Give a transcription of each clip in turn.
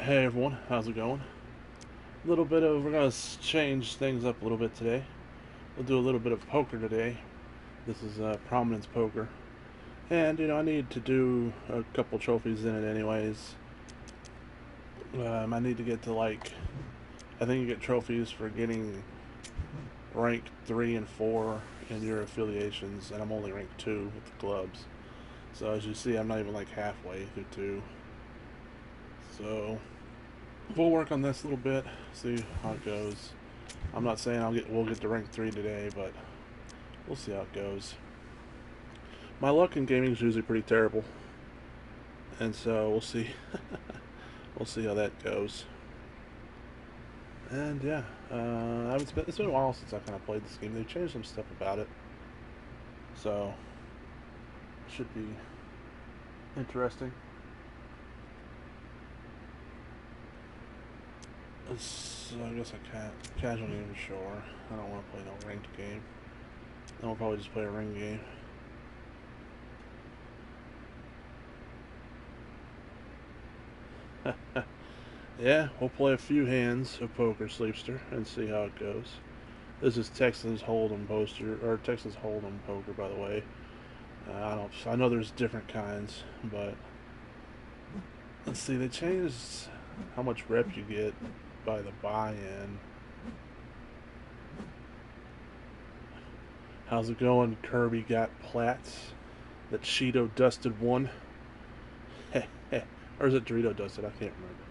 Hey everyone, how's it going? We're gonna change things up a little bit today. We'll do a little bit of poker today. This is Prominence Poker. And, I need to do a couple trophies in it anyways. I need to get to I think you get trophies for getting rank 3 and 4 in your affiliations, and I'm only rank 2 with the clubs. So as you see, I'm not even halfway through 2. So we'll work on this a little bit, see how it goes. I'm not saying we'll get to rank 3 today, but we'll see how it goes. My luck in gaming is usually pretty terrible, and so we'll see. We'll see how that goes. And yeah, it's been a while since I kind of played this game. They've changed some stuff about it, so it should be interesting. I guess I can't. Casual game, sure. I don't want to play no ranked game. Then we'll probably just play a ring game. Yeah, we'll play a few hands of poker, Sleepster, and see how it goes. This is Texas Hold'em Texas Hold'em poker, by the way. I know there's different kinds, but let's see. They changed how much rep you get by the buy-in. How's it going? Kirby got Platts. That Cheeto dusted one. Or is it Dorito dusted? I can't remember.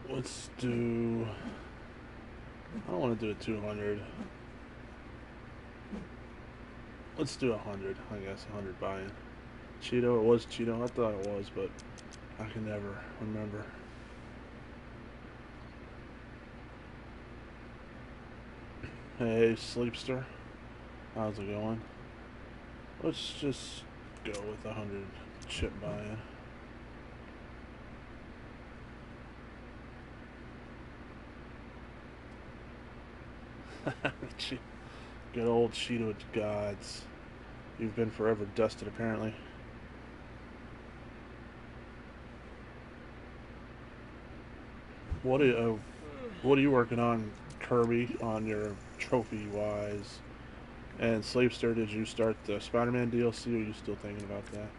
Let's do... I don't want to do a 200. Let's do 100, I guess. 100 buy-in. Cheeto, it was Cheeto. I thought it was, but I can never remember. Hey, Sleepster. How's it going? Let's just go with 100 chip buy-in. Good old Cheeto gods. You've been forever dusted, apparently. What are you working on, Kirby, on your trophy-wise? And Slavester, did you start the Spider-Man DLC, or are you still thinking about that?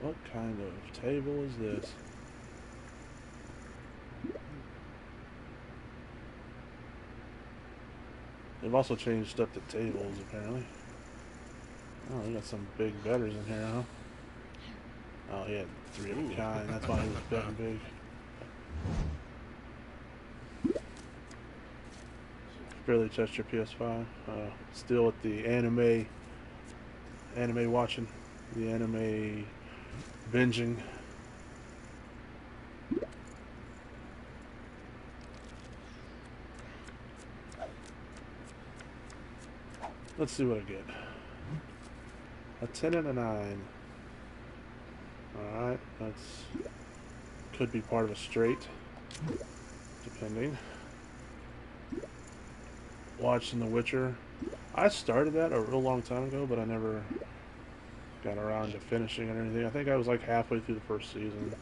What kind of table is this? They've also changed up the tables, apparently. Oh, they got some big betters in here, huh? Oh, he had 3 of a kind. That's why he was betting big. Barely touched your PS5. Still at the anime watching, the anime binging. Let's see what I get. A 10 and a 9. Alright, that's... could be part of a straight, depending. Watching The Witcher. I started that a real long time ago, but I never got around to finishing it or anything. I think I was halfway through the first season.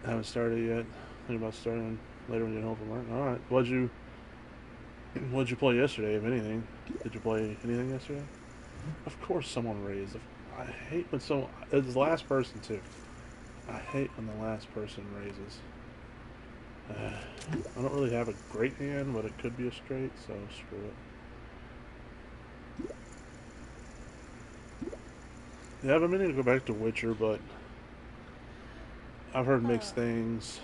I haven't started yet. Think about starting later when you get home from work. Alright, what'd you play yesterday, if anything? Did you play anything yesterday? Of course someone raised. I hate when someone... It's the last person, too. I hate when the last person raises. I don't really have a great hand, but it could be a straight, so screw it. Yeah, I've been meaning to go back to Witcher, but I've heard mixed things.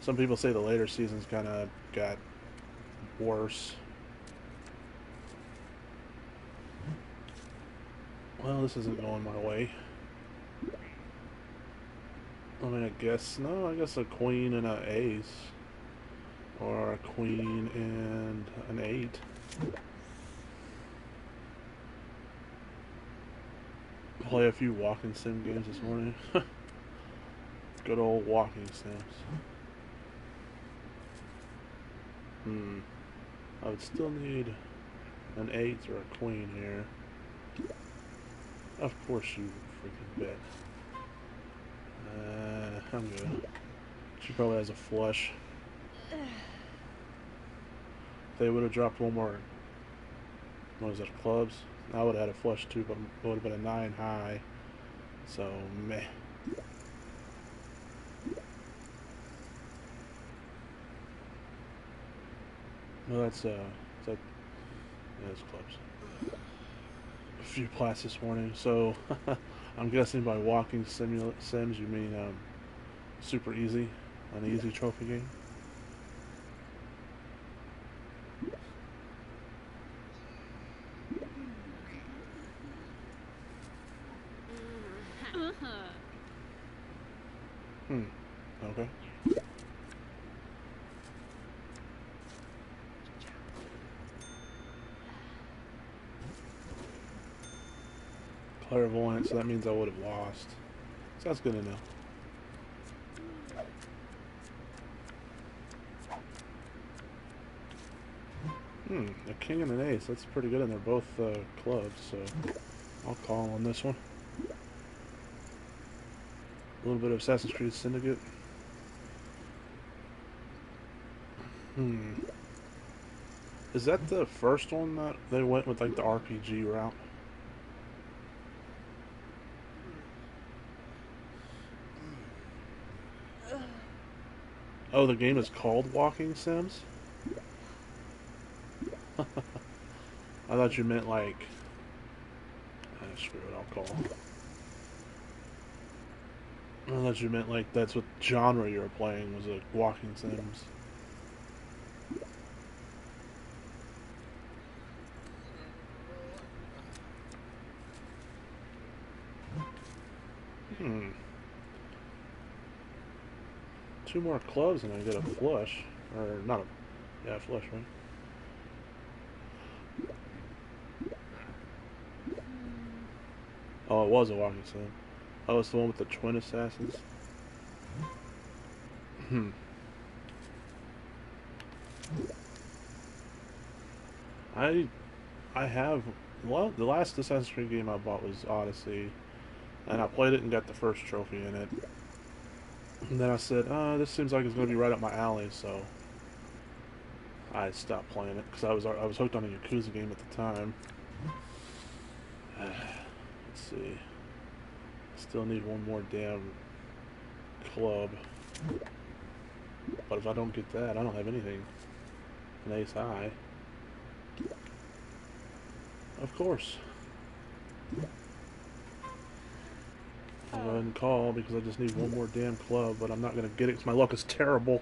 Some people say the later seasons kind of got worse. Well, this isn't going my way. I mean, I guess a queen and an ace. Or a queen and an 8. Play a few walking sim games this morning. Good old walking sims. Hmm. I would still need an 8 or a queen here. Of course you freaking bet. I'm good. She probably has a flush. If they would have dropped one more, what was it, clubs? I would have had a flush too, but it would have been a 9 high. So, meh. Well, that's, yeah, that's clubs. A few plays this morning, so I'm guessing by walking sims you mean super easy, an easy trophy game. Hmm. Okay. Clairvoyant, so that means I would have lost. So that's good to know. A king and an ace. That's pretty good, and they're both clubs, so I'll call on this one. A little bit of Assassin's Creed Syndicate. Is that the first one that they went with, like, the RPG route? Oh, the game is called Walking Sims? I thought you meant, like... screw it, I'll call. I thought you meant, like, that's what genre you were playing, was, like, Walking Sims. Hmm. 2 more clubs and I get a flush. Or, not a... Yeah, flush, right? Oh, it was a walking sim. Oh, it's the one with the twin assassins. Hmm. I have, well, the last Assassin's Creed game I bought was Odyssey, and I played it and got the first trophy in it. And then I said, this seems like it's going to be right up my alley, so I stopped playing it because I was hooked on a Yakuza game at the time. Let's see. Still need one more damn club. But if I don't get that, I don't have anything. An ace high. Of course. I'll go ahead and call because I just need one more damn club, but I'm not going to get it because my luck is terrible.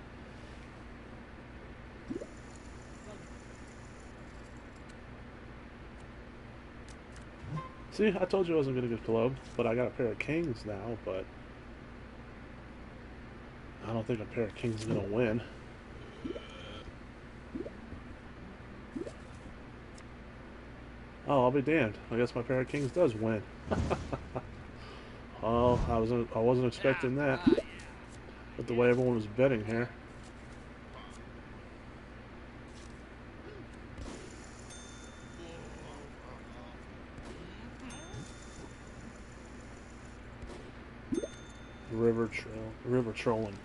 See, I told you I wasn't going to get a club, but I got a pair of kings now, but I don't think a pair of kings is going to win. Oh, I'll be damned. I guess my pair of kings does win. Oh, I wasn't expecting that. But the way everyone was betting here. River trolling.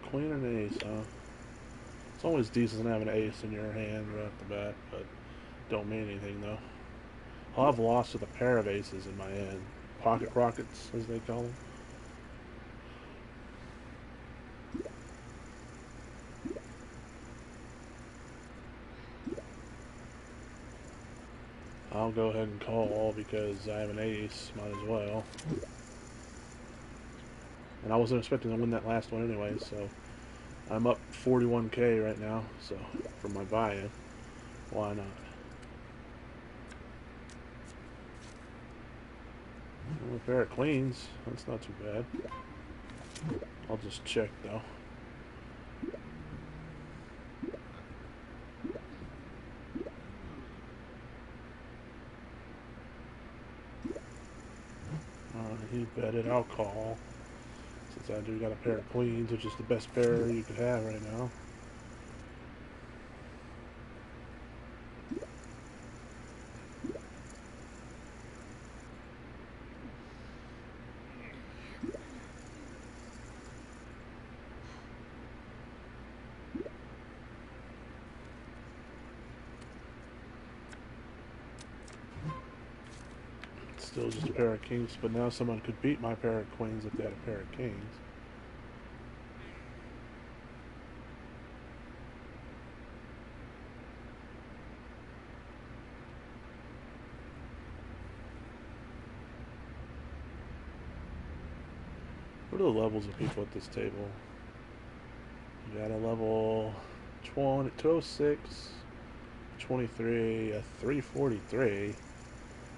Queen and ace, huh? It's always decent to have an ace in your hand right off the bat, but don't mean anything though. I've lost with a pair of aces in my hand. Pocket rockets, as they call them. I'll go ahead and call because I have an ace. Might as well. And I wasn't expecting to win that last one anyway, so I'm up 41k right now. So for my buy-in, why not? A pair of queens. That's not too bad. I'll just check though. He betted, I'll call. Since I do got a pair of queens, which is the best pair you could have right now. Still just a pair of kings, but now someone could beat my pair of queens if they had a pair of kings. What are the levels of people at this table? You got a level 20, 206, 23, a 343,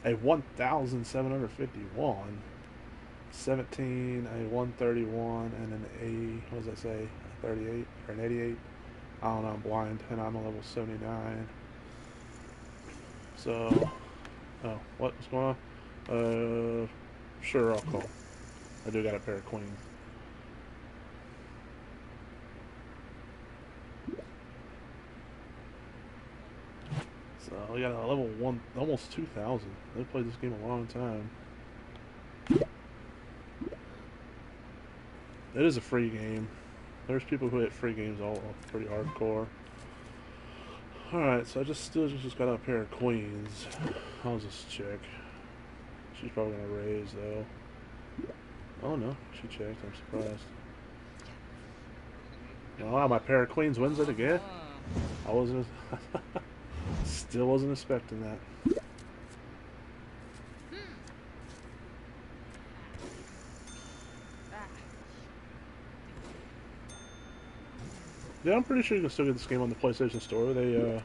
a 1,751, 17, a 131, and an A, what does that say? A 38 or an 88? I don't know, I'm blind, and I'm a level 79. So, oh, what's going on? Sure, I'll call. I do got a pair of queens. So we got a level 1, almost 2,000. They've played this game a long time. It is a free game. There's people who hit free games all pretty hardcore. Alright, so I still just got a pair of queens. How's this chick? She's probably gonna raise though. Oh no, she checked. I'm surprised. Oh, wow, my pair of queens wins it again. I wasn't. Still wasn't expecting that. Yeah, I'm pretty sure you can still get this game on the PlayStation Store. They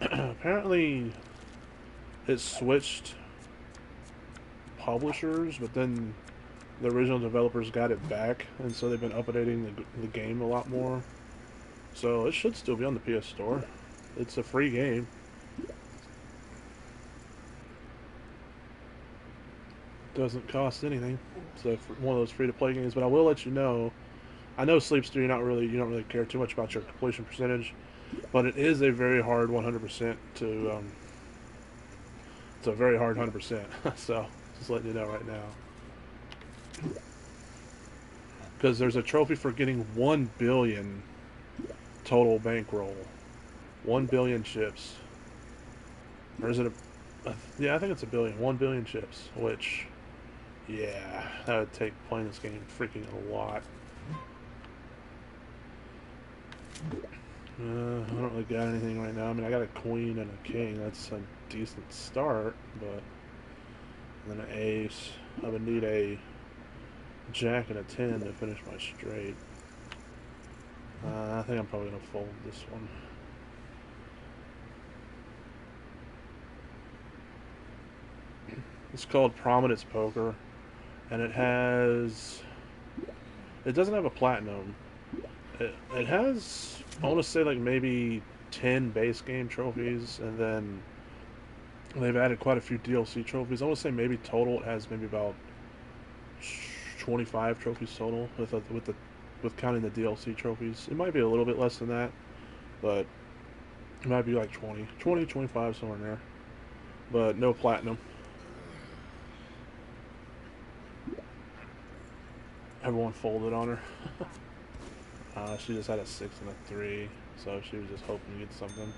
apparently it switched publishers, but then the original developers got it back, and so they've been updating the game a lot more. So it should still be on the PS Store. It's a free game. Doesn't cost anything. So one of those free-to-play games. But I will let you know. I know Sleepster, you don't really care too much about your completion percentage, but it is a very hard 100% to. It's a very hard 100%. So just letting you know right now. Because there's a trophy for getting 1 billion total bankroll. 1 billion chips. Or is it yeah, I think it's a billion. 1 billion chips. Which, yeah, that would take playing this game freaking a lot. I don't really got anything right now. I mean, I got a queen and a king. That's a decent start, but... And then an ace. I would need a jack and a 10 to finish my straight. I think I'm probably going to fold this one. It's called Prominence Poker, and it doesn't have a platinum. It has, I want to say, like maybe 10 base game trophies, and then they've added quite a few DLC trophies. I want to say maybe total it has maybe about 25 trophies total with counting the DLC trophies. It might be a little bit less than that, but it might be like 20, 25, somewhere in there. But no platinum. Everyone folded on her. She just had a 6 and a 3, so she was just hoping to get something.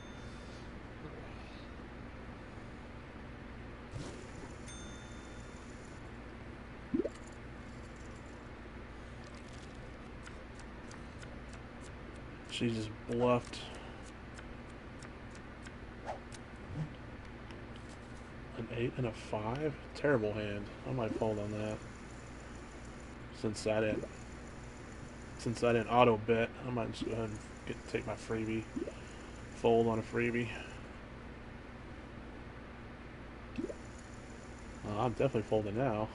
She just bluffed an 8 and a 5. Terrible hand. I might fold on that. Since I didn't auto bet, I might just go ahead and take my freebie. Fold on a freebie. I'm definitely folding now.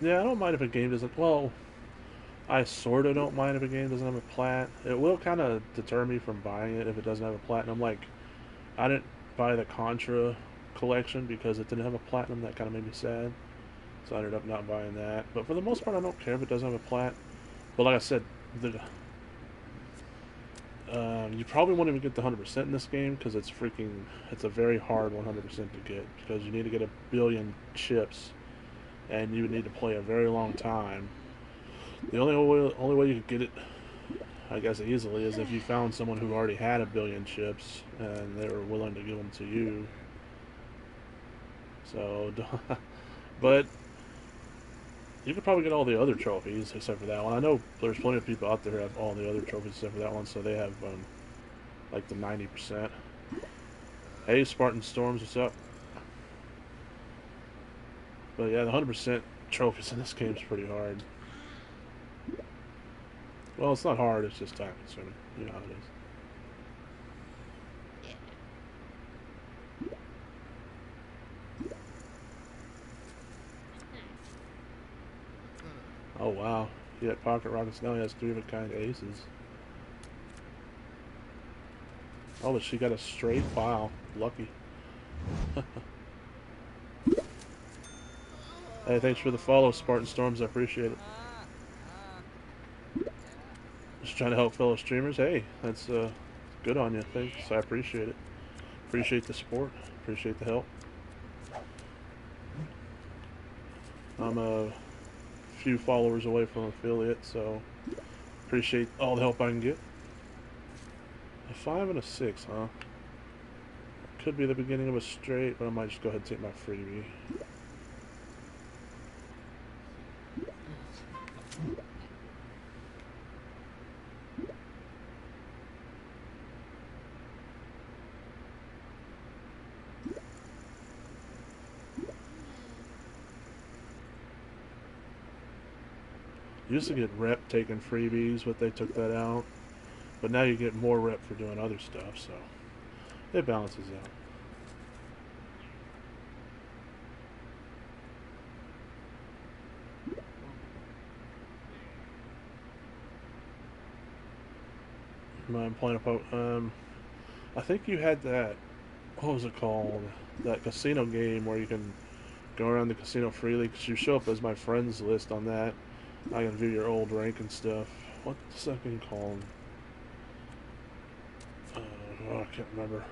Yeah, I don't mind if a game doesn't... Well, I sort of don't mind if a game doesn't have a plat. It will kind of deter me from buying it if it doesn't have a platinum. Like, I didn't buy the Contra collection because it didn't have a platinum. That kind of made me sad. So I ended up not buying that. But for the most part, I don't care if it doesn't have a plat. But like I said, you probably won't even get the 100% in this game because it's a very hard 100% to get because you need to get 1 billion chips and you would need to play a very long time. The only way you could get it, I guess, easily is if you found someone who already had 1 billion chips and they were willing to give them to you. So, but you could probably get all the other trophies except for that one. I know there's plenty of people out there who have all the other trophies except for that one, so they have like the 90%. Hey, Spartan Storms, what's up? But yeah, the 100% trophies in this game is pretty hard. Well, it's not hard, it's just time consuming. You know how it is. Oh wow, he had pocket rockets. Now he has 3 of a kind aces. Oh, but she got a straight. Wow, lucky. Hey, thanks for the follow, Spartan Storms. I appreciate it. Just trying to help fellow streamers. Hey, that's good on you. Thanks. I appreciate it. Appreciate the support. Appreciate the help. I'm a few followers away from affiliate, so appreciate all the help I can get. A 5 and a 6, huh? Could be the beginning of a straight, but I might just go ahead and take my freebie. You used to get rep taking freebies, but they took that out. But now you get more rep for doing other stuff, so it balances out. I'm playing a I think you had that. What was it called? That casino game where you can go around the casino freely. Cause you show up as my friends list on that. I can view your old rank and stuff. What's that game called? I can't remember.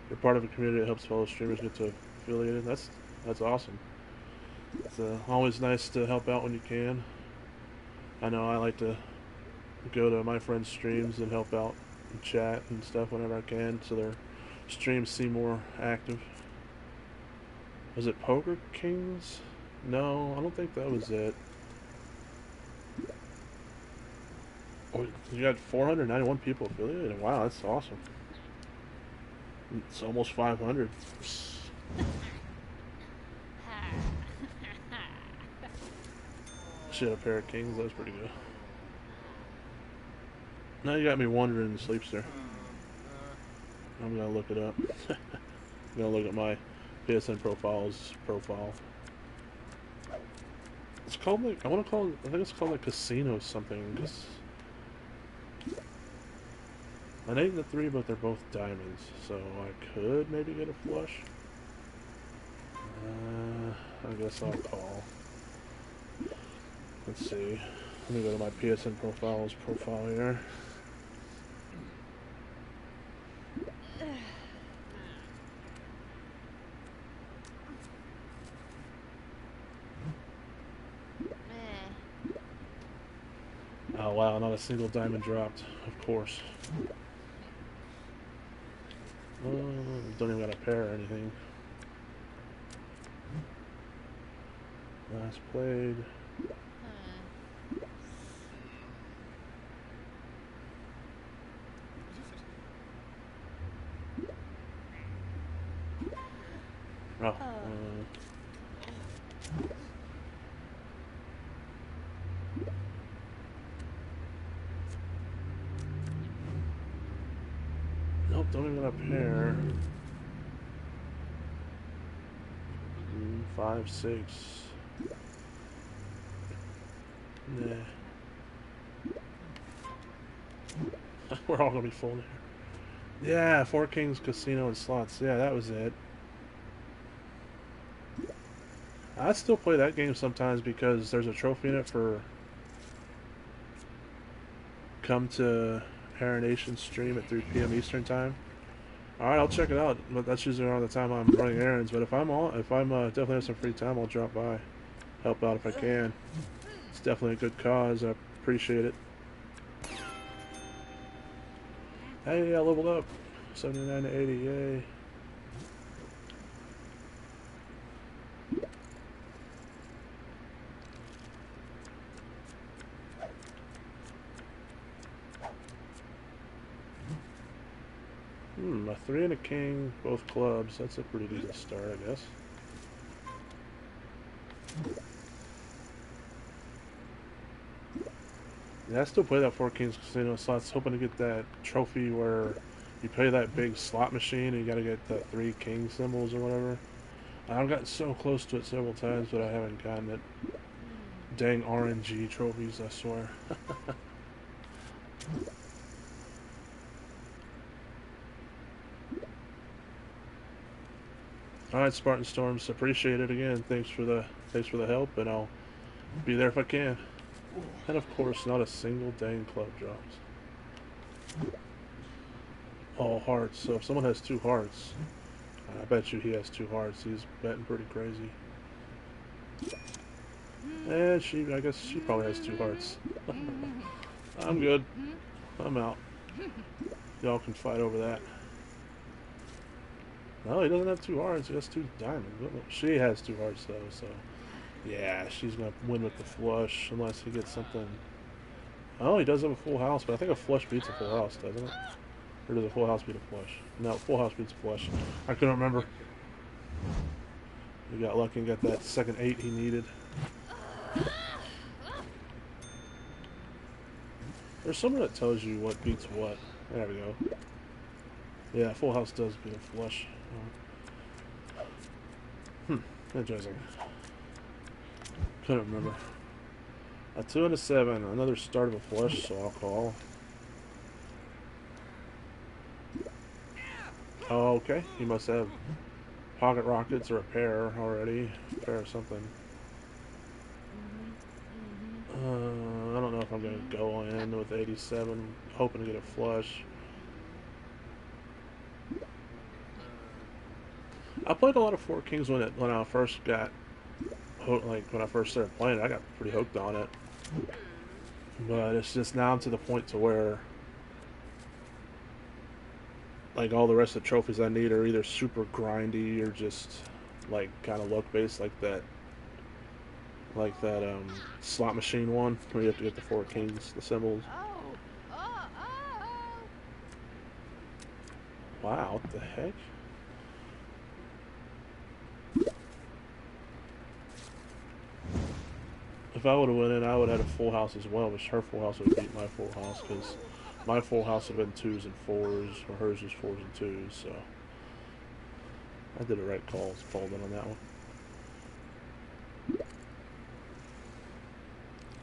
You're part of a community that helps fellow streamers get to affiliated. That's awesome. It's always nice to help out when you can. I know I like to go to my friends' streams and help out and chat and stuff whenever I can, so their streams seem more active. Was it Poker Kings? No, I don't think that was it. Oh, you got 491 people affiliated. Wow, that's awesome. It's almost 500. Shit, a pair of kings. That was pretty good. Now you got me wondering in the sleepster. I'm gonna look it up. I'm gonna look at my PSN profile. It's called like, I think it's called like Casino something. Cause I named the 3, but they're both diamonds, so I could maybe get a flush. I guess I'll call. Let's see. Let me go to my PSN profile here. Oh wow, not a single diamond dropped, of course. Don't even got a pair or anything. Last played. Oh. Nope, don't even got a pair. 5, 6. Nah. We're all gonna be full there. Yeah, Four Kings Casino and Slots. Yeah, that was it. I still play that game sometimes because there's a trophy in it for come to Aeronation stream at 3 p.m. Eastern time. All right, I'll check it out. But that's usually around the time I'm running errands. But if I'm definitely have some free time, I'll drop by, help out if I can. It's definitely a good cause. I appreciate it. Hey, I leveled up, 79 to 80. Yay! A 3 and a king, both clubs. That's a pretty decent start, I guess. Yeah, I still play that Four Kings Casino slots, hoping to get that trophy where you play that big slot machine and you gotta get the 3 king symbols or whatever. I've gotten so close to it several times, but I haven't gotten it. Dang RNG trophies, I swear. Alright, Spartan Storms, appreciate it again. Thanks for the help, and I'll be there if I can. And of course, not a single dang club drops. All hearts. So if someone has 2 hearts, I bet you he has 2 hearts. He's betting pretty crazy. And I guess she probably has 2 hearts. I'm good. I'm out. Y'all can fight over that. No, he doesn't have 2 hearts. He has 2 diamonds. She has 2 hearts though, so yeah, she's gonna win with the flush unless he gets something. Oh, he does have a full house, but I think a flush beats a full house, doesn't it? Or does a full house beat a flush? No, full house beats a flush. I couldn't remember. He got lucky and got that second 8 he needed. There's someone that tells you what beats what. There we go. Yeah, full house does beat a flush. Interesting. Couldn't remember. A 2 and a 7. Another start of a flush, so I'll call. Oh, okay. He must have pocket rockets or a pair already. A pair or something. I don't know if I'm going to go in with 87, hoping to get a flush. I played a lot of Four Kings when I first got when I first started playing it. I got pretty hooked on it, but it's just now to the point to where like all the rest of the trophies I need are either super grindy or just like kind of luck based, like that slot machine one where you have to get the 4 kings, the symbols. Wow, what the heck? If I would have went in, I would have had a full house as well, but her full house would have beat my full house because my full house would have been 2s and 4s, or hers was 4s and 2s, so I did the right calls, called in on that one.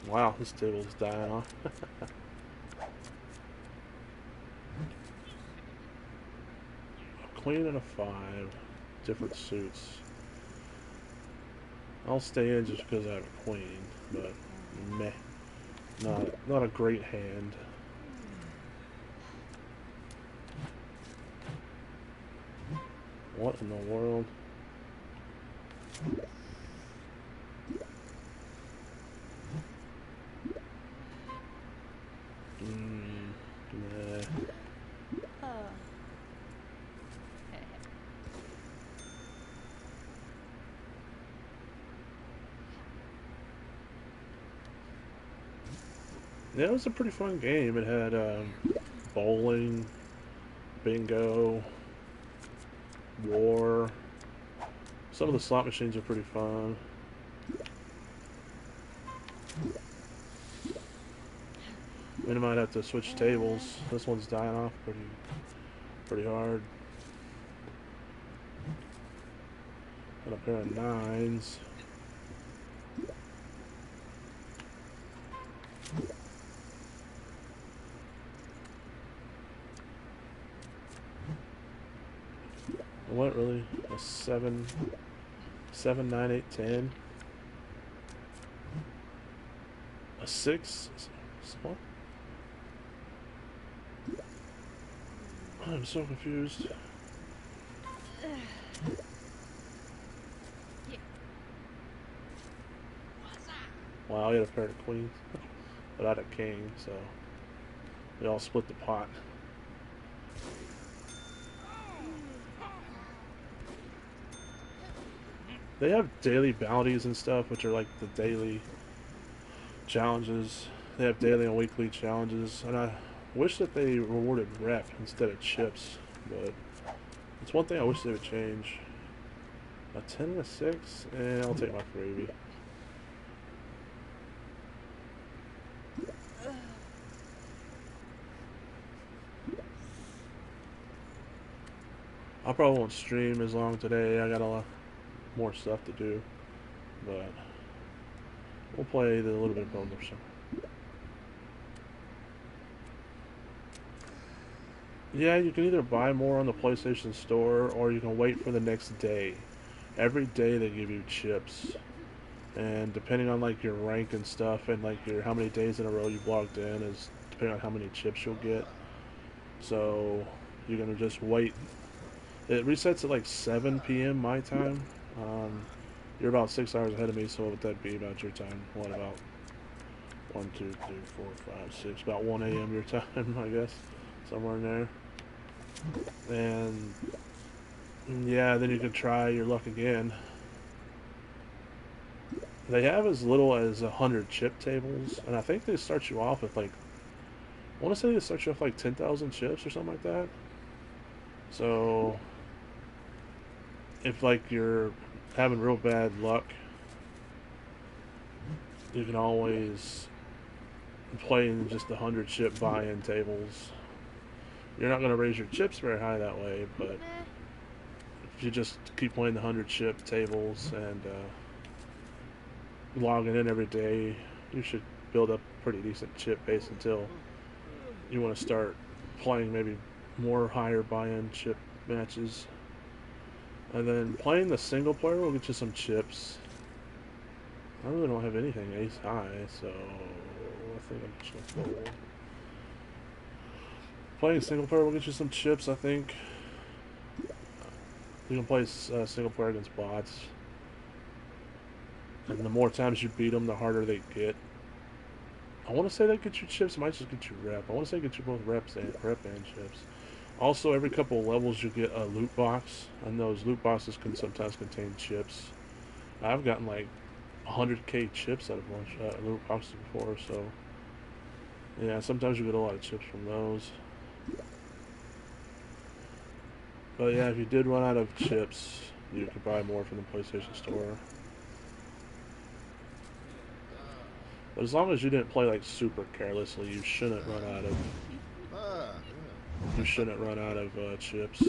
Wow, this table's dying off. A queen and a 5, different suits. I'll stay in just because I have a queen, but meh. Not a great hand. What in the world? Nah. Yeah, it was a pretty fun game. It had bowling, bingo, war. Some of the slot machines are pretty fun. We might have to switch tables. This one's dying off pretty hard. And a pair of 9s. Not really. A 7, 7, 9, 8, 10. A 6. What? I'm so confused. Wow, I had a pair of queens, but I had a king, so we all split the pot. They have daily bounties and stuff, which are like the daily challenges. They have daily and weekly challenges, and I wish that they rewarded rep instead of chips, but it's one thing I wish they would change. A 10 and a 6, and I'll take my freebie. I probably won't stream as long today. I got a lot more stuff to do, but we'll play a little bit of bonus. Yeah, you can either buy more on the PlayStation Store or you can wait for the next day. Every day they give you chips, and depending on like your rank and stuff, and like your how many days in a row you've logged in is depending on how many chips you'll get. So you're gonna just wait. It resets at like 7 p.m. my time. You're about 6 hours ahead of me, so what would that be about your time? What about 1, 2, 3, 4, 5, 6? About 1 a.m. your time, I guess, somewhere in there. And yeah, then you can try your luck again. They have as little as 100 chip tables, and I think they start you off with like, I want to say they start you off like 10,000 chips or something like that. So if like you're having real bad luck, you can always play in just the 100 chip buy-in tables. You're not going to raise your chips very high that way, but if you just keep playing the 100 chip tables and logging in every day, you should build up a pretty decent chip base until you want to start playing maybe more higher buy-in chip matches. And then playing the single player will get you some chips. I really don't have anything ace high, so I think I'm just gonna fold. Playing single player will get you some chips, I think. You can play single player against bots. And the more times you beat them, the harder they get. I want to say they get you chips, it might just get you rep. I want to say get you both rep and chips. Also, every couple of levels you get a loot box, and those loot boxes can sometimes contain chips. I've gotten like 100k chips out of one shot loot boxes before, so yeah, sometimes you get a lot of chips from those. But yeah, if you did run out of chips, you could buy more from the PlayStation Store. But as long as you didn't play like super carelessly, you shouldn't run out of. You shouldn't run out of chips.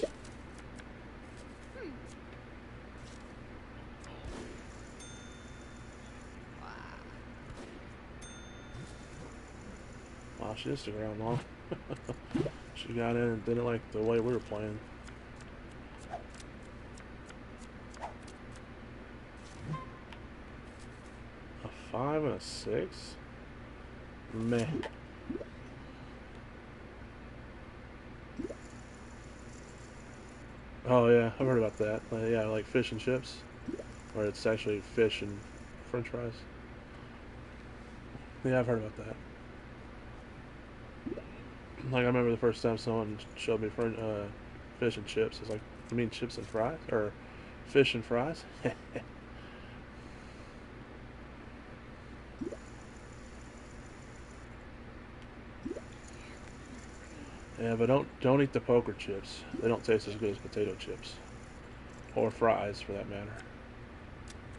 Wow, she did stick around long. She got in and didn't like the way we were playing. A 5 and a 6? Meh. Oh yeah, I've heard about that. Yeah, like fish and chips, or it's actually fish and French fries. Yeah, I've heard about that. Like I remember the first time someone showed me fish and chips. It's like, you mean chips and fries, or fish and fries? Yeah, but don't eat the poker chips. They don't taste as good as potato chips, or fries for that matter.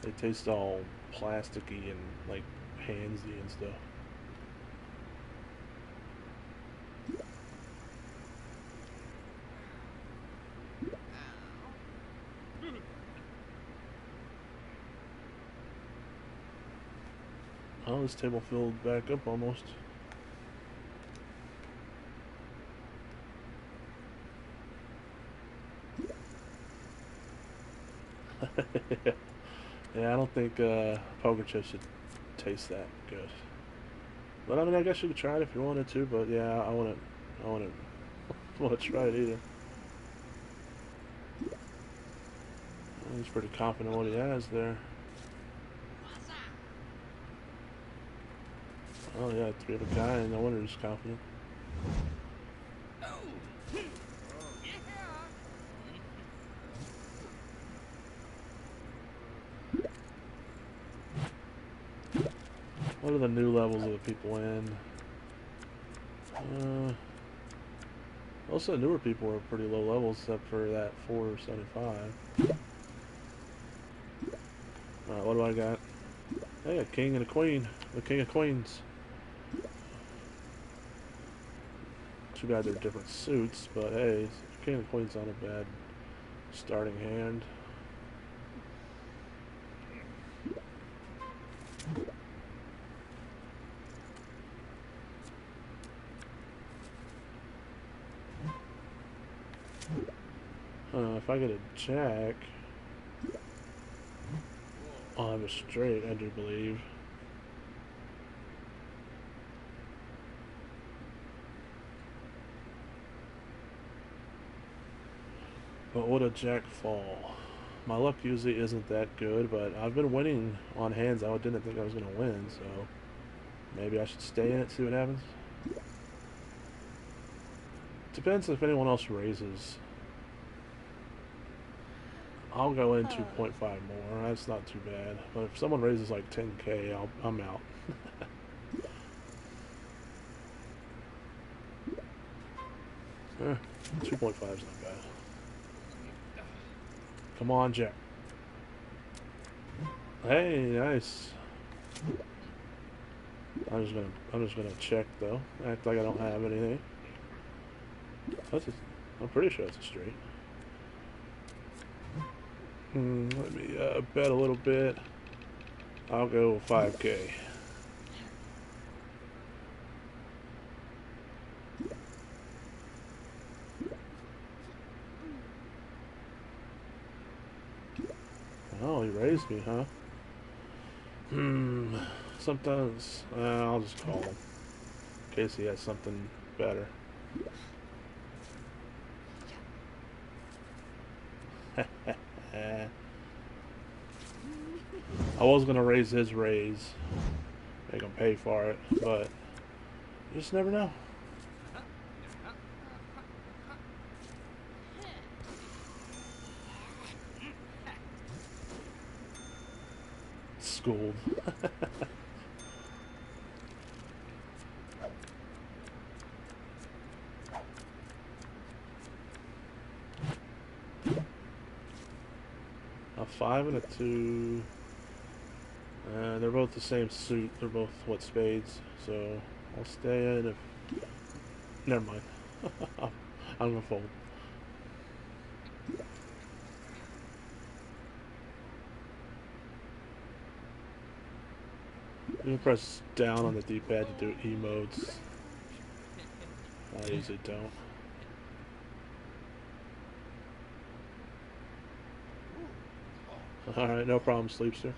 They taste all plasticky and like handsy and stuff. Oh, this table filled back up almost. Yeah, I don't think poker chips should taste that good. But I mean, I guess you could try it if you wanted to. But yeah, I wouldn't want to try it either. He's pretty confident what he has there. Oh yeah, three of a kind. No wonder he's confident. What are the new levels of the people in? Most of the newer people are pretty low levels, except for that 475. Alright, what do I got? Hey, a king and a queen. The king of queens. Too bad they're different suits, but hey, king of queens not a bad starting hand. If I get a jack, I'll have a straight, I do believe. But would a jack fall? My luck usually isn't that good, but I've been winning on hands I didn't think I was going to win, so maybe I should stay in it, see what happens. Depends if anyone else raises. I'll go in 2.5 more. That's not too bad. But if someone raises like 10k, I'm out. 2.5 is not bad. Come on, Jack. Hey, nice. I'm just gonna check though. Act like I don't have anything. I'm pretty sure it's a straight. Let me bet a little bit. I'll go 5k. Oh, he raised me, huh? Sometimes I'll just call him in case he has something better. I was gonna raise his raise, make him pay for it, but you just never know. Schooled. A 5 and a 2. They're both the same suit. They're both what, spades. So I'll stay in if. Never mind. I'm gonna fold. You can press down on the D-pad to do emotes. I usually don't. Alright, no problem, Sleepster.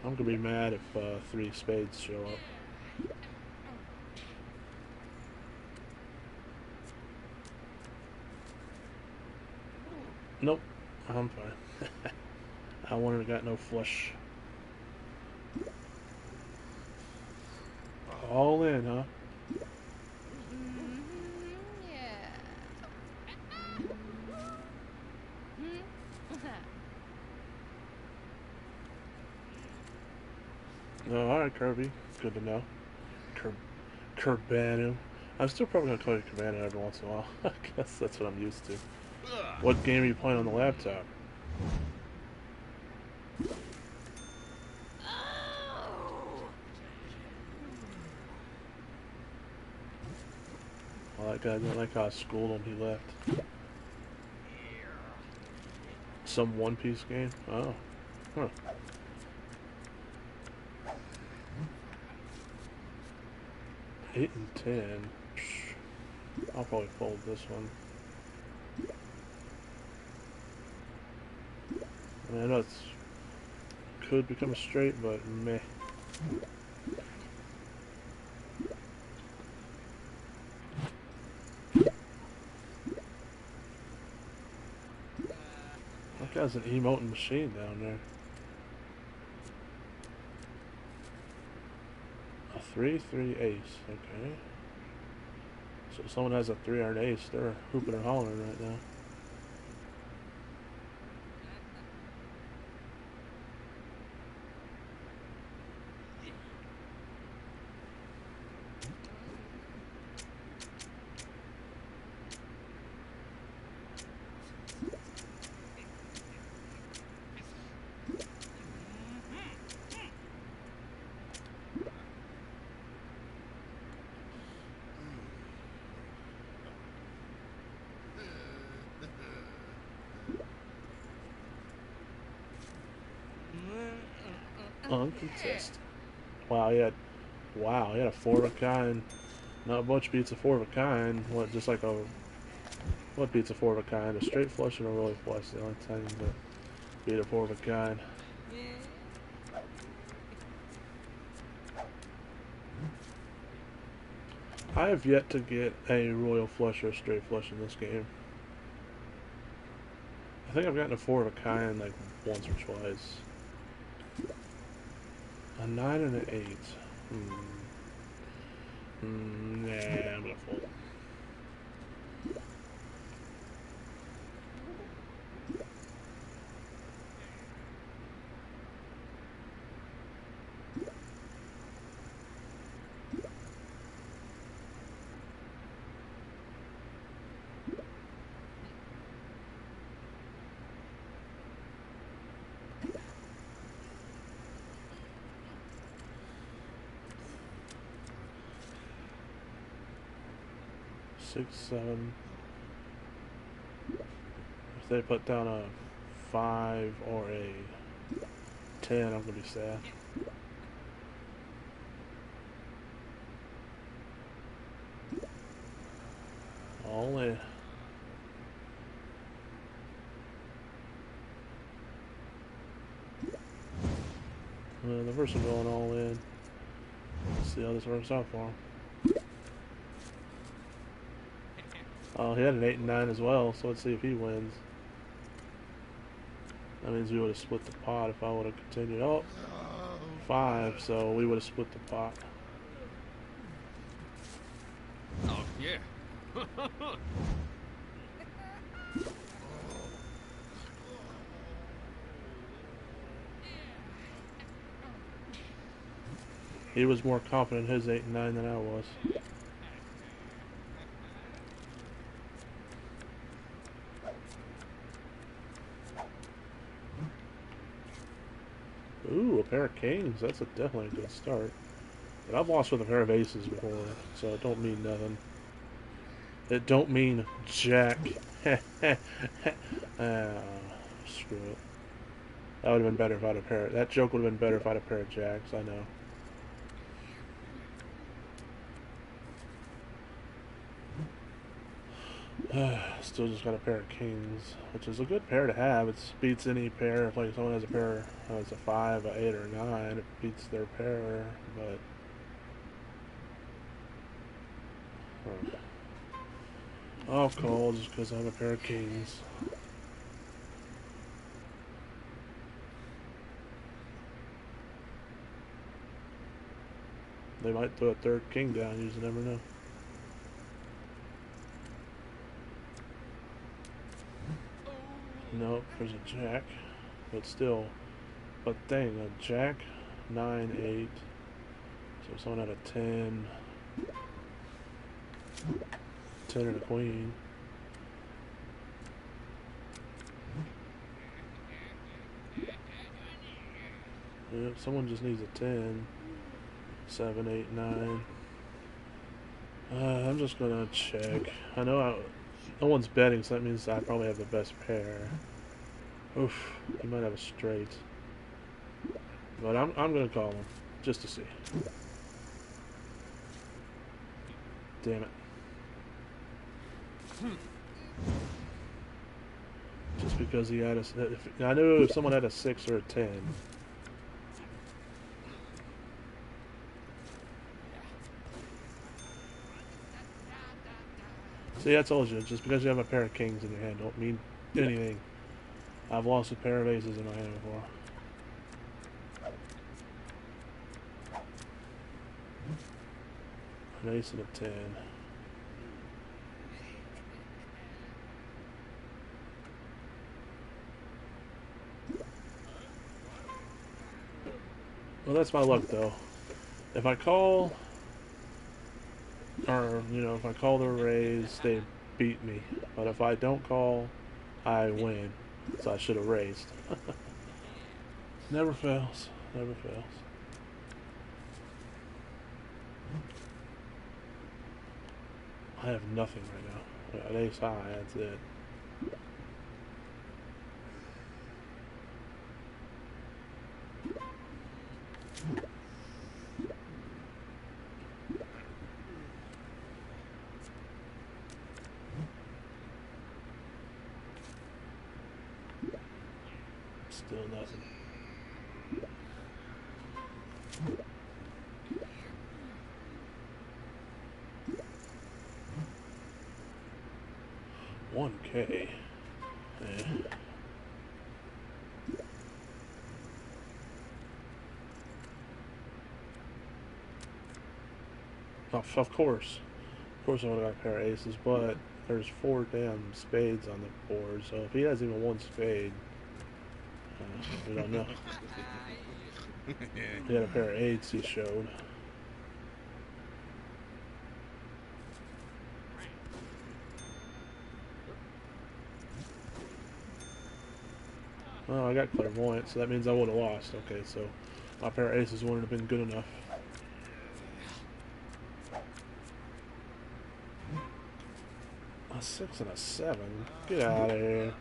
I'm gonna be mad if 3 spades show up. Nope, I'm fine. I wouldn't have got no flush. All in, huh? Oh, alright, Kirby. Good to know. Kerbanu. I'm still probably gonna call you Kerbanu every once in a while. I guess that's what I'm used to. What game are you playing on the laptop? Well, that guy didn't like how I schooled him. He left. Some One Piece game? Oh. Huh. Eight and 10. I'll probably fold this one. I mean, I know it's could become a straight, but meh. That guy's an emoting machine down there. A 3-3 ace, okay. So someone has a 3-iron ace, they're hooping and hollering right now. Uncontested. Wow, he had a 4 of a kind. Not much beats a 4 of a kind. What beats a 4 of a kind? A straight flush and a royal flush. The only time that beat a 4 of a kind. I have yet to get a royal flush or a straight flush in this game. I think I've gotten a 4 of a kind like once or twice. A 9 and an 8. Nah, I'm gonna fold. Six, 7. If they put down a 5 or a 10, I'm gonna be sad. All in. The first one going all in. Let's see how this works out for him. Oh, he had an 8 and 9 as well, so let's see if he wins. That means we would have split the pot if I would have continued. Oh, 5, so we would have split the pot. Oh, yeah. He was more confident in his 8 and 9 than I was. Ooh, a pair of kings. That's definitely a good start. But I've lost with a pair of aces before, so it don't mean nothing. It don't mean jack. Screw it. That would have been better if I had a pair. That joke would have been better if I had a pair of jacks, I know. Still just got a pair of kings, which is a good pair to have. It beats any pair. If like someone has a pair, has a 5, a 8, or a 9, it beats their pair. But I'll call just because I have a pair of kings. They might throw a third king down. You just never know. Nope, there's a jack, but still, but dang, a jack, 9, 8, so someone had a 10, 10 and a queen. Yep, someone just needs a 10, 7, 8, 9. I'm just gonna check. I know no one's betting, so that means I probably have the best pair. Oof, he might have a straight. But I'm gonna call him, just to see. Damn it. Just because he had a, I knew if someone had a 6 or a 10. See, I told you, just because you have a pair of kings in your hand don't mean anything. I've lost a pair of aces in my hand before. An ace and a 10. Well, that's my luck, though. If I call, or, you know, if I call the raise, they beat me. But if I don't call, I win. So I should have raised. Never fails. Never fails. I have nothing right now. An ace high, that's it. Still nothing. $1K. Eh. Of course. Of course I would have got a pair of aces, but there's 4 damn spades on the board, so if he has even 1 spade, we don't know. He had a pair of 8s he showed. Oh, I got clairvoyant, so that means I would have lost. Okay, so my pair of aces wouldn't have been good enough. A 6 and a 7? Get out of here.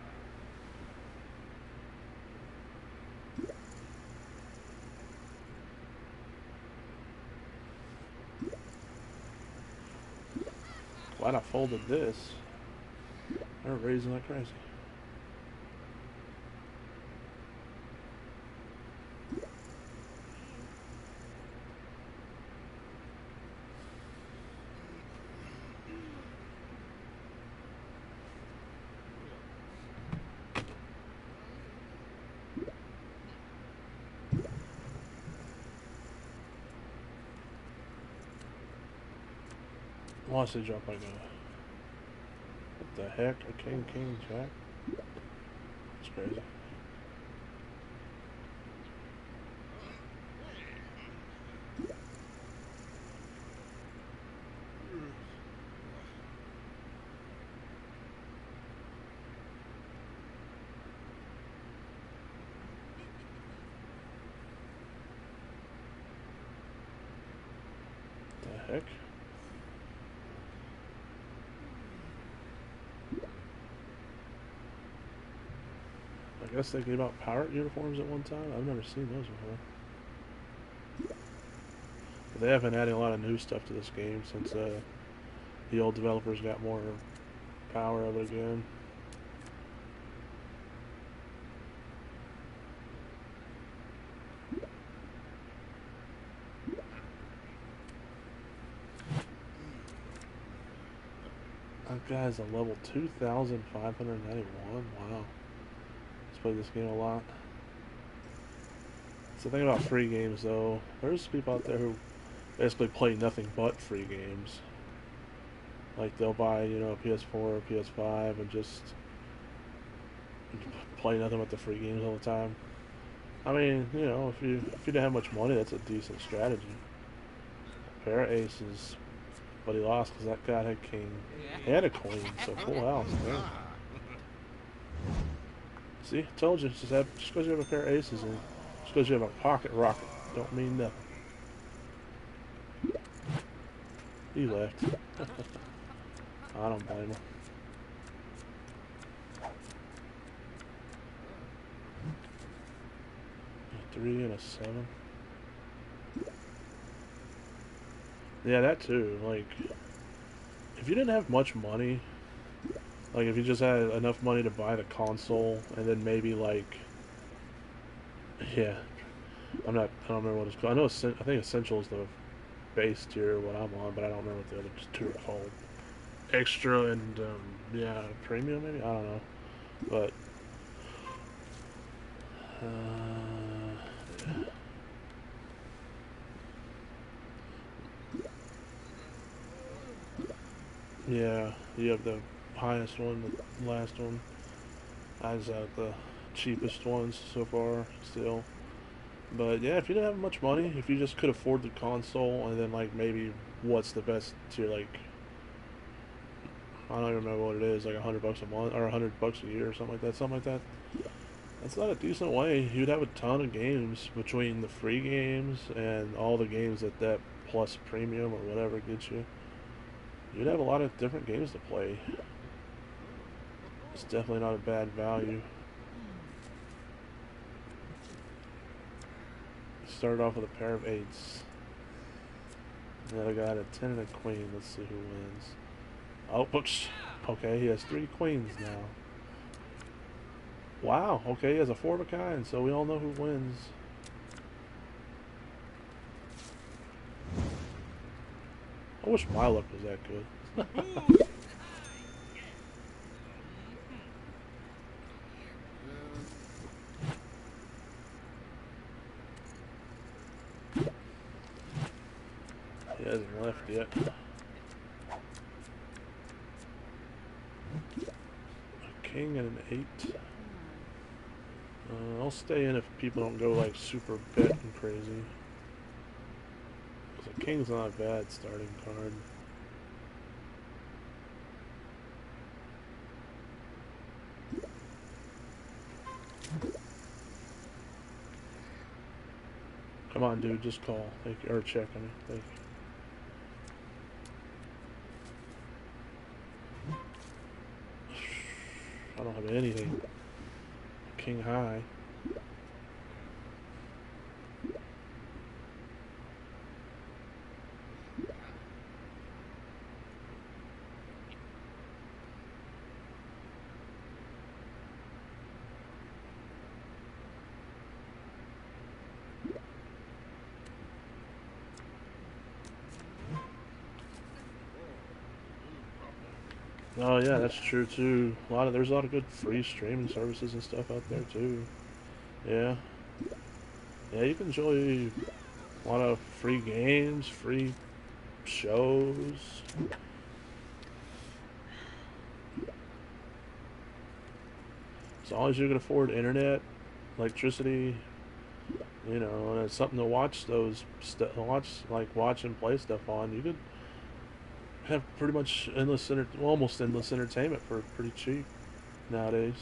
Glad I folded this. They're raising like crazy. Watch they drop like a... What the heck? A king, king, jack? That's crazy. What the heck? I guess they gave out pirate uniforms at one time. I've never seen those before. But they have been adding a lot of new stuff to this game since the old developers got more power of it again. That guy's a level 2,591. Wow. Let's play this game a lot. So the thing about free games, though, there's people out there who basically play nothing but free games. Like they'll buy, you know, a PS4 or PS5 and just play nothing but the free games all the time. I mean, you know, if you didn't have much money, that's a decent strategy. A pair of aces, but he lost because that guy had king. He had a queen, so full house. Man. See, told you. Just because you have a pair of aces and just because you have a pocket rocket, don't mean nothing. He left. I don't blame him. 3 and a 7. Yeah, that too. Like, if you didn't have much money, Like if you just had enough money to buy the console and then maybe like, yeah, I don't remember what it's called. I know I think Essential is the base tier what I'm on, but I don't remember what the other two are called. Extra and yeah, premium maybe, I don't know, but yeah, you have the highest one, the last one. I was the cheapest ones so far still. But yeah, if you didn't have much money, if you just could afford the console, and then like maybe what's the best tier, like I don't even remember what it is, like $100 a month or $100 a year or something like that. Something like that. That's not a decent way. You'd have a ton of games between the free games and all the games that plus premium or whatever gets you. You'd have a lot of different games to play. It's definitely not a bad value. Started off with a pair of eights. The other guy had a 10 and a queen. Let's see who wins. Oh, oops. Okay, he has 3 queens now. Wow, okay, he has a 4 of a kind, so we all know who wins. I wish my luck was that good. He hasn't left yet. A king and an 8. I'll stay in if people don't go like super betting crazy. Because a king's not a bad starting card. Come on, dude, just call. Thank you. Or check, I mean. Thank you. I don't have anything. King high. Oh yeah, that's true too. There's a lot of good free streaming services and stuff out there too. Yeah. Yeah, you can enjoy a lot of free games, free shows. As long as you can afford internet, electricity, and it's something to watch watch and play stuff on. You could have pretty much almost endless entertainment for pretty cheap nowadays.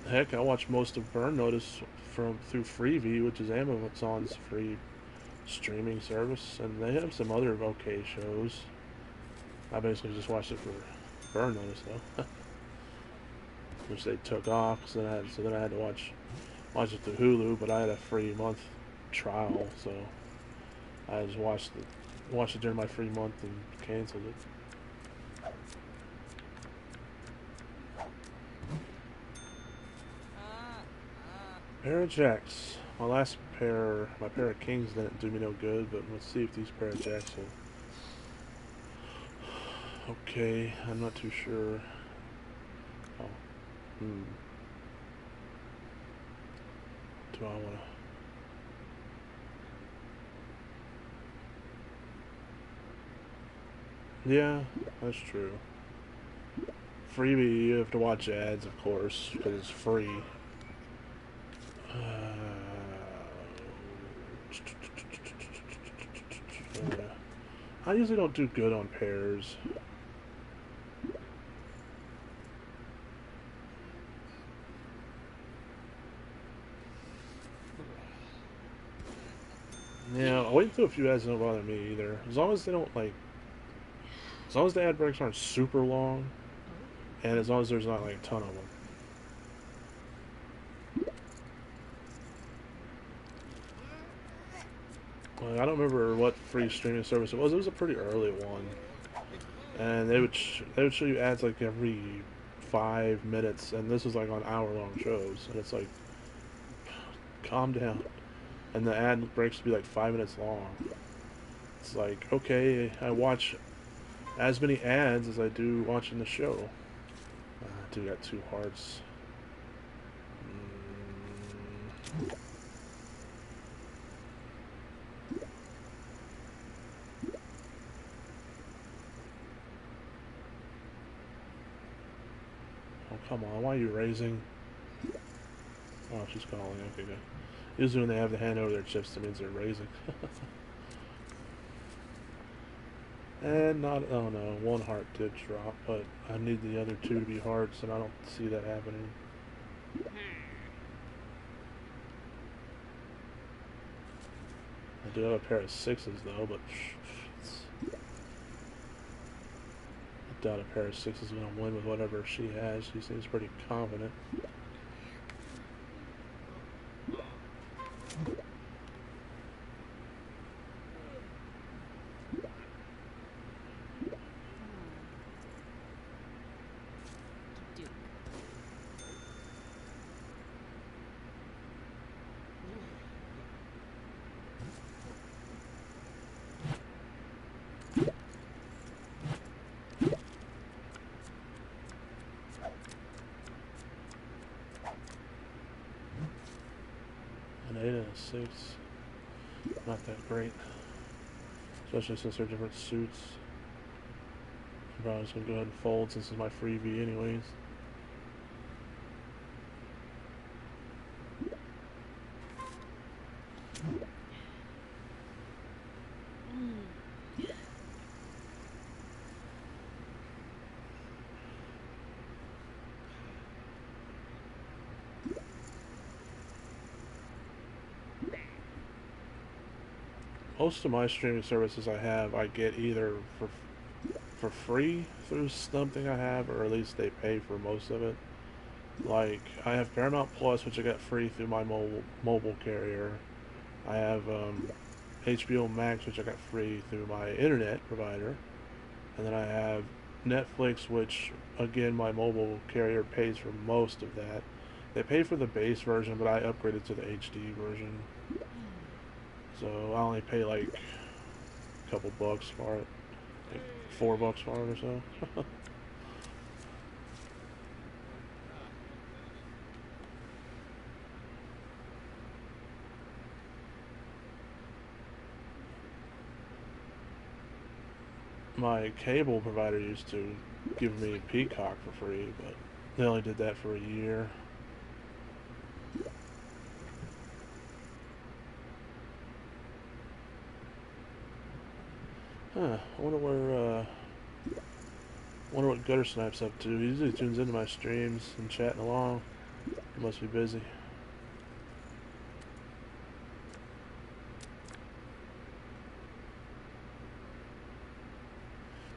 Heck, I watch most of Burn Notice through Freevee, which is Amazon's free streaming service, and they have some other okay shows. I basically just watched it for Burn Notice though, which they took off. So then I had to watch it through Hulu, but I had a free month trial, so I just watched it during my free month and canceled it. Pair of jacks. My pair of kings didn't do me no good, but let's see if these pair of jacks will. Okay, I'm not too sure. Oh, Do I want to? Yeah, that's true. Freebie, you have to watch ads, of course, because it's free. I usually don't do good on pairs. Yeah, waiting through a few ads don't bother me either. As long as they don't as long as the ad breaks aren't super long, and as long as there's not like a ton of them. Like, I don't remember what free streaming service it was. It was a pretty early one, and they would show you ads like every 5 minutes, and this was like on hour-long shows, and it's like, calm down. And the ad breaks to be like 5 minutes long. It's like, okay, I watch as many ads as I do watching the show. Dude, got 2 hearts. Mm. Oh, come on. Why are you raising? Oh, she's calling. Okay, good. Usually when they have the hand over their chips, that means they're raising. And not... Oh, no. 1 heart did drop, but I need the other 2 to be hearts, and I don't see that happening. I do have a pair of 6s, though, but... I doubt a pair of 6s is going to win with whatever she has. She seems pretty confident. An 8 and a 6. Not that great. Especially since they're different suits. I'm probably just going to go ahead and fold since it's my freebie anyways. Most of my streaming services I get either for free through something I have, or at least they pay for most of it. Like, I have Paramount Plus, which I got free through my mobile carrier. I have HBO Max, which I got free through my internet provider. And then I have Netflix, which, again, my mobile carrier pays for most of that. They pay for the base version, but I upgraded to the HD version. So I only pay like a couple bucks for it. Like $4 for it or so. My cable provider used to give me Peacock for free, but they only did that for a year. Huh, I wonder what Gutter Snipe's up to. He usually tunes into my streams and chatting along. He must be busy.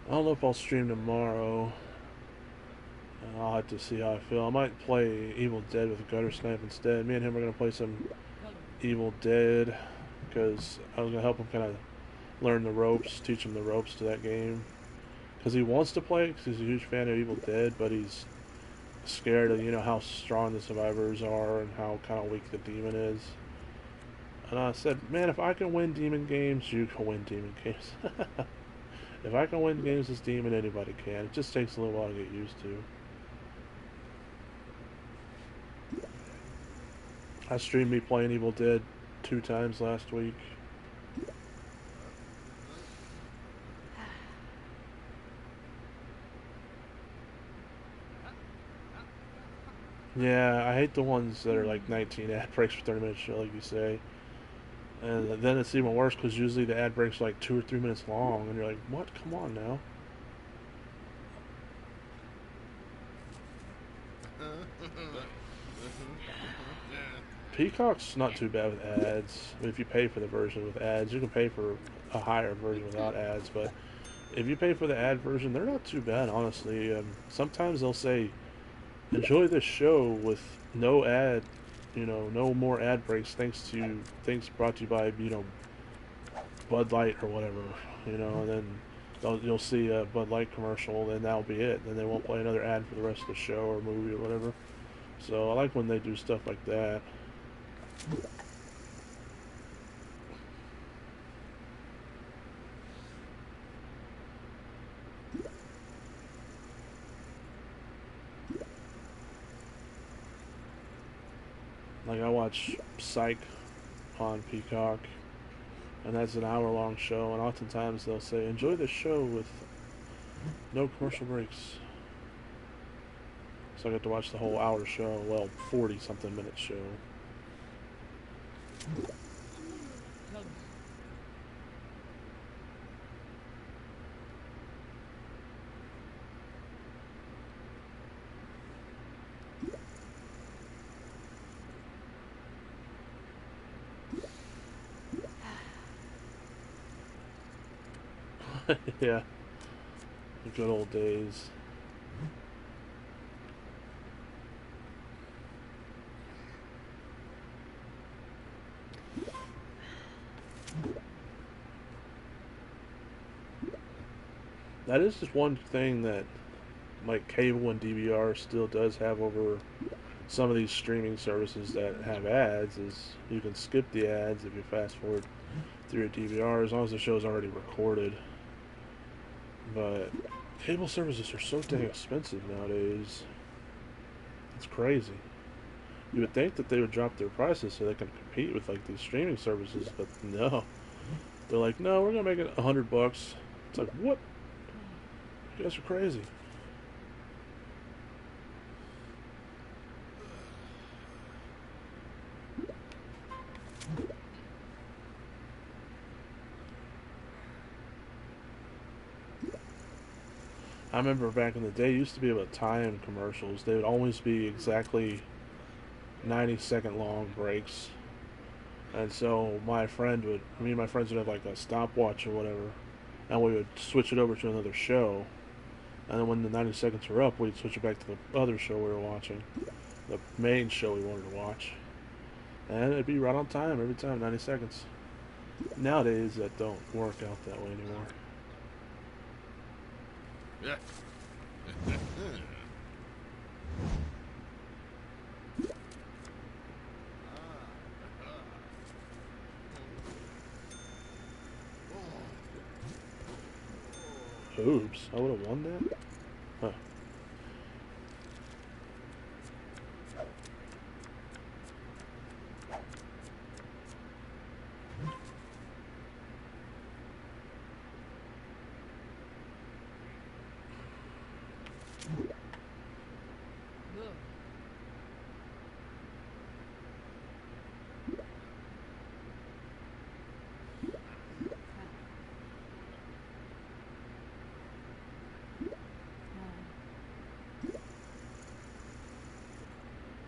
I don't know if I'll stream tomorrow. I'll have to see how I feel. I might play Evil Dead with Gutter Snipe instead. Me and him are going to play some Evil Dead, because I was going to help him kind of learn the ropes, teach him the ropes to that game. Because he wants to play it, because he's a huge fan of Evil Dead, but he's scared of, how strong the survivors are and how kind of weak the demon is. And I said, man, if I can win demon games, you can win demon games. If I can win games as demon, anybody can. It just takes a little while to get used to. I streamed me playing Evil Dead 2 times last week. Yeah, I hate the ones that are like 19 ad breaks for 30 minutes, like you say. And then it's even worse because usually the ad breaks like 2 or 3 minutes long, and you're like, what? Come on now. Peacock's not too bad with ads. I mean, if you pay for the version with ads, you can pay for a higher version without ads, but if you pay for the ad version, they're not too bad, honestly. Sometimes they'll say, enjoy this show with no ad, no more ad breaks, thanks brought to you by, Bud Light or whatever, and then you'll see a Bud Light commercial, and that'll be it. Then they won't play another ad for the rest of the show or movie or whatever. So I like when they do stuff like that. Like I watch Psych on Peacock, and that's an hour-long show, and oftentimes they'll say, "Enjoy the show with no commercial breaks." So I get to watch the whole hour show, well, 40-something minute show. Yeah, the good old days. That is just one thing that, like, cable and DVR still does have over some of these streaming services that have ads, is you can skip the ads if you fast forward through your DVR as long as the show's already recorded. But cable services are so dang expensive nowadays. It's crazy. You would think that they would drop their prices so they can compete with like these streaming services, but no. They're like, no, we're gonna make it $100. It's like, what? You guys are crazy. I remember back in the day, you used to be able to time commercials. They would always be exactly 90-second long breaks. And so me and my friends would have like a stopwatch or whatever, and we would switch it over to another show. And then when the 90 seconds were up, we'd switch it back to the other show we were watching, the main show we wanted to watch. And it'd be right on time every time, 90 seconds. Nowadays, that don't work out that way anymore. Yeah. Oops, I would have won that? Huh.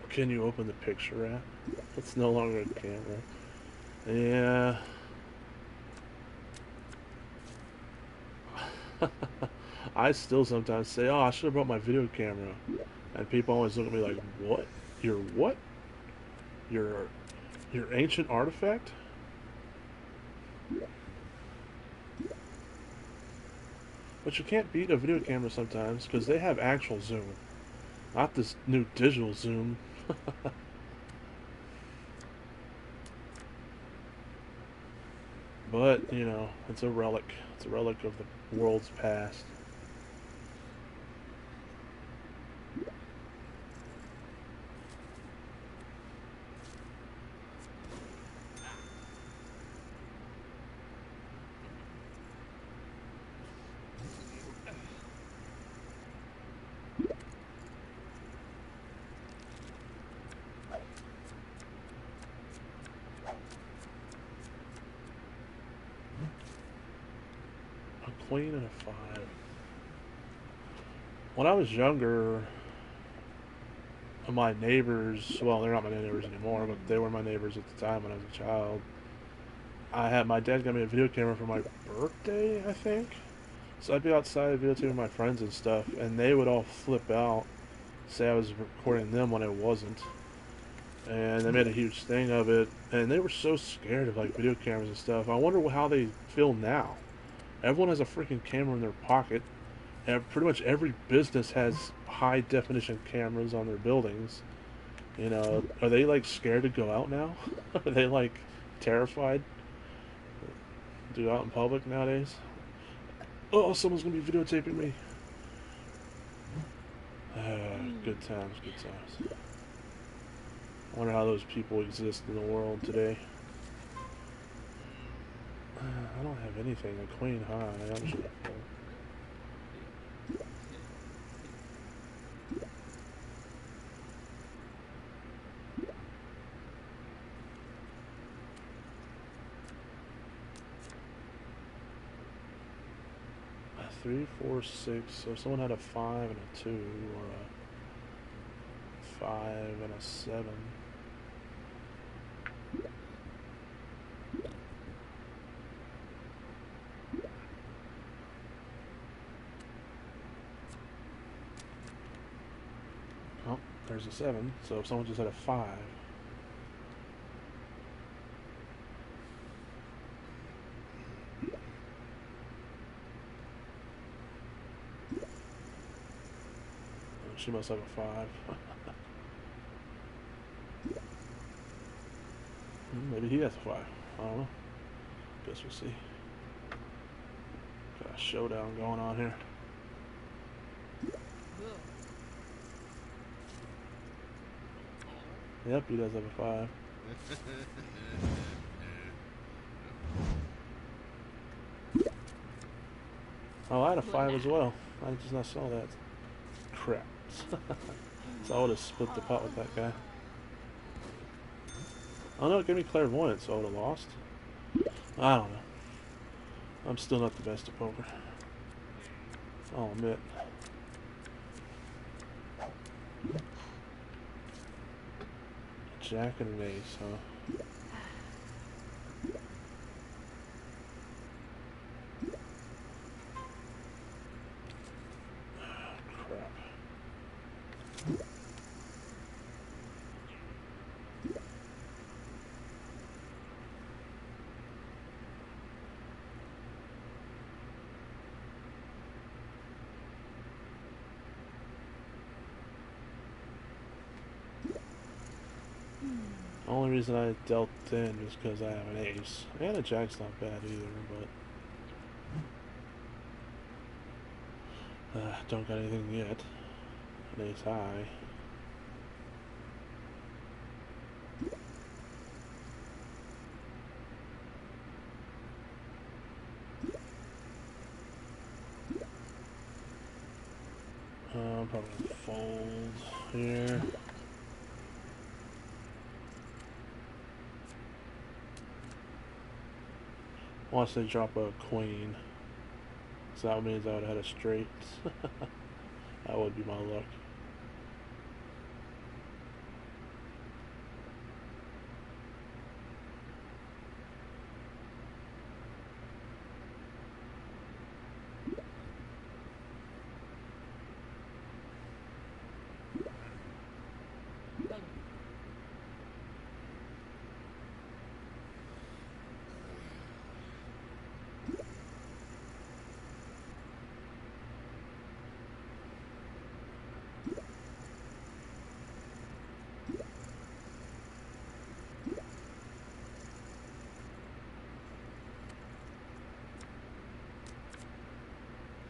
Can you open the picture app? It's no longer a camera. Yeah. I still sometimes say, "Oh, I should have brought my video camera," and people always look at me like, "What? Your what? Your your ancient artifact?" But you can't beat a video camera sometimes because they have actual zoom, not this new digital zoom. But it's a relic. It's a relic of the world's past. A queen and a five. When I was younger, my neighbors, well, they're not my neighbors anymore, but they were my neighbors at the time when I was a child. My dad got me a video camera for my birthday, I think. So I'd be outside videotaping my friends and stuff, and they would all flip out, say I was recording them when I wasn't. and they made a huge thing of it, and they were so scared of like video cameras and stuff. I wonder how they feel now. Everyone has a freaking camera in their pocket. And pretty much every business has high definition cameras on their buildings. You know, are they like scared to go out now? Are they like terrified to go out in public nowadays? Oh, someone's gonna be videotaping me. Good times, good times. I wonder how those people exist in the world today. I don't have anything. A queen high. I'm just... A 3, 4, 6. So if someone had a 5 and a 2, or a 5 and a 7. Oh, there's a 7. So if someone just had a 5. She must have a 5. Maybe he has a 5. I don't know. Guess we'll see. Got a showdown going on here. Yep, he does have a 5. Oh, I had a 5 as well. I just not saw that. Crap. So I would have split the pot with that guy. Oh no, it gave me clairvoyance, so I would have lost. I don't know. I'm still not the best at poker. I'll admit. Jack and an ace, huh? Crap. Only reason I dealt in is because I have an ace. And a jack's not bad either, but... don't got anything yet. An ace high. I'm probably gonna fold here. Once they drop a queen, so that means I would have had a straight. That would be my luck.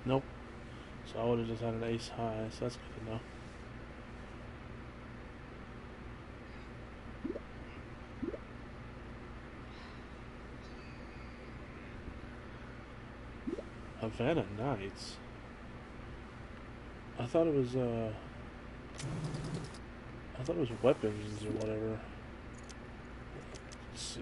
Nope. So I would have just had an ace high, so that's good to know. Havana Nights. I thought it was weapons or whatever. Let's see.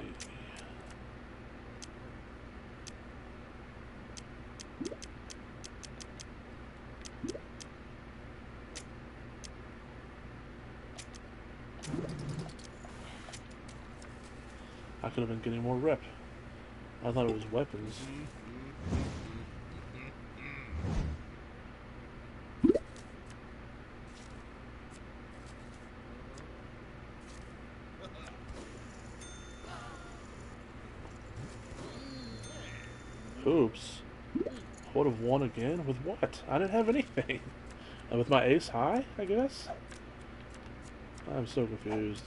I could have been getting more rep. I thought it was weapons. Oops. I would have won again? With what? I didn't have anything. With my ace high, I guess? I'm so confused.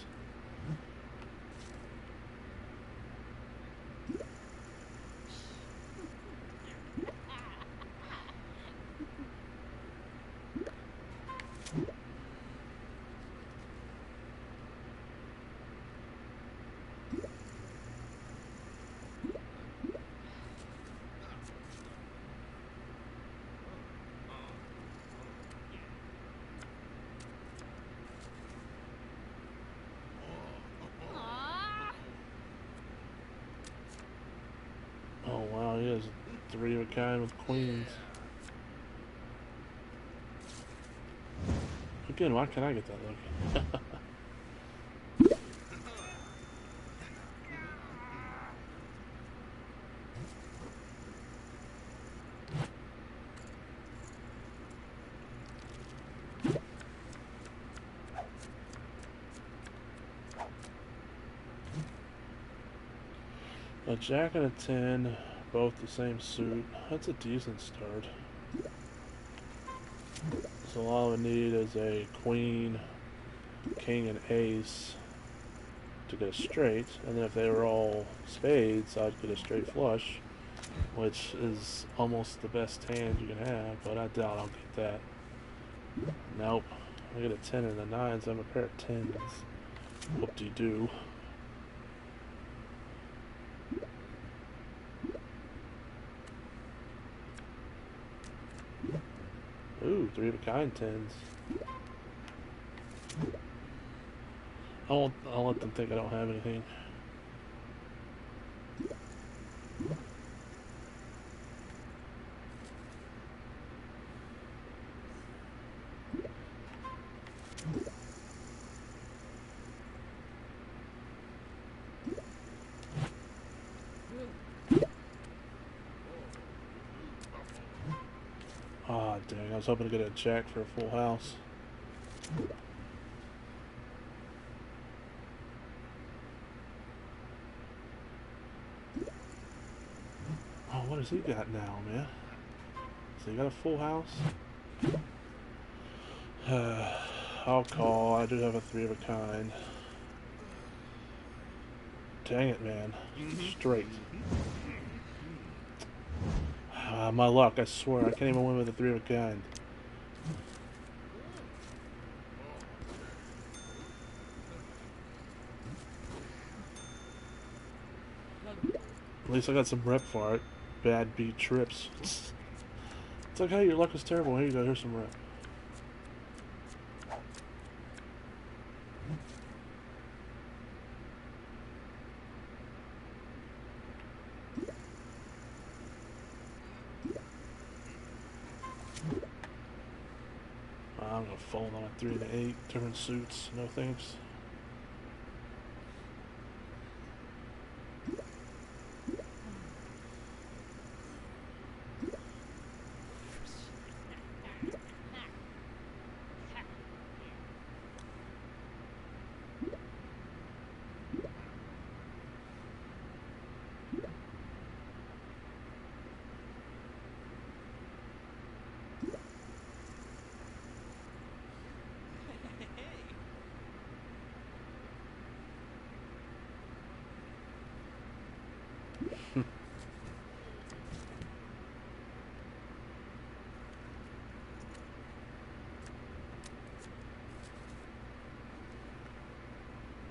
Oh wow, he has a 3 of a kind with queens. Again, why can't I get that lucky? A jack and a 10, both the same suit. That's a decent start. So all I would need is a queen, king, and ace to get a straight. And then if they were all spades, I'd get a straight flush, which is almost the best hand you can have, but I doubt I'll get that. Nope. I get a 10 and a 9, so I'm a pair of 10s. Whoop-de-doo. Ooh, 3 of a kind 10s. I'll let them think I don't have anything. Ah, dang, I was hoping to get a jack for a full house. Oh, what has he got now, man? So he got a full house? I'll call. I do have a 3 of a kind. Dang it, man. Straight. My luck, I swear. I can't even win with a 3 of a kind. At least I got some rep for it. Bad beat trips. It's like, hey, your luck was terrible. Here you go, here's some rep. I'm gonna fold on a 3 and an 8. Different suits. No thanks.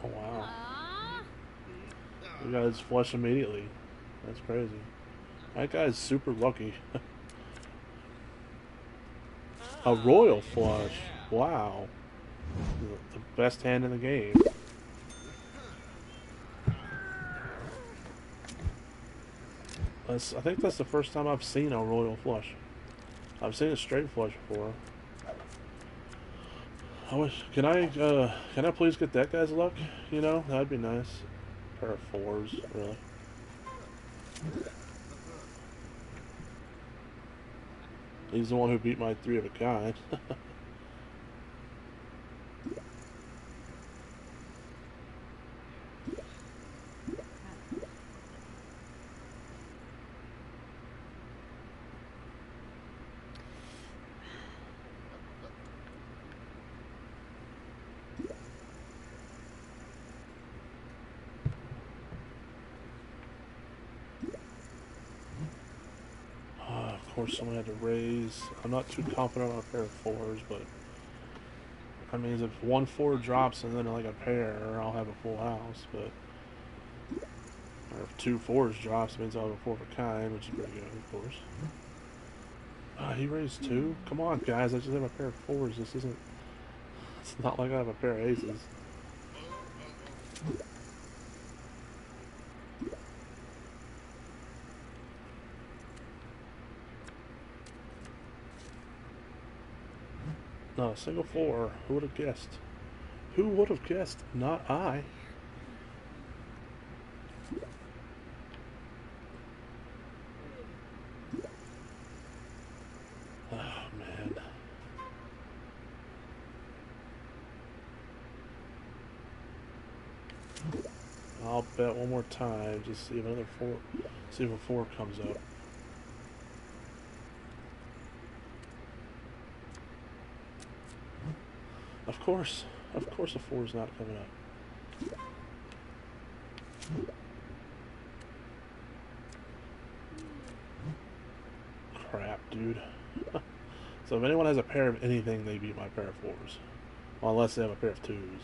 Oh, wow. You guys flush immediately. That's crazy. That guy's super lucky. A royal flush. Wow. The best hand in the game. I think that's the first time I've seen a royal flush. I've seen a straight flush before. I wish. Can I please get that guy's luck? You know, that'd be nice. Pair of 4s, really. He's the one who beat my 3 of a kind. course, someone had to raise. I'm not too confident on a pair of fours, but I mean, if one four drops and then like a pair, I'll have a full house. But or if two fours drops, it means I'll have a four of a kind, which is pretty good, of course. He raised two. Come on, guys! I just have a pair of fours. This isn't. It's not like I have a pair of aces. Not a single four. Who would have guessed? Who would have guessed? Not I. Oh, man. I'll bet one more time. Just see if another four. See if a four comes up. Of course a four is not coming up. Crap, dude. So if anyone has a pair of anything, they beat my pair of fours. Well, unless they have a pair of twos.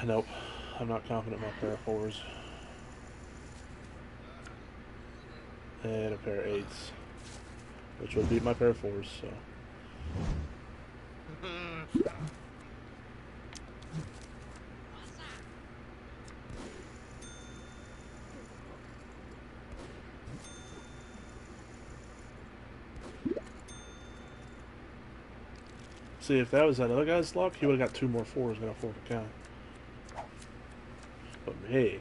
Nope. I'm not confident in my pair of fours. And a pair of eights. Which would beat my pair of fours, so. See, if that was that other guy's luck, he would have got two more fours and got a four of a kind. But me,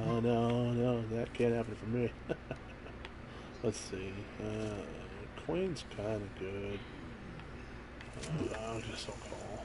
oh no, that can't happen for me. Let's see. Queen's kind of good. I guess I'll call.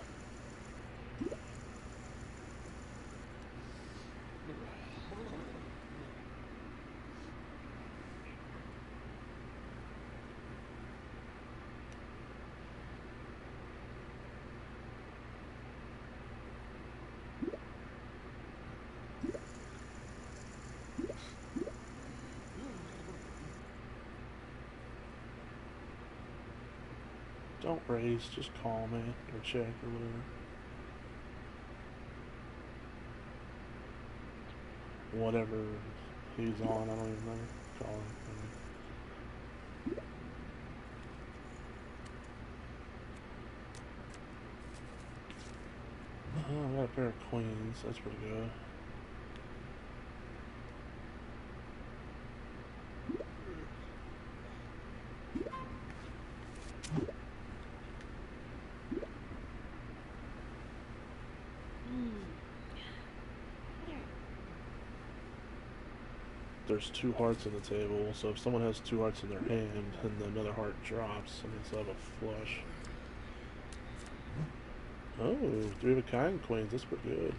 Don't raise, just call, man, or check, or whatever. Whatever he's on, I don't even know. Call him. Oh, I got a pair of queens, that's pretty good. There's two hearts on the table, so if someone has two hearts in their hand and another heart drops, I mean, they'll have a flush. Oh, three of a kind queens, that's pretty good.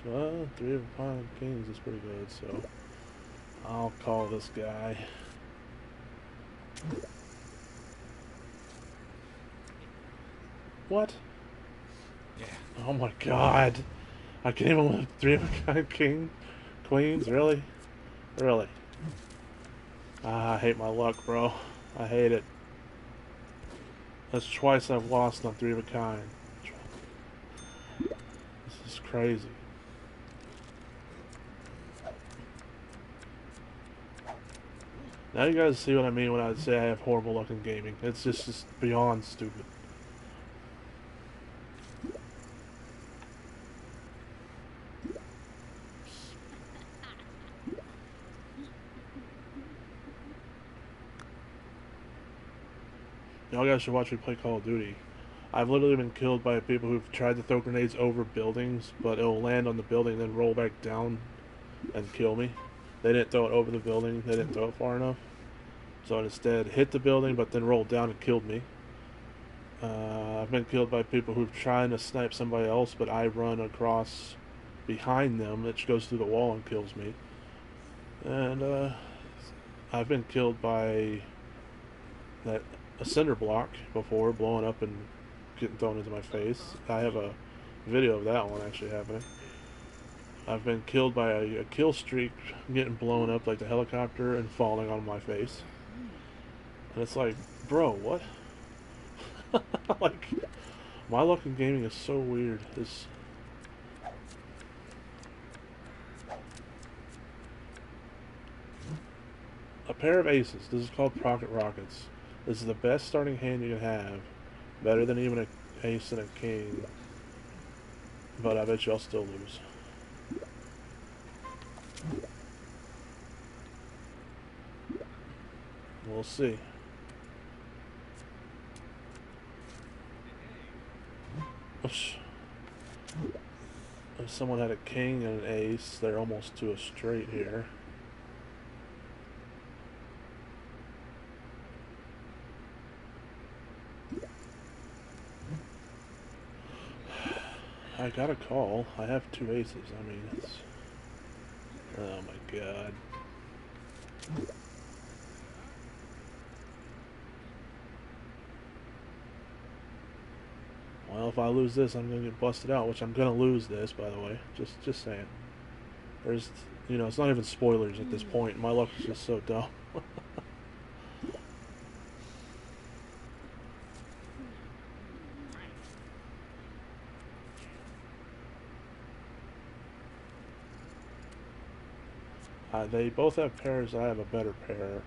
Well, three of a kind kings is pretty good, so I'll call this guy. What? Yeah. Oh my god. I can't even win three of a kind queens? Really? Really? Ah, I hate my luck, bro. I hate it. That's twice I've lost on three of a kind. This is crazy. Now you guys see what I mean when I say I have horrible luck in gaming. It's just beyond stupid. Y'all guys should watch me play Call of Duty. I've literally been killed by people who've tried to throw grenades over buildings, but it'll land on the building and then roll back down and kill me. They didn't throw it over the building, they didn't throw it far enough. So it instead hit the building, but then rolled down and killed me. I've been killed by people who've tried to snipe somebody else, but I run across behind them, which goes through the wall and kills me. And I've been killed by that a cinder block before, blowing up and getting thrown into my face. I have a video of that one actually happening. I've been killed by a kill streak getting blown up like the helicopter and falling on my face. And it's like, bro, what? Like, my luck in gaming is so weird. It's a pair of aces. This is called Pocket Rockets. This is the best starting hand you can have. Better than even an ace and a king. But I bet you I'll still lose. We'll see. Oops. If someone had a king and an ace, they're almost to a straight here. I got a call. I have two aces. I mean, it's... Oh my god. Well, if I lose this, I'm gonna get busted out, which I'm gonna lose this, by the way. Just saying. There's, you know, it's not even spoilers at this point. My luck is just so dumb. They both have pairs. I have a better pair.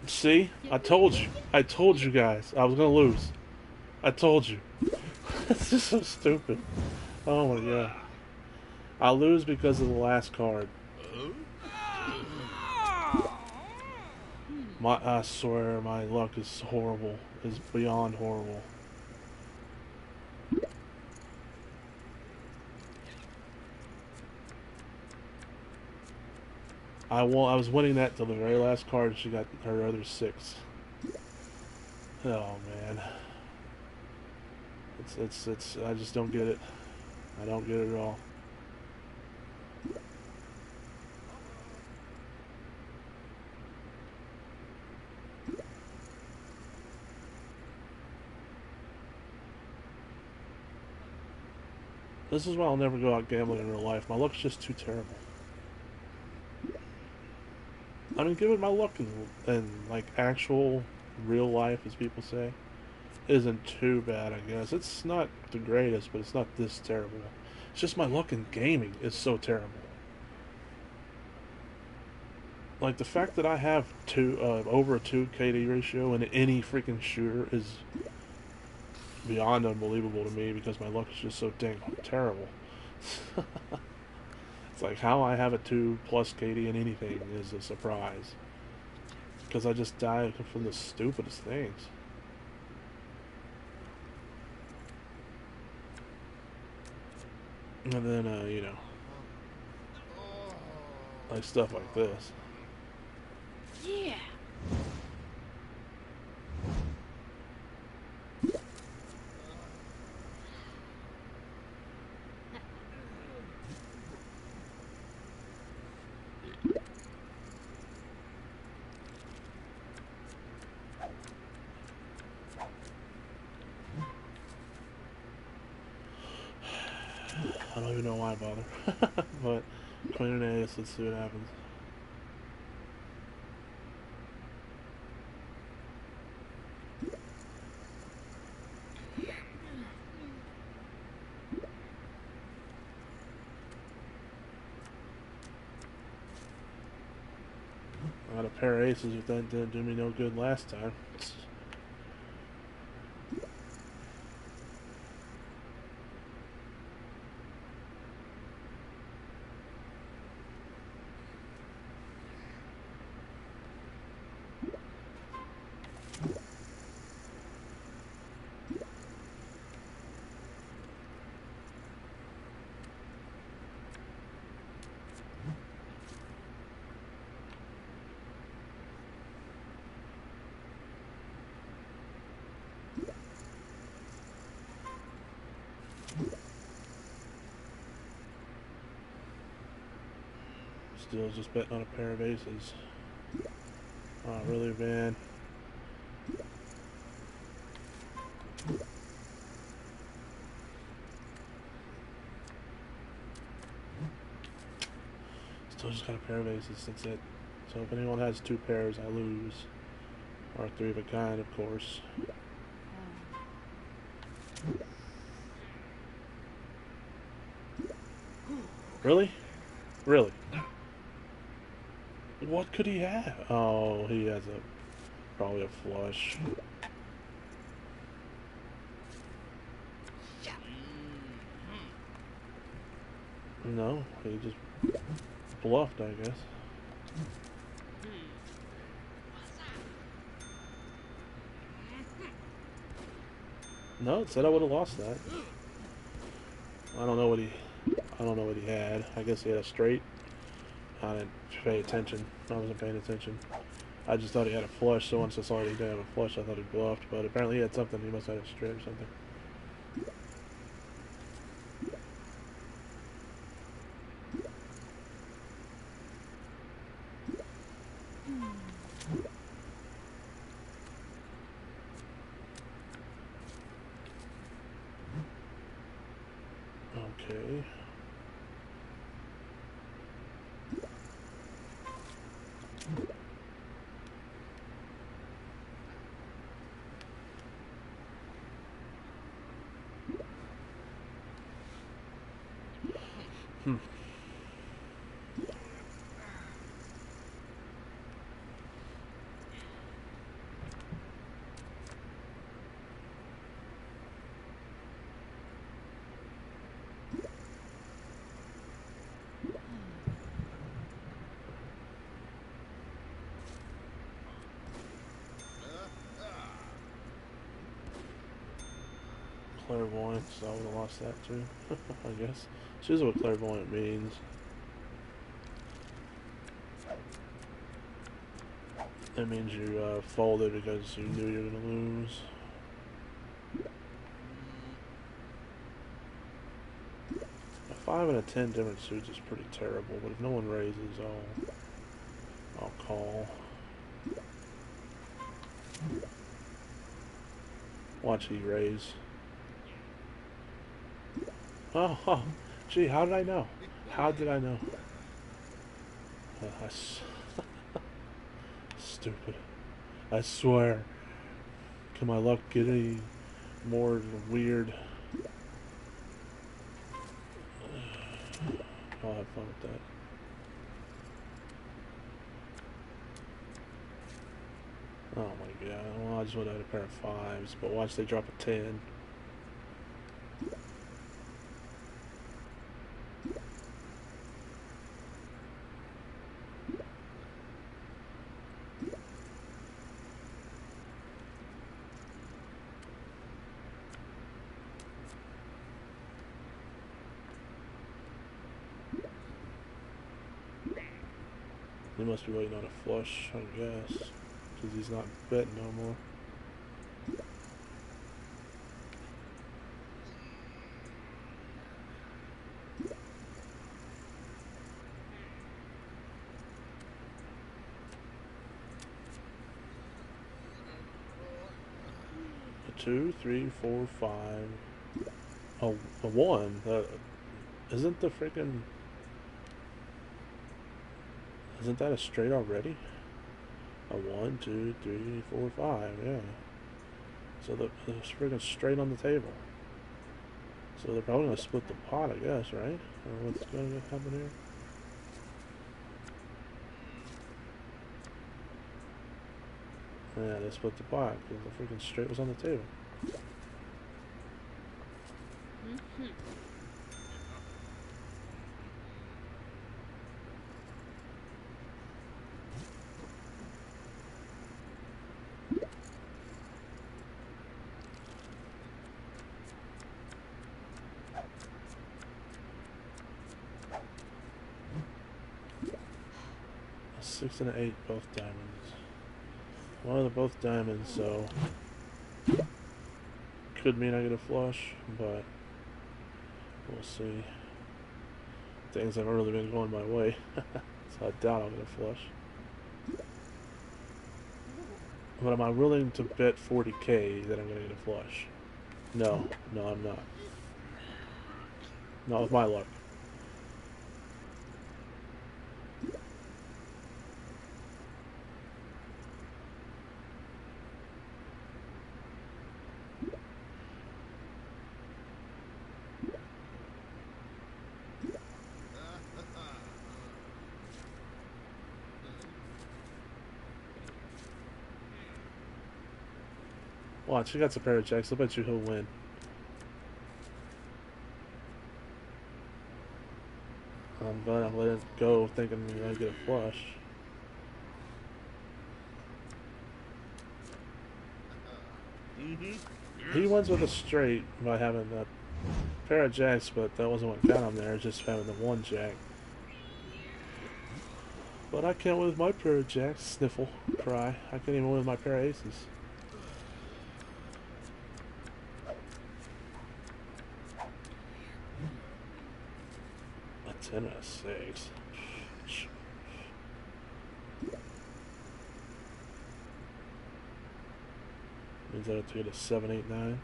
See? I told you. I told you guys. I was gonna lose. I told you. It's just so stupid. Oh my god. I lose because of the last card. I swear my luck is horrible. Is beyond horrible. I was winning that till the very last card. She got her other 6. Oh man, it's. I just don't get it. I don't get it at all. This is why I'll never go out gambling in real life. My luck's just too terrible. I mean, given my luck in like actual real life, as people say, isn't too bad, I guess. It's not the greatest, but it's not this terrible. It's just my luck in gaming is so terrible. Like, the fact that I have over a 2 KD ratio in any freaking shooter is beyond unbelievable to me because my luck is just so dang terrible. It's like how I have a 2+ KD in anything is a surprise. Because I just die from the stupidest things. And then, you know, like stuff like this. Yeah. I don't even know why I bother. But queen and ace, let's see what happens. I got a pair of aces, but that didn't do me no good last time. Still just betting on a pair of aces. Oh, really, man? Still just got a pair of aces, that's it. So if anyone has two pairs, I lose. Or three of a kind, of course. Really? Really? What could he have? Oh, he has probably a flush. No, he just bluffed, I guess. No, it said I would have lost that. I don't know what he had. I guess he had a straight. I didn't pay attention. I wasn't paying attention. I just thought he had a flush, so once I saw he didn't have a flush, I thought he bluffed, but apparently he had something. He must have had a straight or something. Okay. Hmm. Clairvoyant, so I would have lost that too. I guess. This is what clairvoyant means. That means you folded because you knew you were going to lose. A 5 and a 10 different suits is pretty terrible, but if no one raises, I'll call. Watch he raise. Oh, gee, how did I know? How did I know? Stupid. I swear. Can my luck get any more weird? I'll have fun with that. Oh my god. Well, I just would have had a pair of 5s, but watch they drop a 10. He must be waiting on a flush, I guess, because he's not betting no more. A 2, 3, 4, 5. Oh, a 1. Isn't the freaking... Isn't that a straight already? A 1, 2, 3, 4, 5, yeah. So it's freaking straight on the table. So they're probably going to split the pot, I guess, right? Or what's going to happen here? Yeah, they split the pot because the freaking straight was on the table. A 6 and an 8, both diamonds. Well, they're both diamonds, so could mean I get a flush, but we'll see. Things haven't really been going my way. So I doubt I'll get a flush. But am I willing to bet 40k that I'm going to get a flush? No. No, I'm not. Not with my luck. Watch, he got a pair of jacks. I bet you he'll win. I'm gonna let it go thinking I'm gonna get a flush. He wins with a straight by having a pair of jacks, but that wasn't what got him there, just having the one jack. But I can't win with my pair of jacks. Sniffle. Cry. I can't even win with my pair of aces. A 10 and a 6. Means I have to get a 7, 8, 9.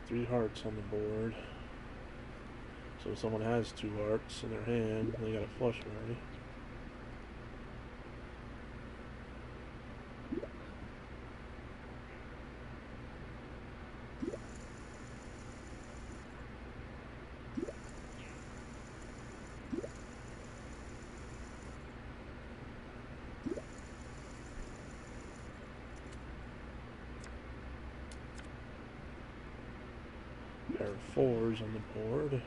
Three hearts on the board. So if someone has 2 hearts in their hand, they got a flush already. Pair of 4s on the board.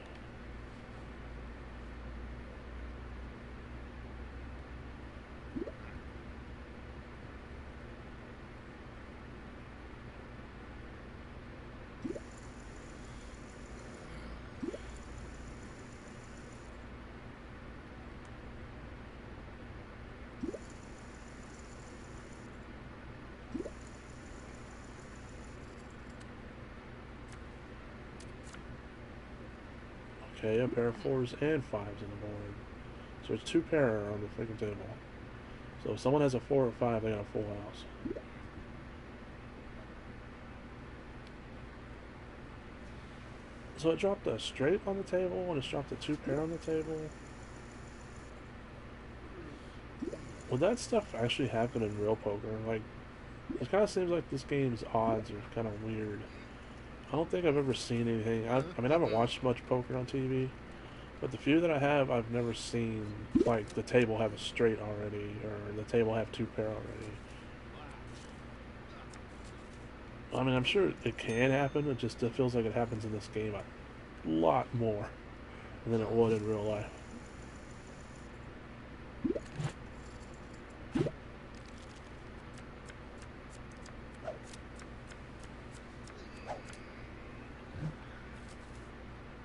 Okay, a pair of 4s and 5s on the board. So it's 2 pair on the freaking table. So if someone has a 4 or 5, they got a full house. So it dropped a straight on the table, and it's dropped a 2 pair on the table. Would that stuff actually happen in real poker? Like, it kind of seems like this game's odds are kind of weird. I don't think I've ever seen anything. I mean, I haven't watched much poker on TV, but the few that I have, I've never seen, like, the table have a straight already, or the table have 2 pair already. I mean, I'm sure it can happen, it just feels like it happens in this game a lot more than it would in real life.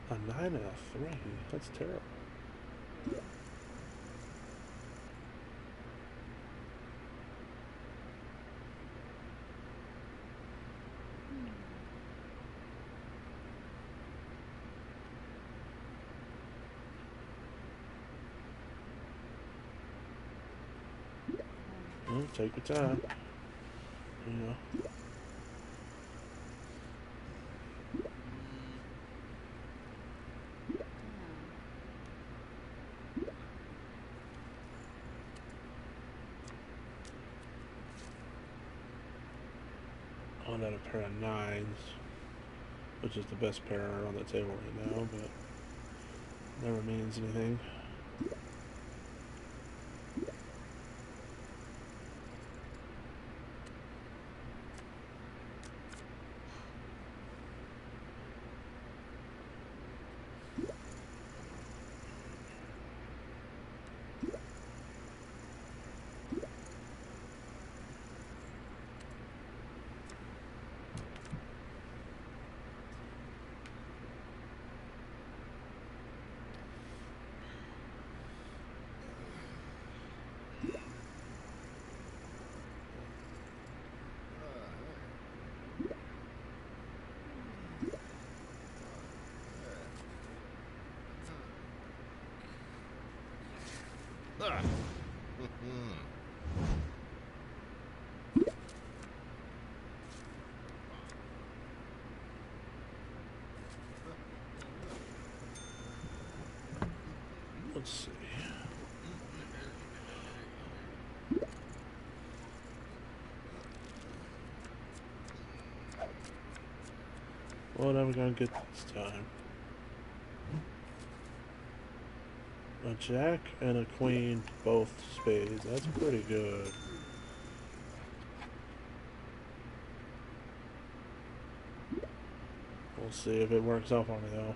A 9 and a 3, that's terrible. Well, take your time. You know. On a pair of 9s, which is the best pair on the table right now, but never means anything. Let's see. What am I gonna get this time? A jack and a queen, both spades. That's pretty good. We'll see if it works out for me though.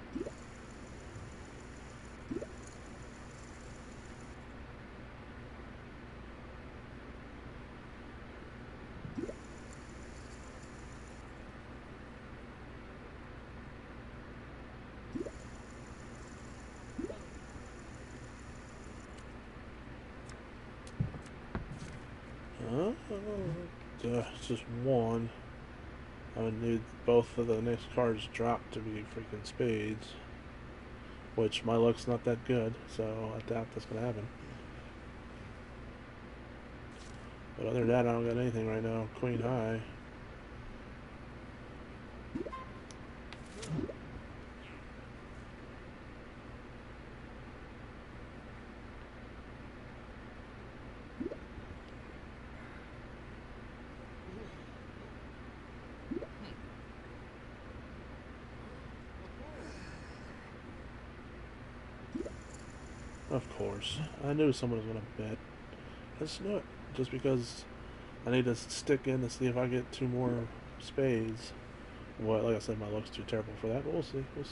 It's just one. I would need both of the next cards dropped to be freaking spades. Which my luck's not that good, so I doubt that's gonna happen. But other than that, I don't got anything right now. Queen high. Of course. I knew someone was going to bet. I just knew it. Just because I need to stick in to see if I get two more spades. Well, like I said, my luck's too terrible for that, but we'll see. We'll see.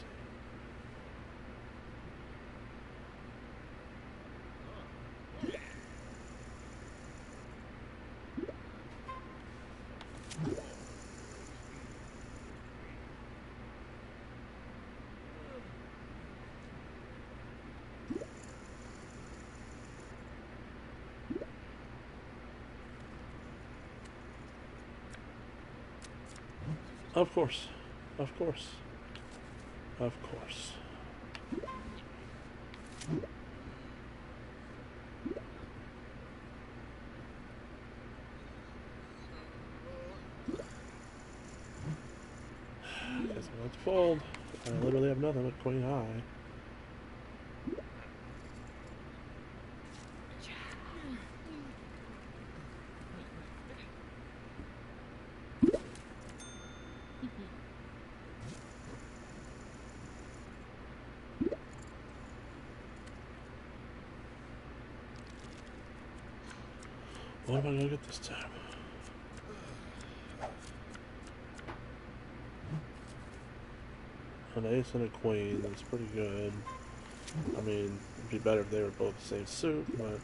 Of course. Of course. Of course. Guess I'm going to fold. I literally have nothing but queen high. What am I gonna get this time? An ace and a queen, that's pretty good. I mean, it'd be better if they were both the same suit, but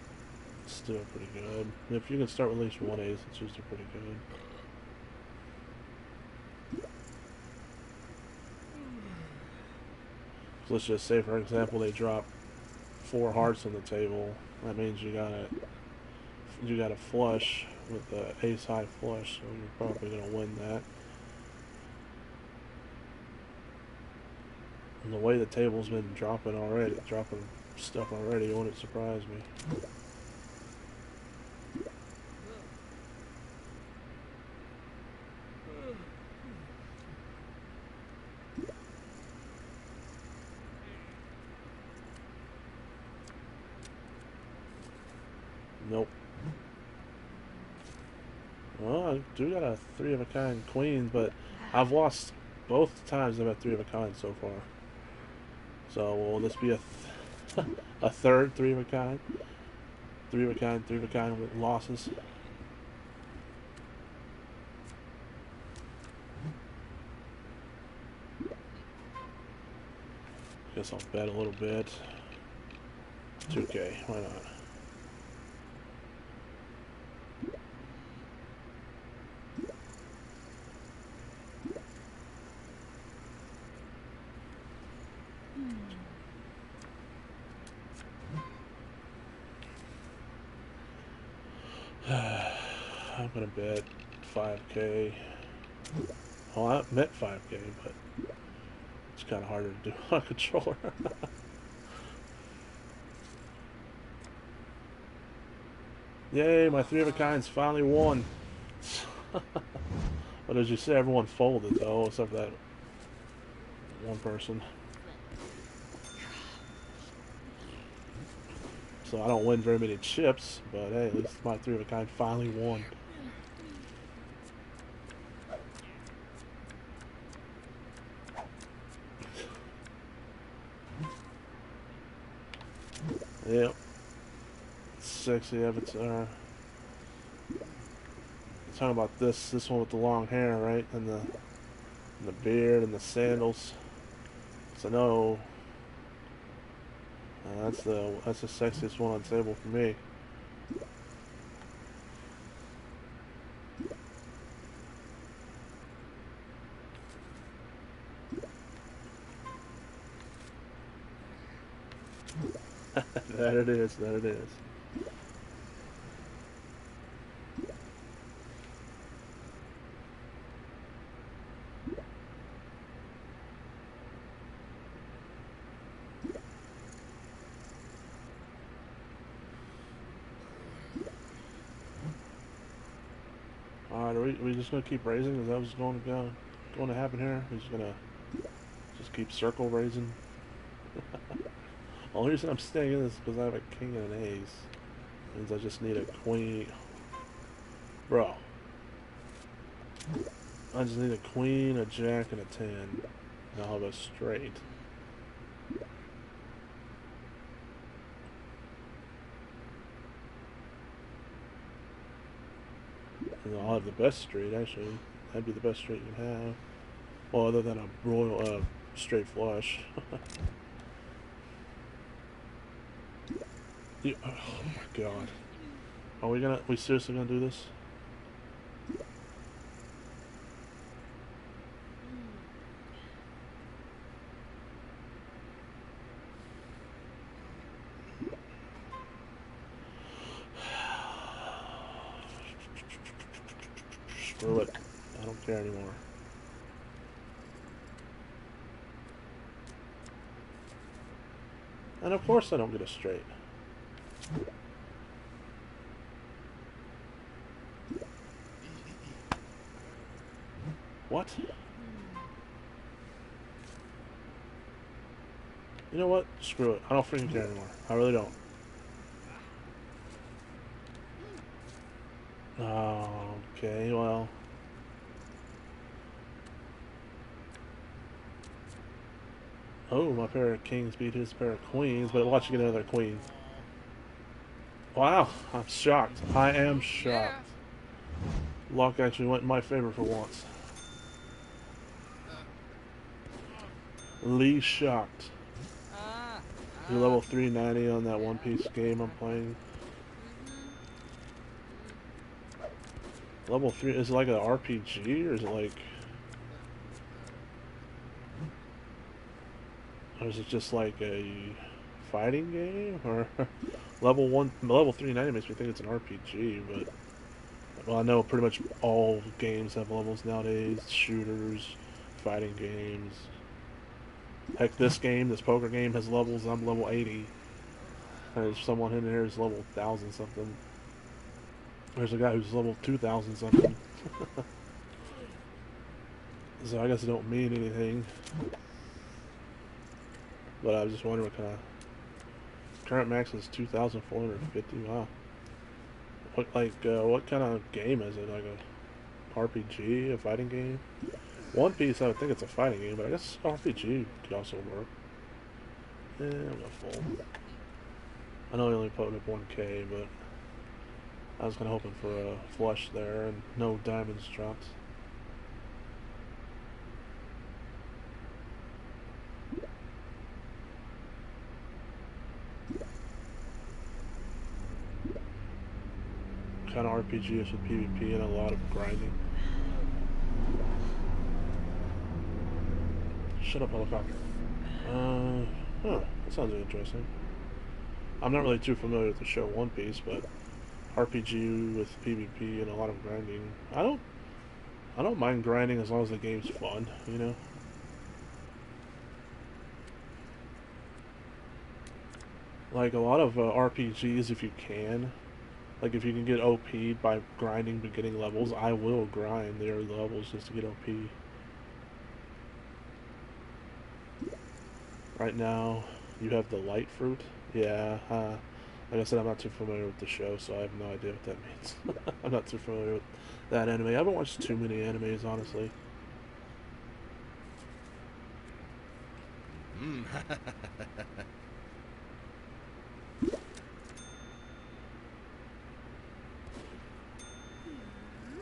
it's still pretty good. And if you can start with at least one ace, it's usually pretty good. So let's just say, for example, they drop 4 hearts on the table. That means you got a flush with the ace high flush, so you're probably gonna win that. And the way the table's been dropping stuff already, it wouldn't surprise me. Nope. Well, I do got a 3 of a kind queen, but I've lost both times I've had 3 of a kind so far. So will this be a third 3 of a kind? 3 of a kind, 3 of a kind with losses. Guess I'll bet a little bit. 2K, why not? I'm gonna bet 5K. Well, I met 5K, but it's kind of harder to do on a controller. Yay, my 3 of a kinds finally won. But as you say, everyone folded though, except for that one person. So I don't win very many chips, but hey, at least my 3 of a kind finally won. Yep. Sexy avatar. Talking about this one with the long hair, right? And the beard and the sandals. So no, that's the sexiest one on the table for me. That it is. That it is. Alright, are we just gonna keep raising? Is that what's going to happen here? We're just gonna just keep circle raising. Only reason I'm staying in this is because I have a king and an ace. Means I just need a queen. Bro. I just need a queen, a jack, and a 10. And I'll have a straight. And I'll have the best straight, actually. That'd be the best straight you can have. Well, other than a royal, straight flush. Yeah, oh my god. Are we seriously gonna do this? Screw it. I don't care anymore. And of course I don't get a straight. What? You know what? Screw it. I don't freaking care anymore. I really don't. Okay, well. Oh, my pair of kings beat his pair of queens, but watch you get another queen. Wow, I'm shocked. I am shocked. Luck actually went in my favor for once. Lee shocked. You're level 390 on that One Piece game I'm playing. Level 3, is it like an RPG, or is it like... Or is it just like a fighting game? Or level 390 makes me think it's an RPG, but... Well, I know pretty much all games have levels nowadays. Shooters, fighting games. Heck, this poker game has levels. I'm level 80. There's someone in there who's level 1000 something. There's a guy who's level 2000 something. So I guess it don't mean anything. But I was just wondering what kind of... Current max is 2,450. Wow. What kind of game is it? Like a RPG, a fighting game? One Piece, I would think it's a fighting game, but I guess RPG could also work. Yeah, I'm gonna fold. I know he only put up 1k, but I was kind of hoping for a flush there and no diamonds dropped. Kind of RPG is with PvP and a lot of grinding. Shut up, helicopter. Huh, that sounds interesting. I'm not really too familiar with the show One Piece, but RPG with PvP and a lot of grinding. I don't mind grinding as long as the game's fun, you know? Like a lot of RPGs, if you can, like if you can get OP'd by grinding beginning levels, I will grind their levels just to get OP. Right now, you have the light fruit. Yeah, Like I said, I'm not too familiar with the show, so I have no idea what that means. I'm not too familiar with that anime. I haven't watched too many animes, honestly. Mm.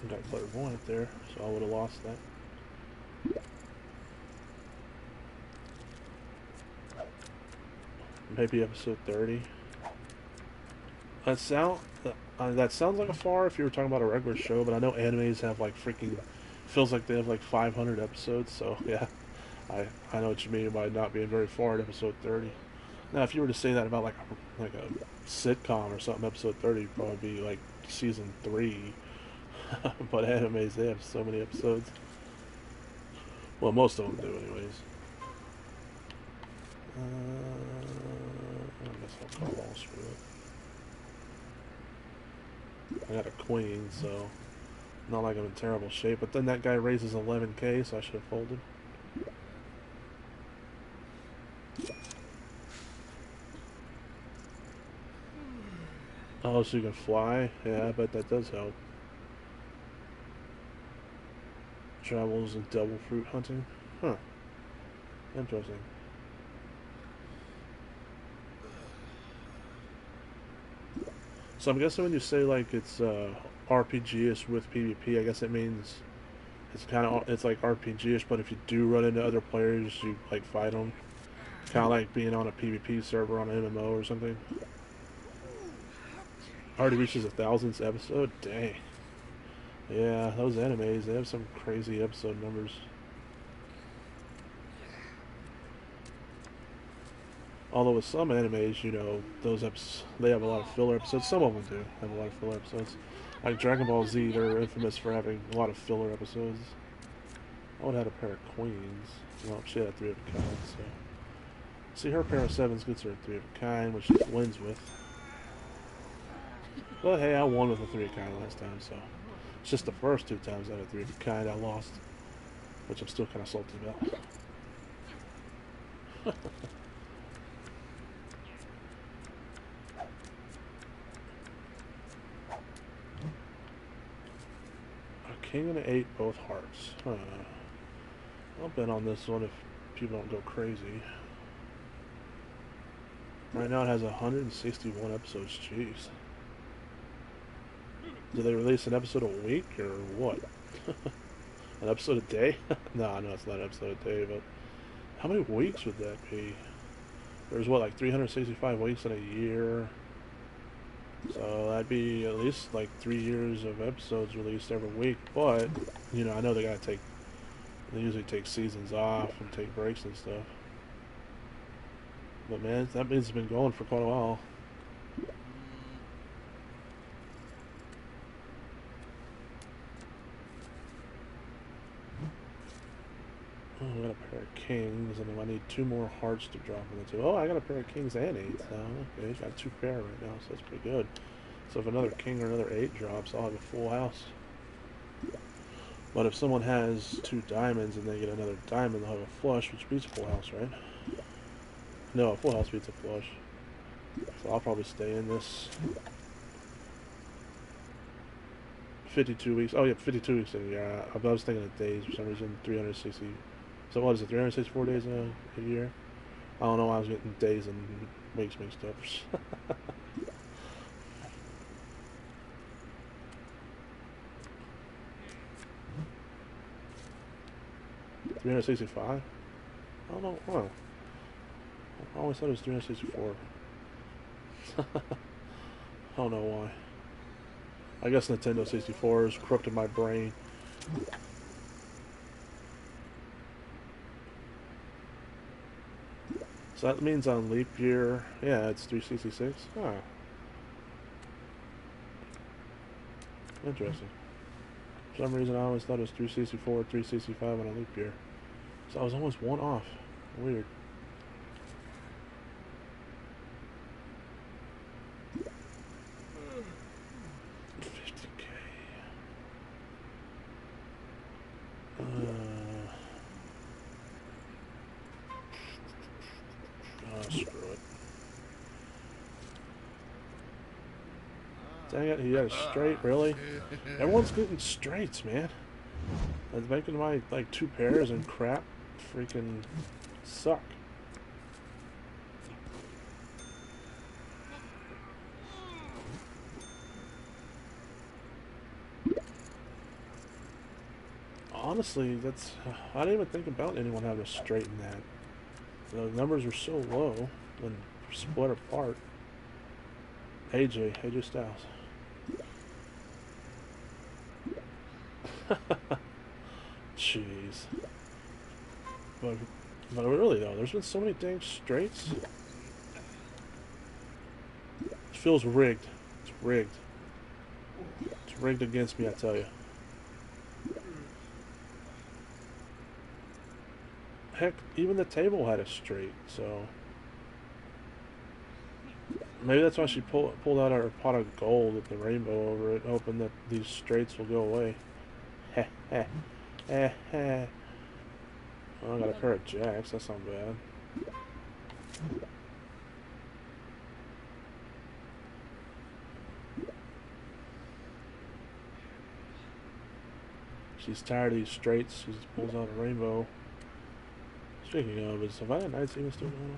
I got clairvoyant there, so I would have lost that. Maybe episode 30. That sound that sounds like a far if you were talking about a regular show, but I know animes have like freaking feels like they have like 500 episodes. So yeah, I know what you mean by not being very far at episode 30. Now, if you were to say that about like a sitcom or something, episode 30 would probably be like season 3. But animes, they have so many episodes. Well, most of them do, anyways. I guess I'll call balls for it. I got a queen, so not like I'm in terrible shape. But then that guy raises 11k, so I should have folded. Oh, so you can fly? Yeah, I bet that does help. Travels and double fruit hunting? Huh. Interesting. So I'm guessing when you say like it's RPG-ish with PvP, I guess it means it's like RPG-ish, but if you do run into other players, you like fight them. Kind of like being on a PvP server on an MMO or something. Already reaches 1,000th episode? Dang. Yeah, those animes, they have some crazy episode numbers. Although with some animes, you know, they have a lot of filler episodes. Some of them do have a lot of filler episodes. Like Dragon Ball Z, they're infamous for having a lot of filler episodes. I would have had a pair of queens. Well, she had a 3 of a kind, so. See, her pair of 7s gets her a 3 of a kind, which she wins with. But hey, I won with a 3 of a kind last time, so. It's just the first 2 times I had a 3 of a kind I lost. Which I'm still kind of salty about. A king and an 8, both hearts. Huh. I'll bet on this one if people don't go crazy. Right now it has 161 episodes. Jeez. Do they release an episode a week or what? An episode a day? No, it's not an episode a day, but how many weeks would that be? There's what, like 365 weeks in a year? So that'd be at least like 3 years of episodes released every week. But, you know, I know they usually take seasons off and take breaks and stuff. But man, that means it's been going for quite a while. Oh, I got a pair of kings, and then I need 2 more hearts to drop in the 2. Oh, I got a pair of kings and 8s now. Okay, got 2 pair right now, so that's pretty good. So if another king or another 8 drops, I'll have a full house. But if someone has 2 diamonds and they get another diamond, they'll have a flush, which beats a full house, right? No, a full house beats a flush. So I'll probably stay in this. 52 weeks. Oh, yeah, 52 weeks in a year. I was thinking of days for some reason. 360. So what is it, 364 days in a year? I don't know why I was getting days and weeks mixed up. 365? I don't know. Wow. I always thought it was 364. I don't know why. I guess Nintendo 64 has corrupted my brain. So that means on leap year, yeah, it's 366. Ah, interesting. For some reason, I always thought it was 364, 365 on a leap year. So I was almost 1 off. Weird. Screw it. Dang it, he got a straight, really? Everyone's getting straights, man. That's making my, like, 2 pairs and crap freaking suck. Honestly, I didn't even think about anyone having to straighten that. The numbers are so low when split apart. AJ Styles. Jeez. But really though, there's been so many dang straights. It feels rigged. It's rigged. It's rigged against me, I tell you. Heck, even the table had a straight, so maybe that's why she pulled out her pot of gold with the rainbow over it, hoping that these straights will go away. Heh heh. Heh heh. Oh, I got a pair of jacks, that's not bad. She's tired of these straights, she just pulls out a rainbow. Speaking of, is Savannah Nights even still going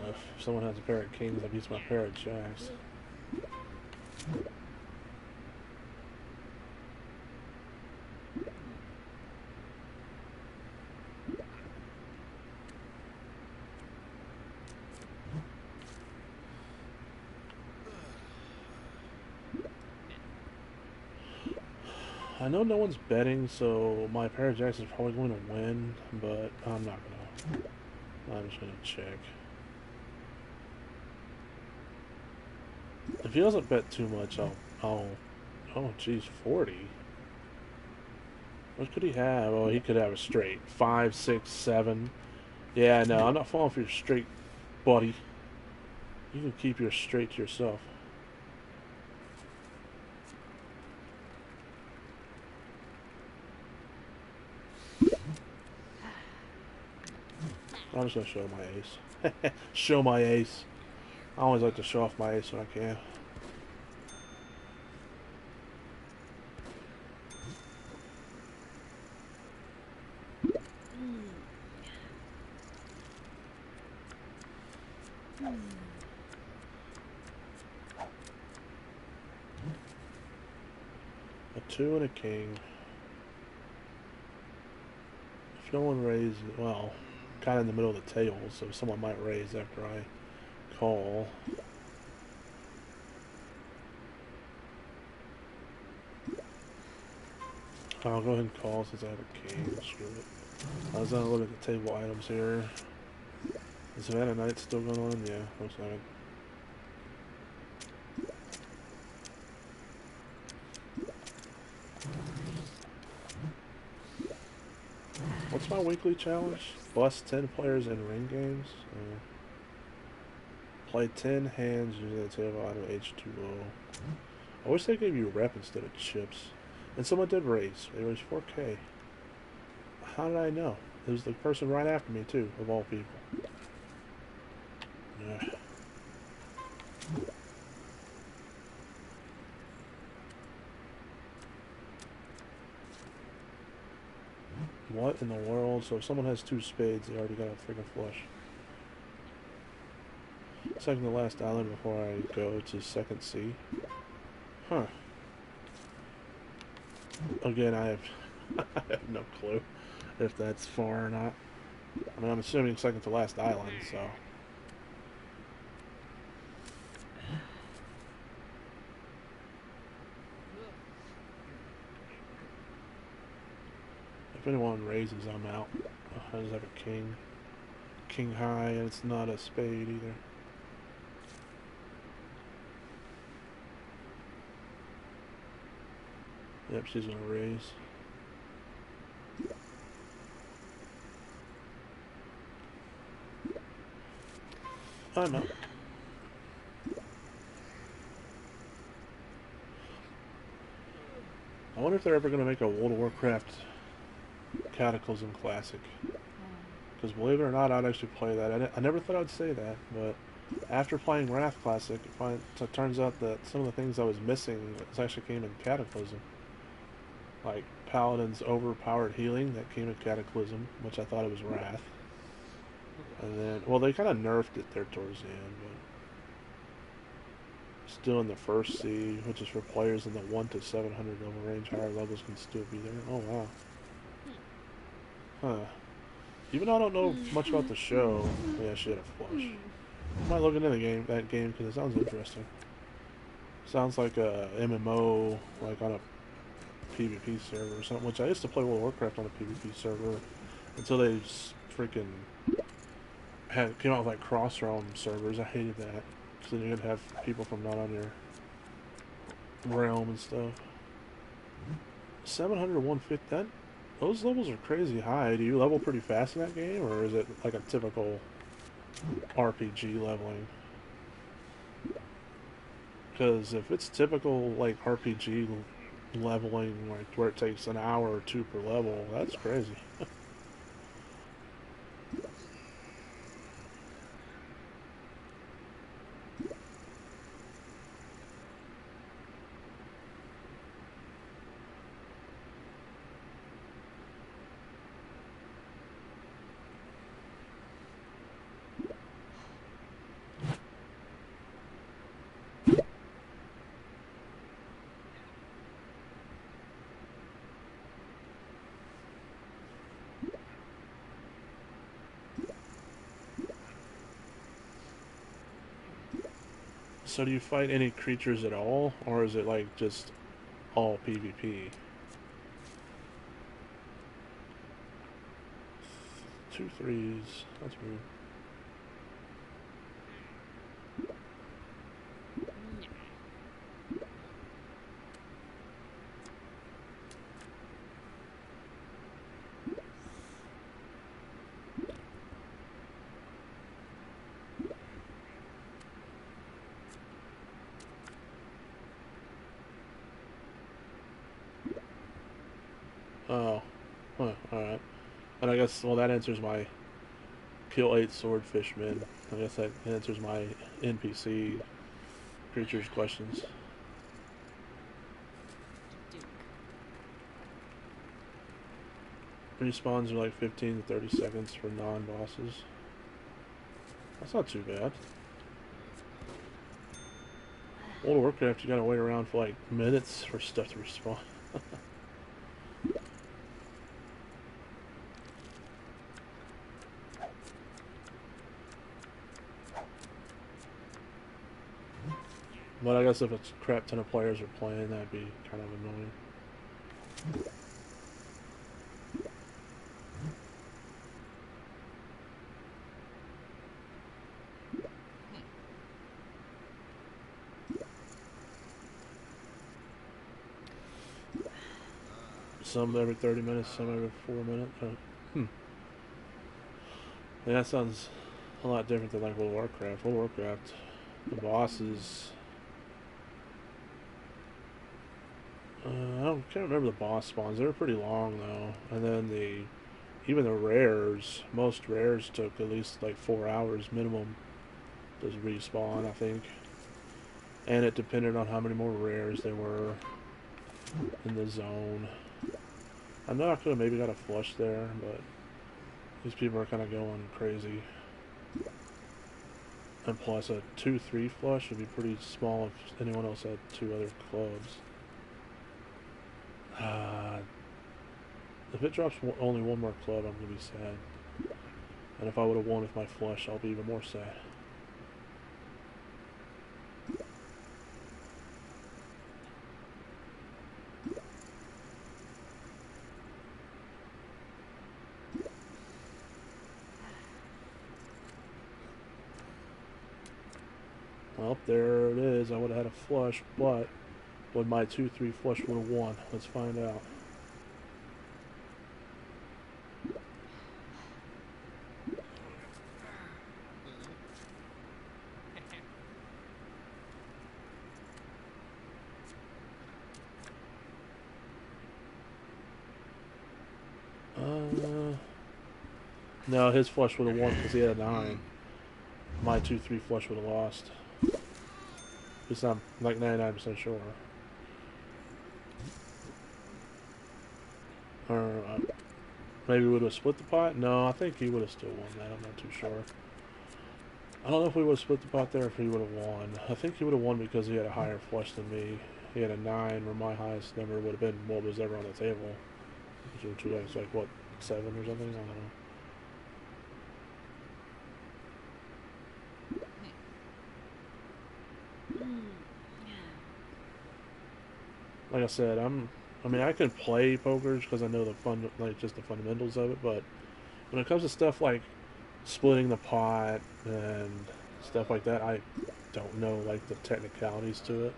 on? If someone has a pair of kings, I've used my pair of jacks. I know no one's betting, so my pair of jacks is probably going to win, but I'm not gonna. I'm just gonna check. If he doesn't bet too much, oh, geez, 40. What could he have? Oh, he could have a straight 5, 6, 7. Yeah, no, I'm not falling for your straight, buddy. You can keep your straight to yourself. I'm just gonna show my ace. Show my ace. I always like to show off my ace when I can. A 2 and a king. If no one raises, well, kind of in the middle of the table, so someone might raise after I call. I'll go ahead and call since I have a king. Screw it. I was gonna look at the table items here. Is Savannah Night still going on? Yeah, looks like it. What's my weekly challenge? Bust 10 players in ring games. Play 10 hands using the table item H2O. I wish they gave you rep instead of chips. And someone did raise. They raised 4K. How did I know? It was the person right after me too, of all people. Yeah. What in the world? So if someone has 2 spades, they already got a freaking flush. Second to last island before I go to second C. Huh. Again, I have I have no clue if that's far or not. I mean, I'm assuming second to last island, so. If anyone raises, I'm out. I just have a king. King high, and it's not a spade either. Yep, she's gonna raise. I'm out. I wonder if they're ever gonna make a World of Warcraft Cataclysm Classic. Because believe it or not, I'd actually play that. I never thought I'd say that, but After playing Wrath Classic, it turns out that some of the things I was missing actually came in Cataclysm. Like Paladin's overpowered healing, that came in Cataclysm, which I thought it was Wrath. And then, well, they kind of nerfed it there towards the end, but still in the first C, which is for players in the 1 to 700 level range. Higher levels can still be there. Oh, wow. Huh. Even though I don't know much about the show, yeah, she had a flush. I might look into that game, because it sounds interesting. Sounds like a MMO, like on a PvP server or something, which I used to play World of Warcraft on a PvP server until they just freaking came out with like cross-realm servers. I hated that, because then you could have people from not on your realm and stuff. 700 to 150, those levels are crazy high. Do you level pretty fast in that game, or is it like a typical RPG leveling? Because if it's typical like RPG leveling, like where it takes an hour or two per level, that's crazy. So do you fight any creatures at all, or is it like just all PvP? Two threes. That's weird. Oh. Huh, alright. And I guess, well, that answers my kill 8 swordfishmen. I guess that answers my NPC creatures questions. Respawns are like 15 to 30 seconds for non-bosses. That's not too bad. World of Warcraft, you gotta wait around for like minutes for stuff to respawn. But I guess if a crap ton of players are playing, that'd be kind of annoying. Some every 30 minutes, some every 4 minutes. Yeah, that sounds a lot different than like World of Warcraft. World of Warcraft, the bosses. Can't remember the boss spawns. They were pretty long though, and then even the rares. Most rares took at least like 4 hours minimum to respawn, I think. And it depended on how many more rares there were in the zone. I know I could have maybe got a flush there, but these people are kind of going crazy. And plus, a 2-3 flush would be pretty small if anyone else had 2 other clubs. If it drops only 1 more club, I'm going to be sad. And if I would have won with my flush, I'll be even more sad. Well, there it is. I would have had a flush, but would my 2-3 flush would have won? Let's find out. No, his flush would have won because he had a 9. my 2-3 flush would have lost. At least I'm like 99% sure. Or maybe we would have split the pot? No, I think he would have still won that. I'm not too sure. I don't know if we would have split the pot there or if he would have won. I think he would have won because he had a higher flush than me. He had a 9, where my highest number would have been what was ever on the table. Which was like, what, 7 or something? I don't know. Like I said, I mean, I can play poker because I know just the fundamentals of it, but when it comes to stuff like splitting the pot and stuff like that, I don't know like the technicalities to it.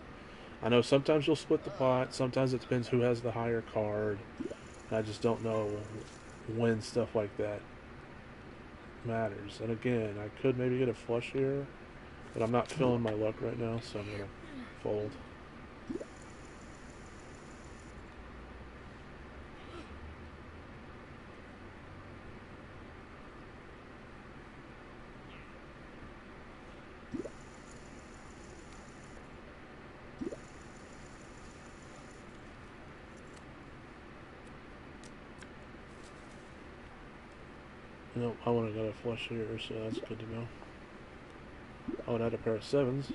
I know sometimes you'll split the pot, sometimes it depends who has the higher card. I just don't know when stuff like that matters. And again, I could maybe get a flush here, but I'm not feeling my luck right now, so I'm gonna fold. Nope, I would have got a flush here, so that's good to know. I would have had a pair of 7s.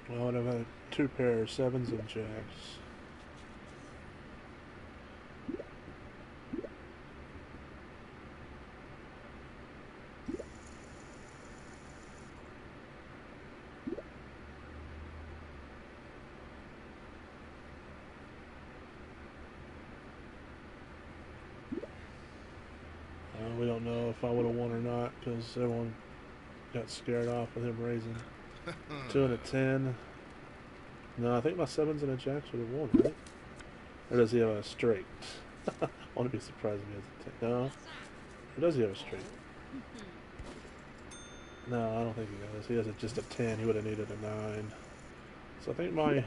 I would have had 2 pair of 7s and jacks. We don't know if I would have won or not because everyone got scared off with him raising. 2 and a 10. No, I think my 7s and a jacks would have won, right? Or does he have a straight? I want to be surprised if he has a 10. No. Or does he have a straight? No, I don't think he does. He has just a 10. He would have needed a 9. So I think my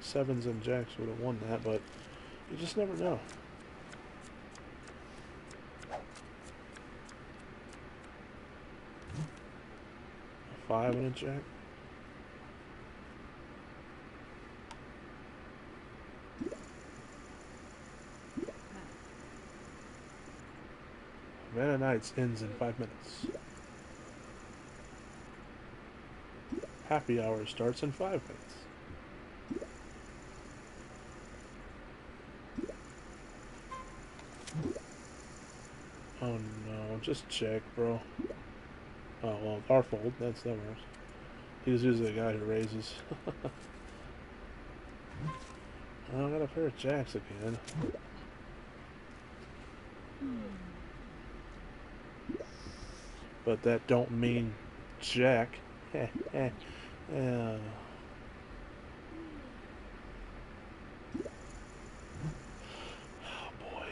7s and jacks would have won that, but you just never know. A 5 and a jack. Vanna Nights ends in 5 minutes. Happy hour starts in 5 minutes. Oh no, just check, bro. Oh well, our fold, that's theirs. He's usually the guy who raises. Oh, I got a pair of jacks again. But that don't mean jack. Yeah. Oh boy.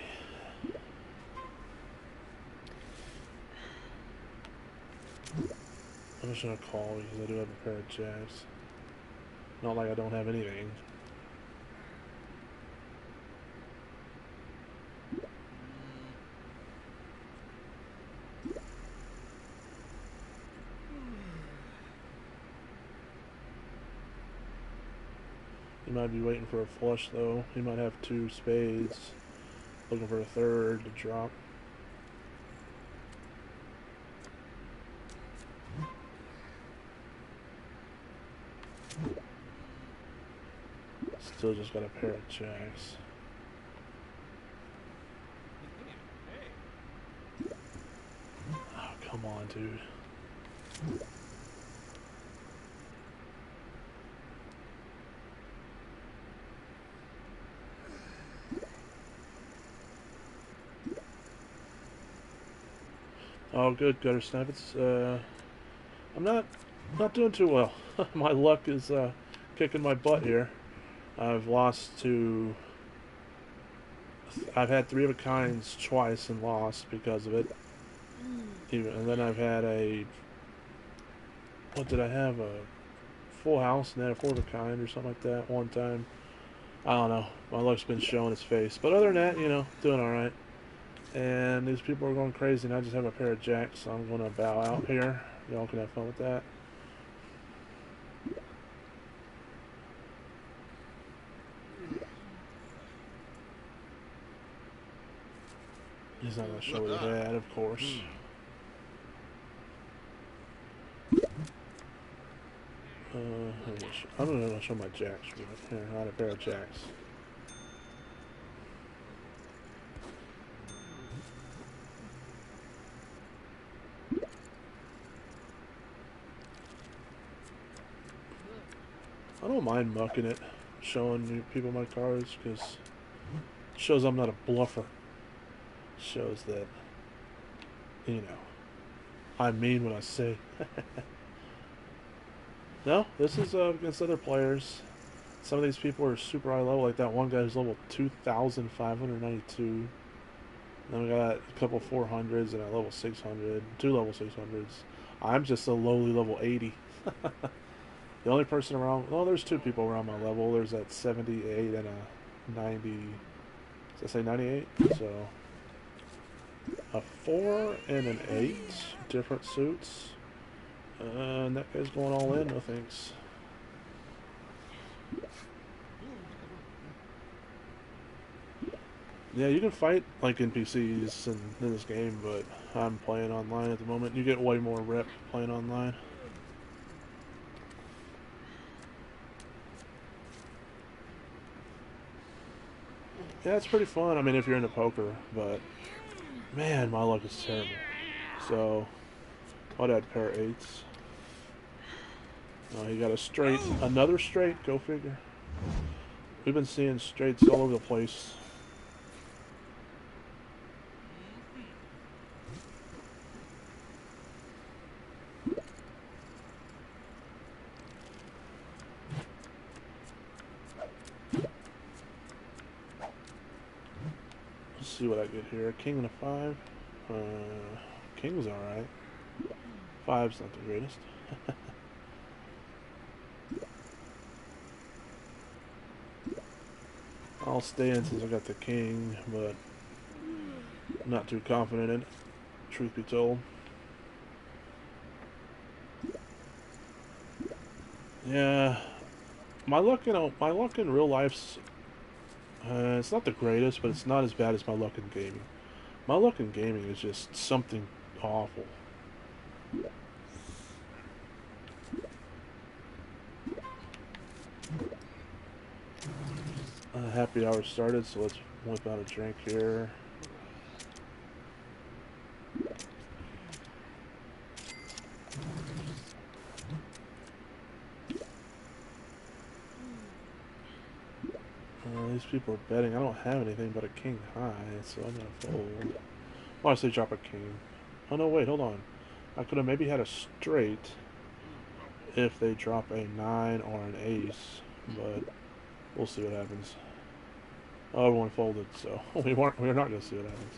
I'm just gonna call because I do have a pair of jacks. Not like I don't have anything. He might be waiting for a flush though. He might have 2 spades. Looking for a 3rd to drop. Still just got a pair of jacks. Oh, come on, dude. Oh, good, gutter snippets. I'm not doing too well. My luck is kicking my butt here. I've lost to. I've had three of a kinds twice and lost because of it. And then I've had a. What did I have? A full house and then a four of a kind or something like that one time. I don't know. My luck's been showing its face. But other than that, you know, doing alright. And these people are going crazy, and I just have a pair of jacks, so I'm going to bow out here. Y'all can have fun with that. He's not going to show his head, of course. I'm going to show my jacks. Here, I had a pair of jacks. I don't mind mucking it, showing new people my cards, because it shows I'm not a bluffer. It shows that, you know, I mean what I say. No, this is against other players. Some of these people are super high level, like that one guy who's level 2,592. Then we got a couple 400s and a level 600, two level 600s. I'm just a lowly level 80. The only person around, well, there's two people around my level. There's that 78 and a 90. Does I say 98? So a 4 and an 8, different suits. And that guy's going all in, no thanks. Yeah, you can fight like NPCs in this game, but I'm playing online at the moment. You get way more rep playing online. Yeah, it's pretty fun. I mean, if you're into poker, but man, my luck is terrible. So, I'd add pair of 8s. Oh, he got a straight. Another straight. Go figure. We've been seeing straights all over the place. Let's see what I get here. King and a 5. King was alright. 5's not the greatest. I'll stay in since I got the king, but I'm not too confident in it, truth be told. Yeah, my luck in real life's it's not the greatest, but it's not as bad as my luck in gaming. My luck in gaming is just something awful. Happy hour started, so let's whip out a drink here. These people are betting. I don't have anything but a king high, so I'm gonna fold. Well, I say drop a king. Oh no, wait, hold on. I could have maybe had a straight if they drop a 9 or an ace, but we'll see what happens. Oh, everyone folded, so we're not gonna see what happens.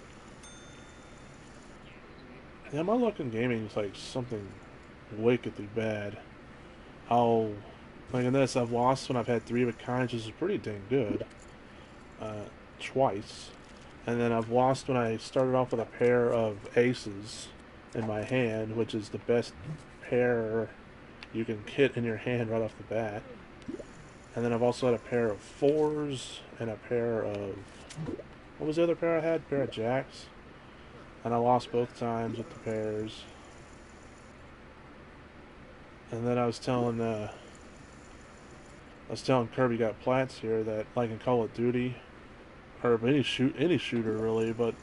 Yeah, my luck in gaming is like something wickedly bad. Like in this, I've lost when I've had 3 of a kind, which is pretty dang good. Twice. And then I've lost when I started off with a pair of aces in my hand, which is the best pair you can hit in your hand right off the bat. And then I've also had a pair of 4s and a pair of... What was the other pair I had? A pair of jacks. And I lost both times with the pairs. And then I was telling Kirby got plats here that, like in Call of Duty, or any shooter really, but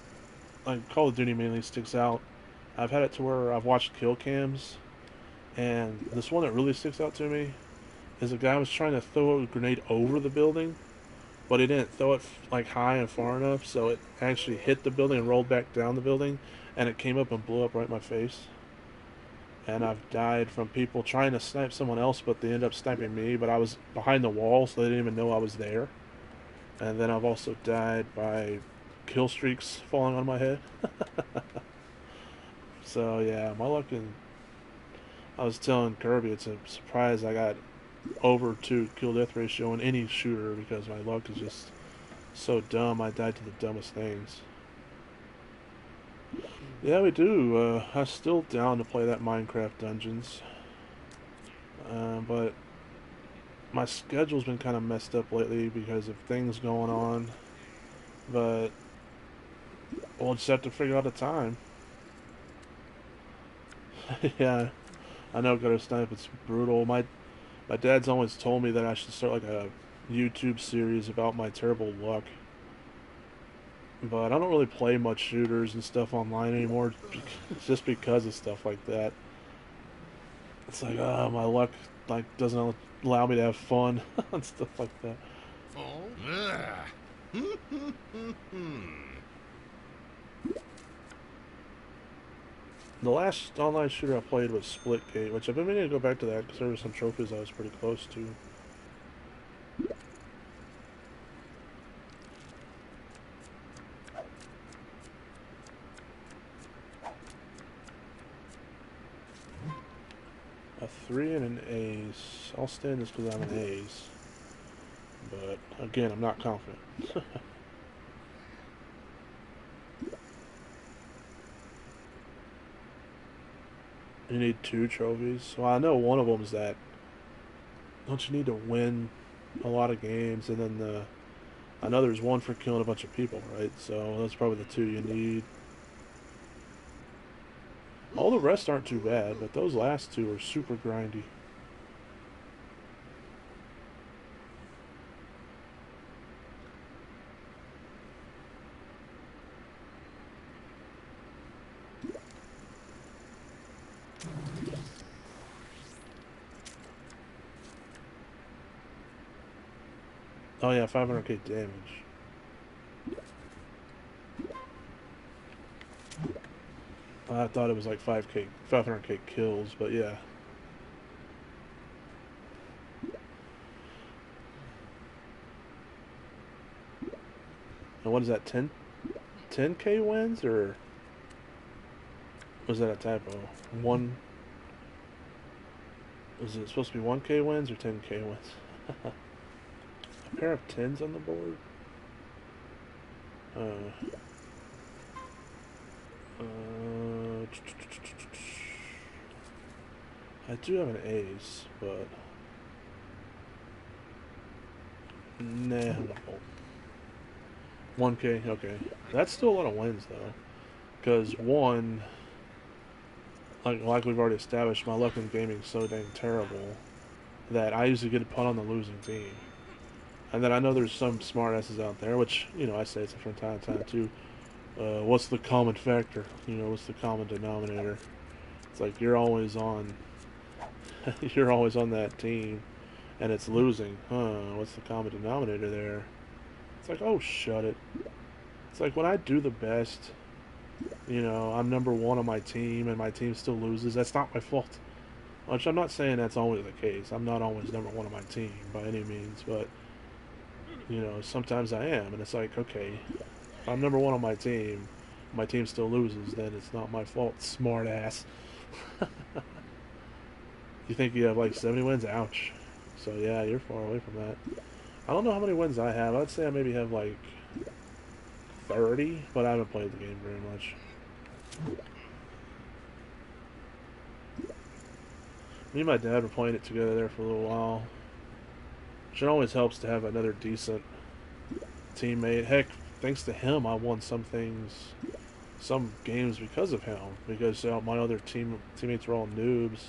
like Call of Duty mainly sticks out. I've had it to where I've watched kill cams, and this one that really sticks out to me is a guy was trying to throw a grenade over the building, but he didn't throw it like high and far enough, so it actually hit the building and rolled back down the building, and it came up and blew up right in my face. and I've died from people trying to snipe someone else, but they end up sniping me. But I was behind the wall, so they didn't even know I was there. And then I've also died by kill streaks falling on my head. So yeah, my luck in. I was telling Kirby, it's a surprise I got over 2 kill death ratio in any shooter because my luck is just so dumb. I died to the dumbest things. Yeah, we do. I'm still down to play that Minecraft Dungeons. But my schedule's been kind of messed up lately because of things going on. But we'll just have to figure out a time. Yeah, I know Gutter Snipe, it's brutal. My dad's always told me that I should start like a YouTube series about my terrible luck. But I don't really play much shooters and stuff online anymore just because of stuff like that. It's like, my luck like doesn't allow me to have fun and stuff like that. Oh. The last online shooter I played was Splitgate, which I've been meaning to go back to that because there were some trophies I was pretty close to. A 3 and an ace. I'll stand this because I'm an ace. But again, I'm not confident. You need 2 trophies. Well, I know one of them is that don't you need to win a lot of games, and then I know there's one for killing a bunch of people, right? So that's probably the 2 you need. All the rest aren't too bad, but those last 2 are super grindy. Oh yeah, 500k damage. I thought it was like 500k kills, but yeah. And what is that, 10k wins, or was that a typo? Was it supposed to be 1k wins or 10k wins? A pair of 10s on the board? I do have an ace, but nah, I'm not fold. 1k, okay. That's still a lot of wins though, because one, like we've already established, my luck in gaming is so dang terrible that I usually get a punt on the losing team. And then I know there's some smartasses out there, which, I say it's from time to time too. What's the common factor? What's the common denominator? It's like you're always on you're always on that team and it's losing. What's the common denominator there? It's like, oh, shut it. It's like when I do the best, I'm number 1 on my team and my team still loses, that's not my fault. Which I'm not saying that's always the case. I'm not always number 1 on my team by any means, but sometimes I am, and it's like, okay, if I'm number 1 on my team still loses, then it's not my fault, smart ass. You think you have like 70 wins? Ouch. So yeah, you're far away from that. I don't know how many wins I have. I'd say I maybe have like 30, but I haven't played the game very much. Me and my dad were playing it together there for a little while. Which it always helps to have another decent teammate. Heck, thanks to him, I won some games because of him. Because my other teammates were all noobs.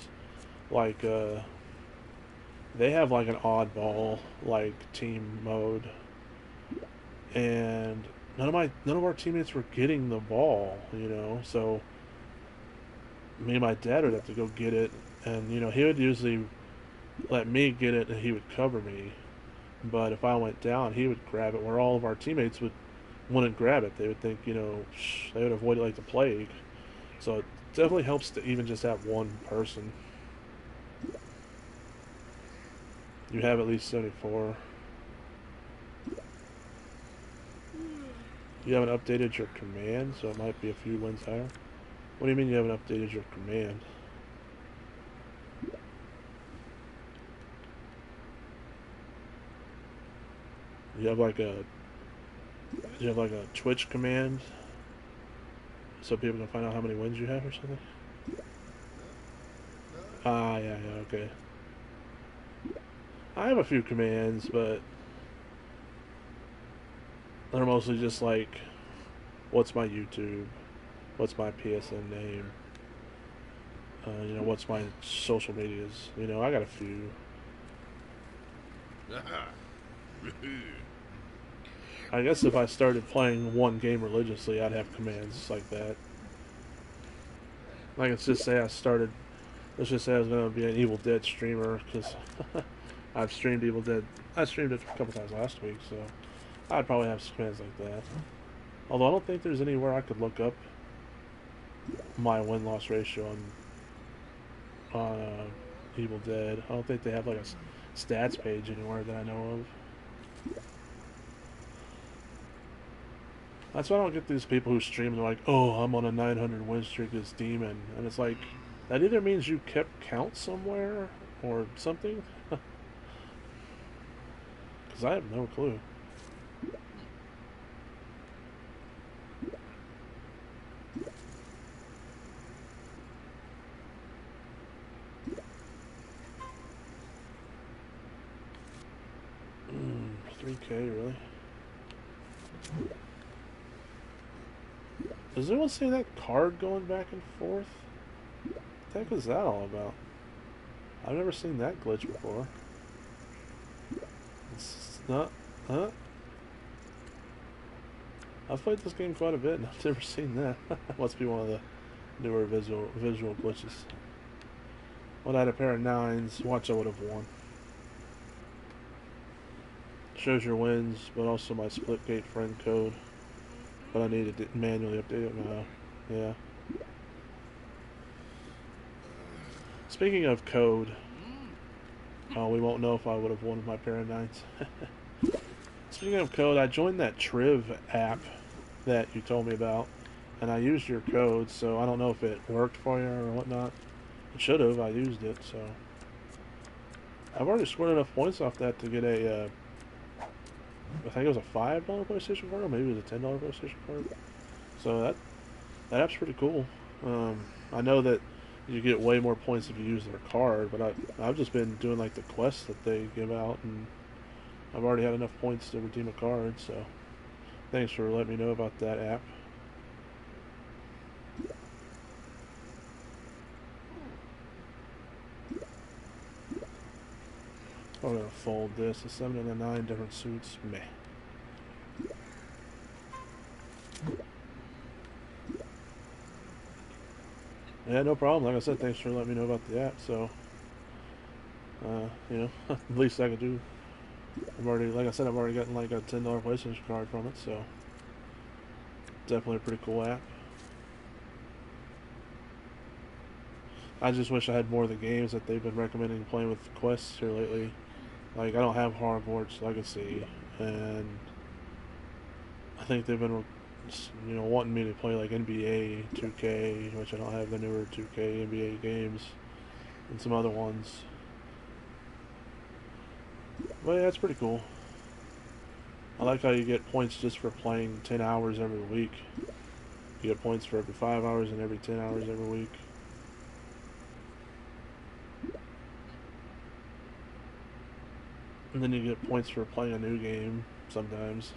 Like, they have like an oddball like team mode, and none of our teammates were getting the ball. So me and my dad would have to go get it, and he would usually let me get it and he would cover me. But if I went down, he would grab it. Where all of our teammates wouldn't grab it. They would think, they would avoid it like the plague. So it definitely helps to even just have one person. You have at least 74. You haven't updated your command, so it might be a few wins higher. What do you mean you haven't updated your command? You have like a you have like a Twitch command so people can find out how many wins you have or something? Ah, yeah, yeah, okay. I have a few commands, but they're mostly just like, what's my YouTube? What's my PSN name? What's my social medias? I got a few. I guess if I started playing one game religiously, I'd have commands like that. Like, let's just say I was going to be an Evil Dead streamer, because I've streamed Evil Dead. I streamed it a couple times last week, so I'd probably have commands like that. Although I don't think there's anywhere I could look up my win-loss ratio on Evil Dead. I don't think they have like a stats page anywhere that I know of. That's why I don't get these people who stream. They're like, "Oh, I'm on a 900 win streak as Demon," and it's like, that either means you kept count somewhere or something, because I have no clue. 3K, really? Does anyone see that card going back and forth? What the heck is that all about? I've never seen that glitch before. It's not... Huh? I've played this game quite a bit and I've never seen that. Must be one of the newer visual glitches. When I had a pair of 9s, watch, I would have won. Shows your wins, but also my Splitgate friend code. But I needed to manually update it now. Yeah. Speaking of code, we won't know if I would have won with my pair of 9s. Speaking of code, I joined that Triv app that you told me about, and I used your code, so I don't know if it worked for you or whatnot. It should have. I used it, so I've already scored enough points off that to get a. I think it was a $5 PlayStation card, or maybe it was a $10 PlayStation card. So that app's pretty cool. I know that you get way more points if you use their card, but I've just been doing like the quests that they give out, and I've already had enough points to redeem a card. So thanks for letting me know about that app. I'm gonna fold this. A 7 and a 9 different suits. Meh. Yeah, no problem. Like I said, thanks for letting me know about the app. So, the least I could do. Like I said, I've already gotten like a $10 PlayStation card from it. So, definitely a pretty cool app. I just wish I had more of the games that they've been recommending playing with the quests here lately. Like, I don't have Hogwarts Legacy, and I think they've been, wanting me to play like NBA 2K, which I don't have the newer 2K NBA games, and some other ones. But yeah, it's pretty cool. I like how you get points just for playing 10 hours every week. You get points for every 5 hours and every 10 hours every week. And then you get points for playing a new game sometimes.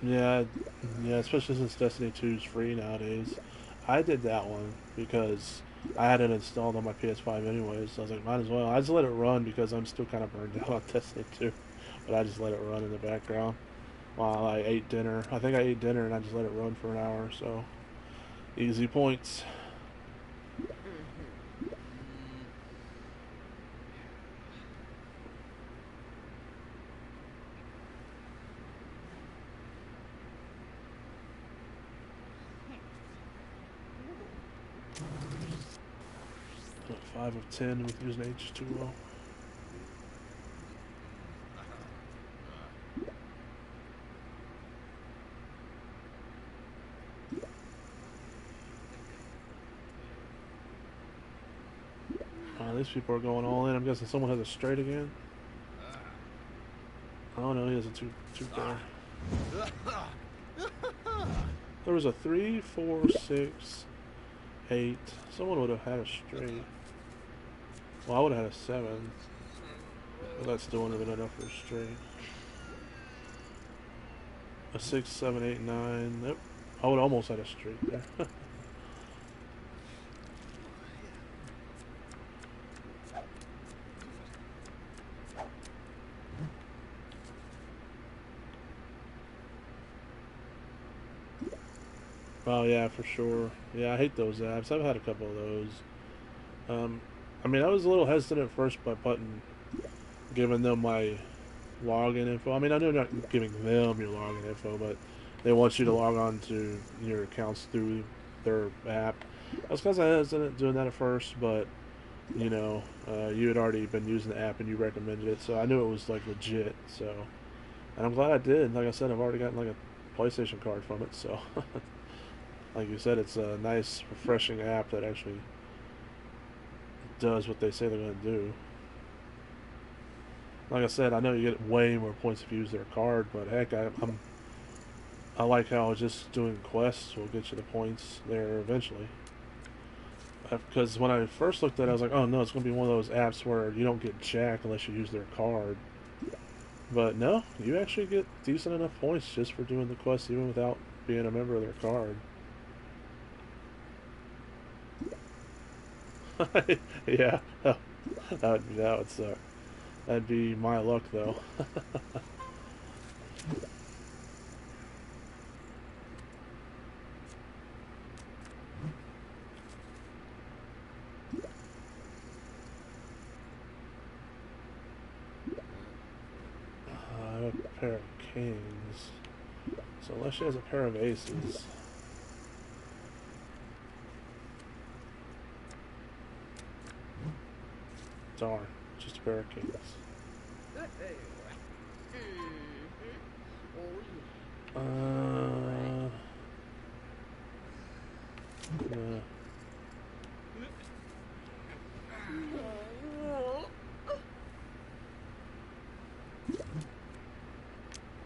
Yeah, yeah, especially since Destiny 2 is free nowadays. I did that one because I had it installed on my PS5 anyways. So I was like, might as well. I just let it run because I'm still kind of burned out on Destiny 2. but I just let it run in the background while I ate dinner. I think I ate dinner and I just let it run for an hour. So easy points. Got 5 of 10 with using H2O. These people are going all in. I'm guessing someone has a straight again. Oh no, he has a two pair. There was a 3, 4, 6, 8. Someone would have had a straight. Well, I would have had a 7. But that still wouldn't have been enough for a straight. A 6, 7, 8, 9. Yep. I would almost had a straight there. Oh yeah, for sure. Yeah, I hate those apps. I've had a couple of those. I mean, I was a little hesitant at first by giving them my login info. I mean, I know not giving them your login info, but they want you to log on to your accounts through their app. I was kind of hesitant doing that at first, but you know, you had already been using the app and you recommended it, so I knew it was like legit. So, and I'm glad I did. Like I said, I've already gotten like a PlayStation card from it, so. Like you said, it's a nice, refreshing app that actually does what they say they're going to do. Like I said, I know you get way more points if you use their card, but heck, I like how just doing quests will get you the points there eventually. Because when I first looked at it, I was like, oh no, it's going to be one of those apps where you don't get jack unless you use their card. But no, you actually get decent enough points just for doing the quests even without being a member of their card. Yeah, that would suck. That'd be my luck, though. I have a pair of kings, so unless she has a pair of aces. Darn, just a pair of kings.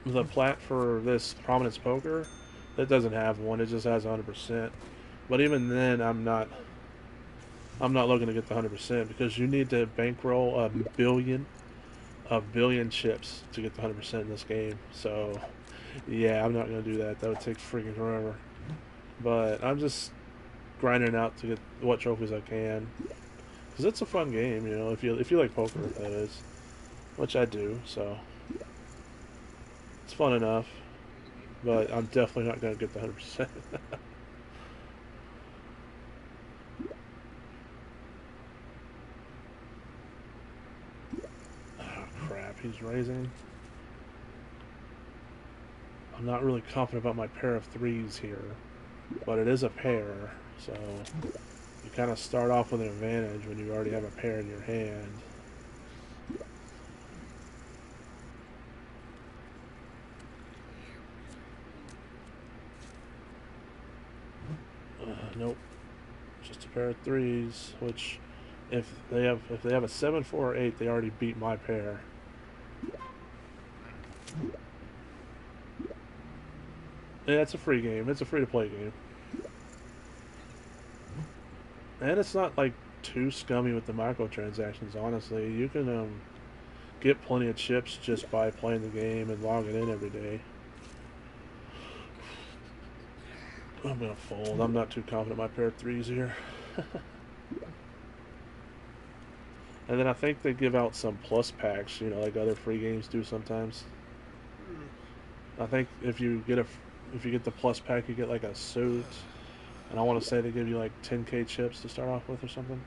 The plat for this Prominence Poker, it doesn't have one. It just has 100%. But even then, I'm not looking to get the 100% because you need to bankroll a billion chips to get the 100% in this game. So, yeah, I'm not gonna do that. That would take freaking forever. But I'm just grinding out to get what trophies I can because it's a fun game. You know, if you like poker, that is, which I do. So it's fun enough. But I'm definitely not gonna get the 100%. He's raising. I'm not really confident about my pair of threes here, but it is a pair, so you kind of start off with an advantage when you already have a pair in your hand. Nope, just a pair of threes. Which, if they have a 7, 4, or 8, they already beat my pair. Yeah, it's a free game. It's a free-to-play game. And it's not, like, too scummy with the microtransactions, honestly. You can, get plenty of chips just by playing the game and logging in every day. I'm gonna fold. I'm not too confident in my pair of threes here. And then I think they give out some plus packs, you know, like other free games do sometimes. I think if you get the plus pack, you get like a suit, and I want to say they give you like 10K chips to start off with or something.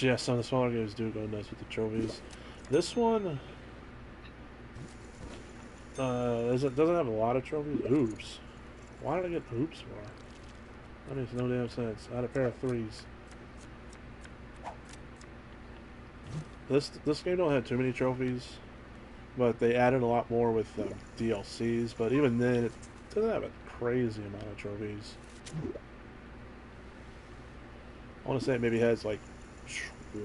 Yeah, some of the smaller games do go nuts with the trophies. This one doesn't have a lot of trophies. Oops. Why did I get oops for? That makes no damn sense. I had a pair of threes. This game don't have too many trophies, but they added a lot more with DLCs. But even then, it doesn't have a crazy amount of trophies. I want to say it maybe has like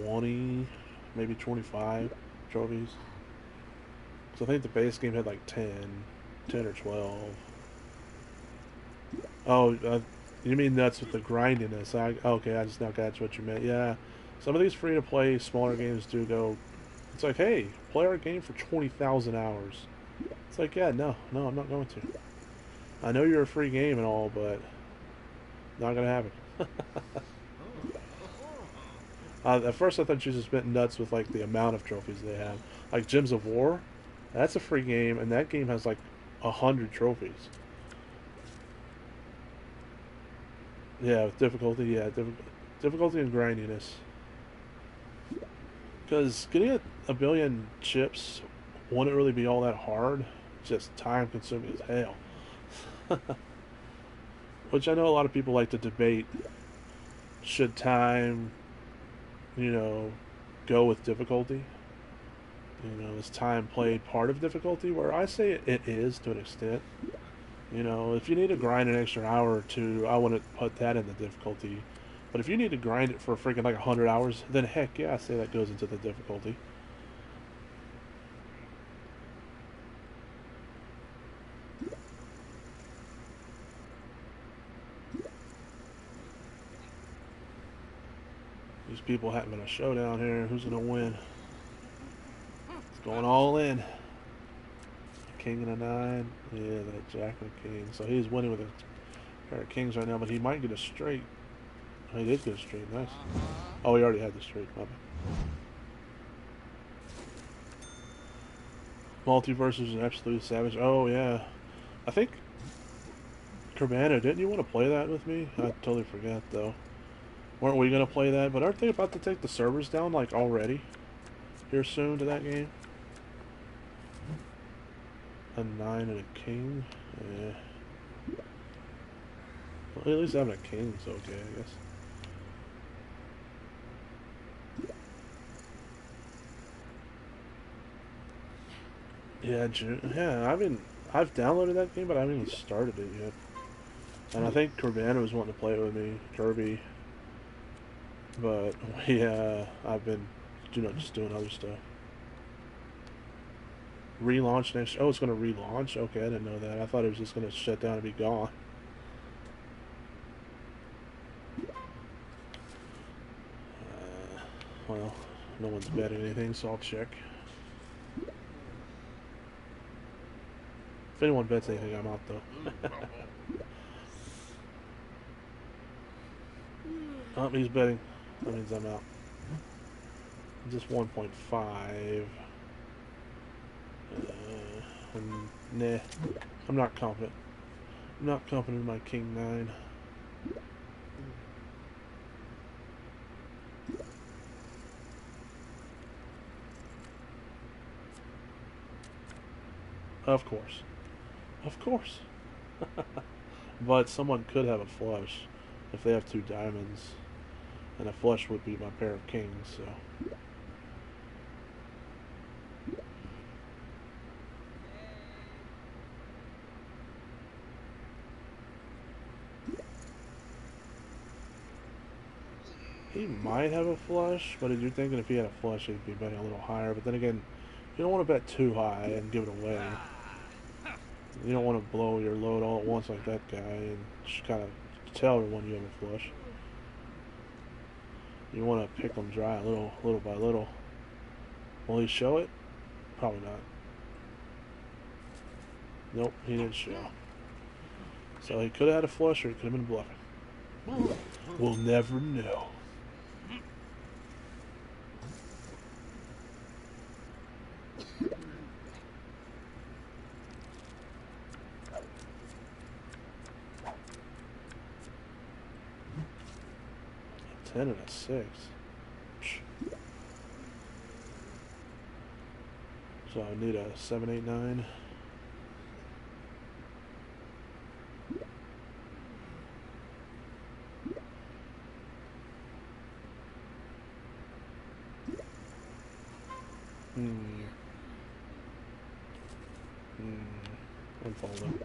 20, maybe 25 trophies. So I think the base game had like 10 or 12. Oh, you mean nuts with the grindiness? Okay, I just now got what you meant. Yeah, some of these free-to-play smaller games do go. It's like, hey, play our game for 20,000 hours. It's like, yeah, no, I'm not going to. I know you're a free game and all, but not gonna happen. At first, I thought you just meant nuts with like the amount of trophies they have. Like Gems of War, that's a free game, and that game has like 100 trophies. Yeah, with difficulty, yeah, difficulty and grindiness. Because getting a billion chips wouldn't really be all that hard. Just time consuming as hell. Which I know a lot of people like to debate. Should time, you know, go with difficulty? You know, is time played part of difficulty? Where I say it is to an extent. You know, if you need to grind an extra hour or two, I wouldn't put that in the difficulty. But if you need to grind it for freaking like 100 hours, then heck yeah, I say that goes into the difficulty. These people having a showdown here. Who's going to win? It's going all in. King and a nine. Yeah, that jack and a king. So he's winning with a pair of kings right now, but he might get a straight. Oh, he did get a straight. Nice. Oh, he already had the straight. My bad. Multiverse is an absolute savage. Oh, yeah. I think Urbana, didn't you want to play that with me? I totally forgot, though. Weren't we going to play that? But aren't they about to take the servers down, like, already? Here soon to that game? A 9 and a king? Yeah. Well, at least having a king's okay, I guess. Yeah, yeah, I've downloaded that game, but I haven't even started it yet. And I think Urbana was wanting to play it with me, Kirby. But, yeah, I've been, just doing other stuff. Relaunch next. Oh, it's going to relaunch? Okay, I didn't know that. I thought it was just going to shut down and be gone. Well, no one's betting anything, so I'll check. If anyone bets anything, I'm out, though. Oh, he's betting. That means I'm out. Just 1.5. Nah. I'm not confident. I'm not confident in my King 9. Of course. Of course. But someone could have a flush if they have 2 diamonds. And a flush would be my pair of kings, so. He might have a flush, but you're thinking if he had a flush, he'd be betting a little higher. But then again, you don't want to bet too high and give it away. You don't want to blow your load all at once like that guy and just kind of tell everyone you have a flush. You want to pick them dry little by little. Will he show it? Probably not. Nope, he didn't show. So he could have had a flush or he could have been bluffing. We'll never know. A 10 and a 6. So I need a 7, 8, 9. I'm folding.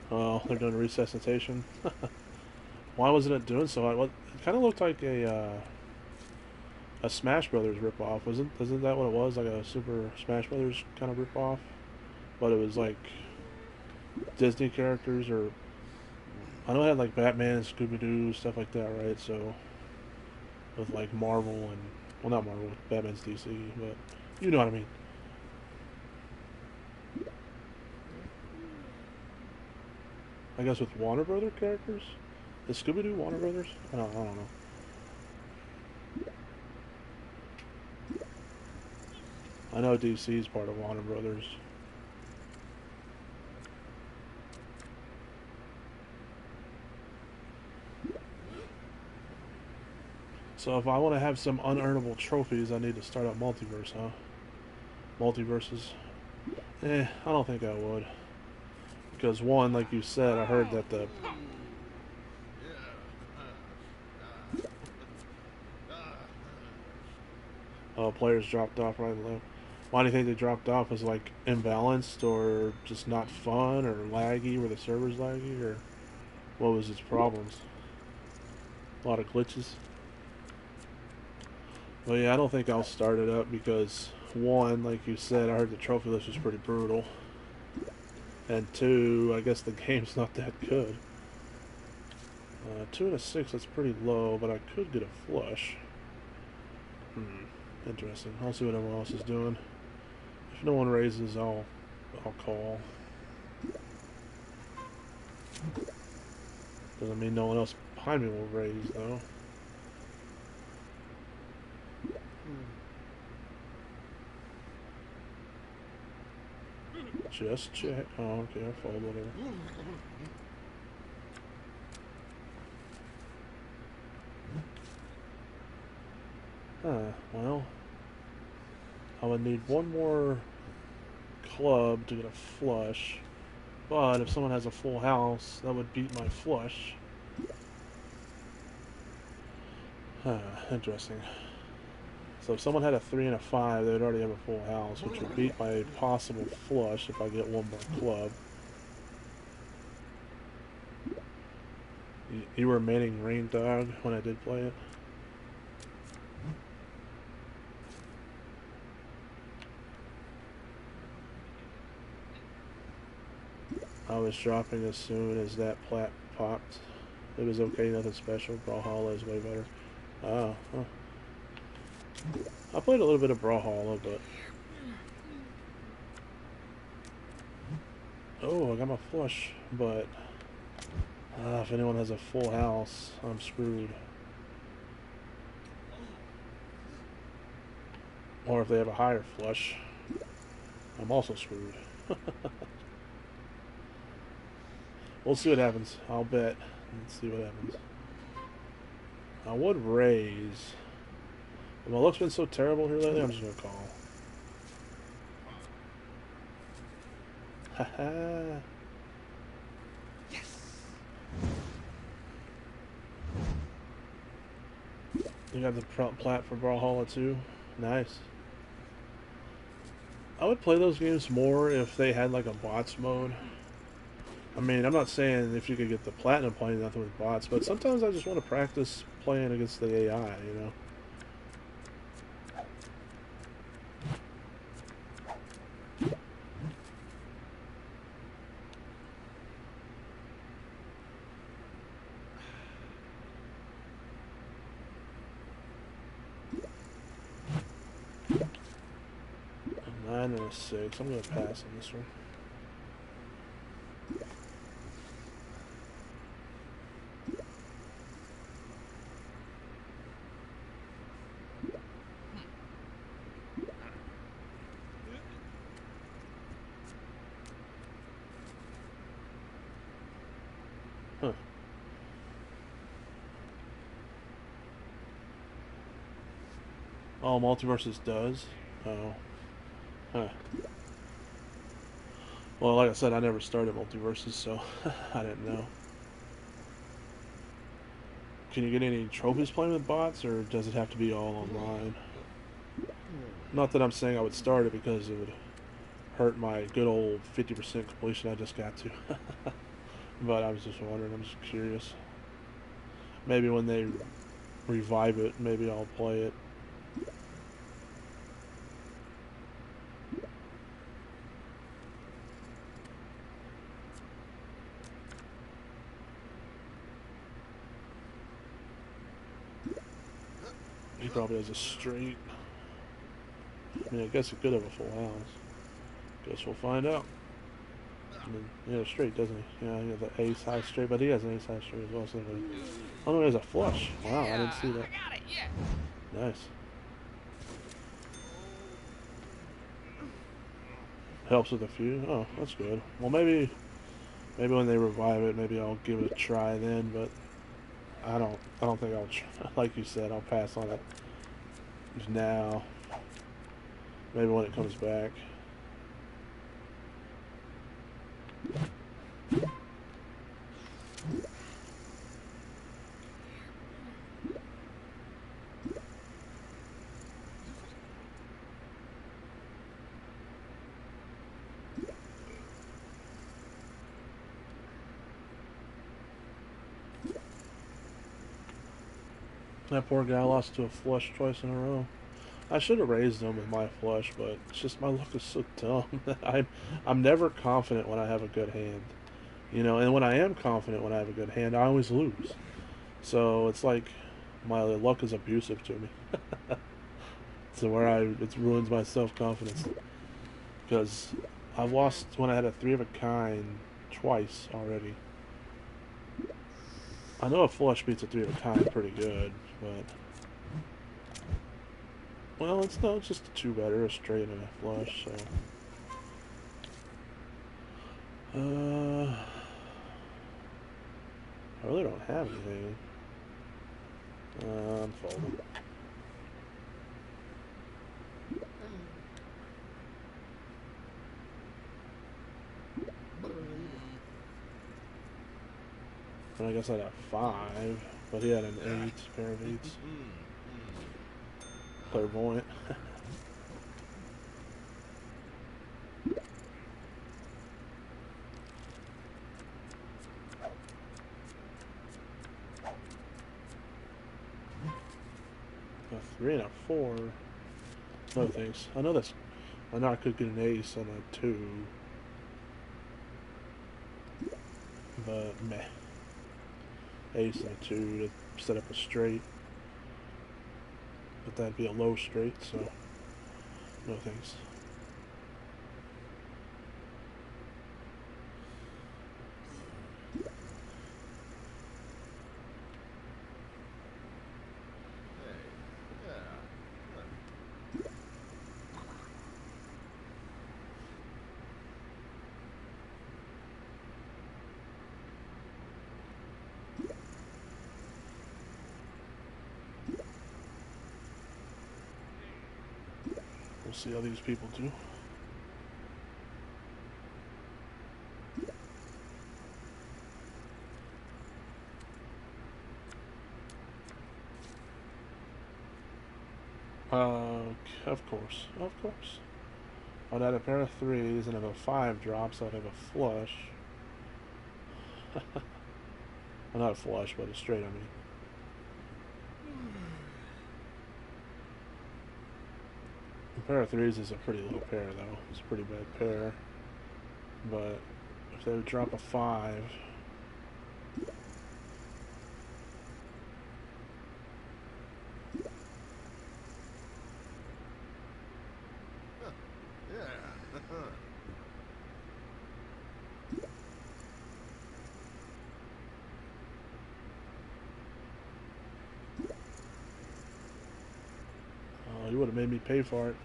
Oh, they're doing resuscitation. Why wasn't it doing so? It kind of looked like a Smash Brothers ripoff. Isn't that what it was? Like a Super Smash Brothers kind of ripoff, but it was like Disney characters, or I know it had like Batman and Scooby Doo stuff like that, right? So with like Marvel and, well, not Marvel, Batman's DC, but you know what I mean. I guess with Warner Brother characters, is Scooby Doo Warner Brothers? I don't know. I know DC is part of Warner Brothers. So if I want to have some unearnable trophies, I need to start up Multiverse, huh? Multiverses. I don't think I would. Because one, like you said, I heard that the players dropped off right and left. Why do you think they dropped off? Was like imbalanced, or just not fun, or laggy? Were the servers laggy, or what was its problems? A lot of glitches. Well, yeah, I don't think I'll start it up because one, like you said, I heard the trophy list was pretty brutal, and two, I guess the game's not that good. 2 and a 6, that's pretty low, but I could get a flush. Interesting. I'll see what everyone else is doing. If no one raises, I'll call. Doesn't mean no one else behind me will raise, though. Just check. Oh, okay, I fold whatever. Well, I would need one more club to get a flush, but if someone has a full house, that would beat my flush. Interesting. So if someone had a 3 and a 5, they would already have a full house, which would beat my possible flush if I get one more club. You were manning Rain Dog when I did play it? I was dropping as soon as that plat popped. It was okay, nothing special. Brawlhalla is way better. Oh, huh. I played a little bit of Brawlhalla, but... Oh, I got my flush, but... if anyone has a full house, I'm screwed. Or if they have a higher flush, I'm also screwed. We'll see what happens. I'll bet. Let's see what happens. I would raise. But my luck's been so terrible here lately, I'm just going to call. Haha. Yes. You got the plat for Brawlhalla too? Nice. I would play those games more if they had like a bots mode. I mean, I'm not saying if you could get the platinum playing nothing with bots, but sometimes I just want to practice playing against the AI, you know? and a 6. I'm going to pass on this one. Huh. Oh, Multiverses does? Oh. Huh. Well, like I said, I never started Multiverses, so I didn't know. Can you get any trophies playing with bots, or does it have to be all online? Not that I'm saying I would start it because it would hurt my good old 50% completion I just got to. But I was just wondering, I'm just curious. Maybe when they revive it, maybe I'll play it. He probably has a straight. I mean, I guess he could have a full house. Guess we'll find out. I mean, yeah, straight, doesn't he? Yeah, he has an ace high straight, but he has an ace high straight as well. So oh no, he has a flush. Wow, I didn't see that. I got it, yeah. Nice. Helps with a few. Oh, that's good. Well, maybe when they revive it, maybe I'll give it a try then. But I don't think I'll try. Like you said, I'll pass on it now. Maybe when it comes back. That poor guy lost to a flush twice in a row. I should have raised him with my flush, but it's just my luck is so dumb. I'm never confident when I have a good hand, you know. And when I am confident when I have a good hand, I always lose. So it's like my luck is abusive to me. So where it ruins my self confidence because I've lost when I had a 3 of a kind twice already. I know a flush beats a 3 of a kind pretty good, but well, it's just a 2 better, a straight and a flush. So I really don't have anything. I'm folding. And I guess I'd have 5, but he had an 8, pair of 8s. Clairvoyant. A 3 and a 4. No thanks. I know I could get an ace and a 2. But meh. Ace and a 2 to set up a straight. But that'd be a low straight, so no thanks. We'll see how these people do. Of course, of course. I'd add a pair of 3s, and if a 5 drops, I'd have a flush. Well, not a flush, but a straight, I mean. A pair of 3s is a pretty low pair, though. It's a pretty bad pair. But if they would drop a 5... it made me pay for it.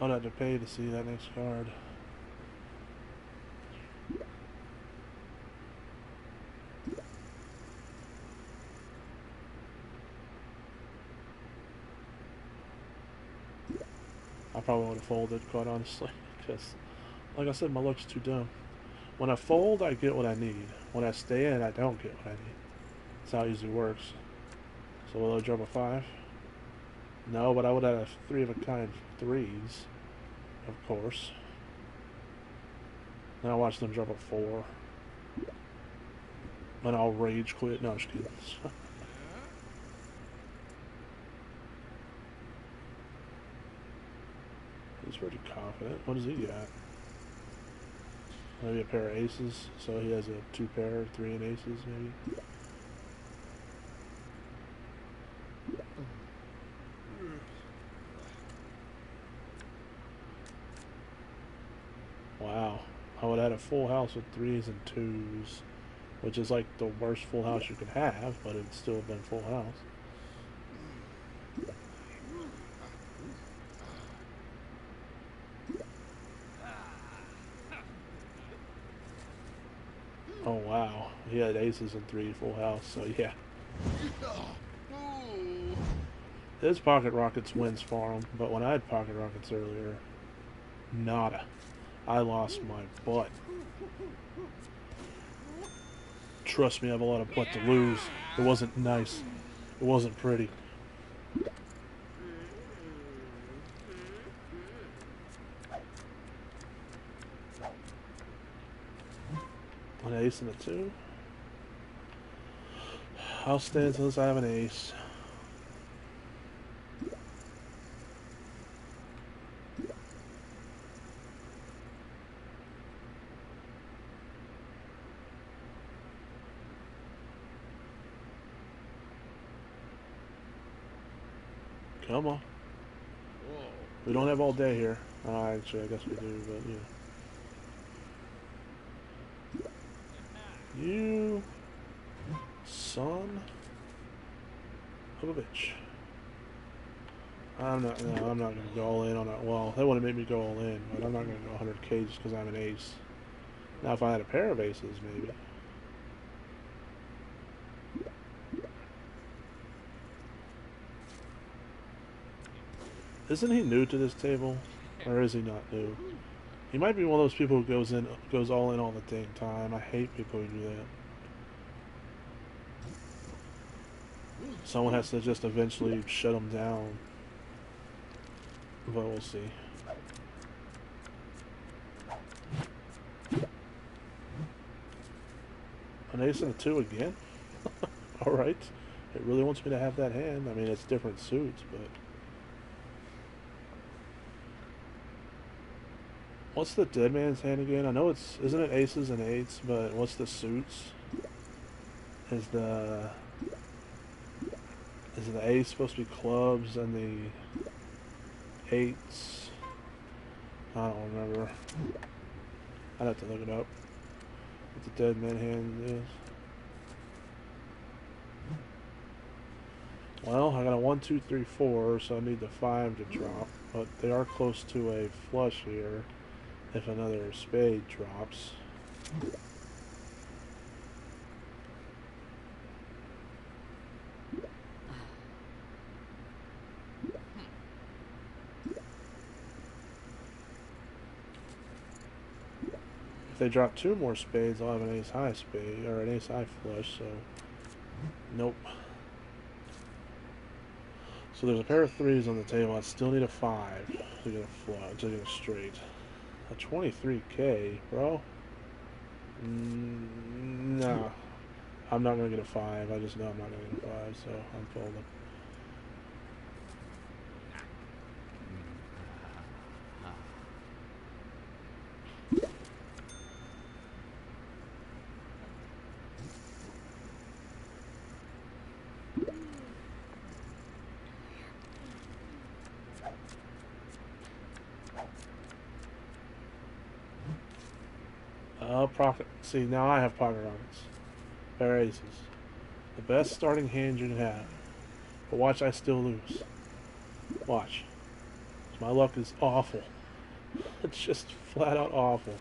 I would have to pay to see that next card. I probably would have folded, quite honestly, because, like I said, my luck's too dumb. When I fold, I get what I need. When I stay in, I don't get what I need. That's how it usually works. So will I drop a 5? No, but I would have 3 of a kind 3s, of course. Then I'll watch them drop a 4. And I'll rage quit. No, I'm just kidding. He's pretty confident. What does he got? Maybe a pair of aces. So he has a 2 pair, 3 and aces, maybe. Wow. I would have had a full house with 3s and 2s, which is like the worst full house you could have, but it'd still have been full house. Oh wow, he had aces and 3 full house, so yeah. His pocket rockets wins for him, but when I had pocket rockets earlier, nada. I lost my butt. Trust me, I have a lot of butt to lose. It wasn't nice. It wasn't pretty. An ace and a 2. I'll stand unless I have an ace. Come on. We don't have all day here. Actually, I guess we do, but yeah. You son of a bitch. I'm not gonna go all in on that. Well, that would have made me go all in, but I'm not gonna go 100k just because I'm an ace. Now, if I had a pair of aces, maybe. Isn't he new to this table, or is he not new? He might be one of those people who goes all in all the dang time. I hate people who do that. Someone has to just eventually shut him down. But we'll see. An ace and a 2 again? Alright. It really wants me to have that hand. I mean, it's different suits, but... What's the dead man's hand again? I know it's... Isn't it aces and 8s, but what's the suits? Is the ace supposed to be clubs and the 8s? I don't remember. I'd have to look it up. What the dead man hand is. Well, I got a 1, 2, 3, 4, so I need the 5 to drop. But they are close to a flush here if another spade drops. If they drop 2 more spades, I'll have an ace high spade, or an ace high flush, so nope. So there's a pair of 3s on the table. I still need a 5 to get a flush, to get a straight. A 23k, bro? Nah. I'm not gonna get a 5. I just know I'm not gonna get a 5, so I'm folding. Pocket. See, now I have pocket rockets. Pair aces. The best starting hand you can have. But watch, I still lose. Watch. My luck is awful. It's just flat out awful.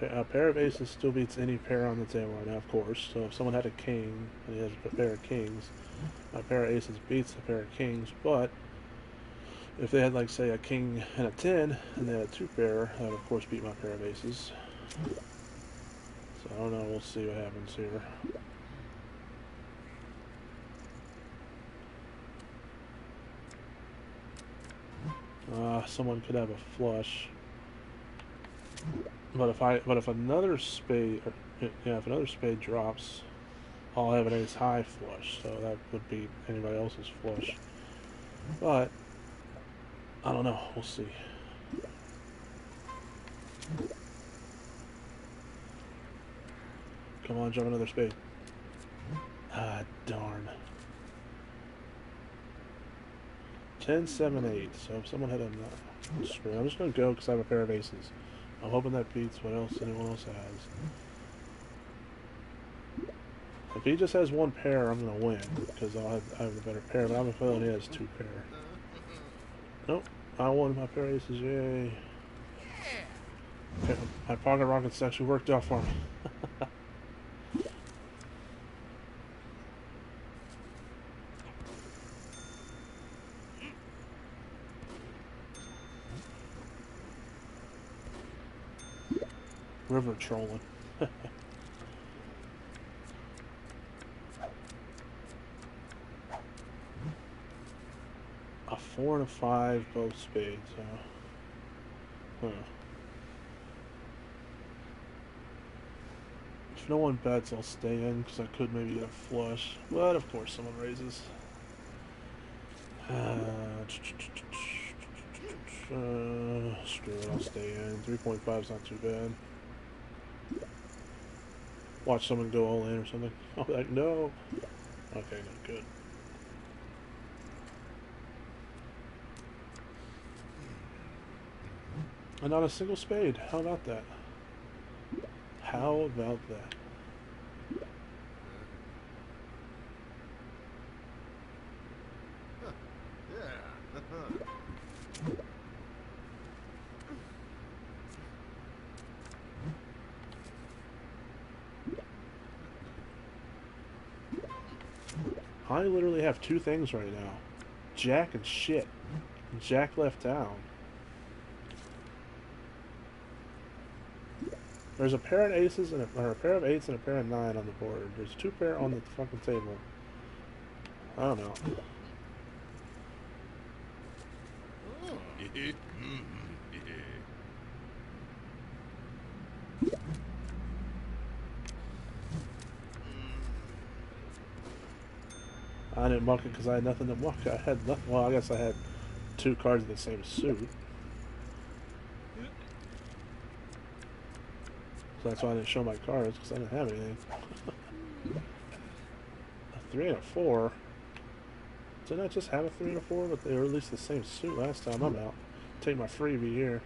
A pair of aces still beats any pair on the table right now, of course. So if someone had a king and he has a pair of kings, my pair of aces beats the pair of kings. But if they had, like, say, a king and a 10, and they had a two pair, that would, of course, beat my pair of aces. So I don't know. We'll see what happens here. Someone could have a flush. But if another spade, if another spade drops, I'll have an ace high flush, so that would beat anybody else's flush. But I don't know. We'll see. Come on, jump another spade. Ah, darn. 10, 7, 8. So if someone had a screw, I'm just gonna go because I have a pair of aces. I'm hoping that beats what else anyone else has. If he just has one pair, I'm gonna win because I have the better pair. But I'm a feeling he has two pair. Nope, I won my pair of aces. Yay! Okay, my pocket rockets actually worked out for me. River trolling. A 4 and a 5, both spades. Huh. If no one bets, I'll stay in because I could maybe get a flush. But of course, someone raises. Screw it, I'll stay in. 3.5 is not too bad. Watch someone go all in or something. Oh, like, no. Okay, no, good. And not a single spade. How about that? How about that? I literally have two things right now. Jack and shit. Jack left town. There's a pair of aces and or a pair of eights and a pair of 9 on the board. There's two pair on the fucking table. I don't know. I didn't muck it because I had nothing to muck. I had nothing. Well, I guess I had two cards of the same suit. So that's why I didn't show my cards, because I didn't have anything. A 3 and a 4. Didn't I just have a 3 and a 4? But they were at least the same suit last time. I'm out. Take my freebie here.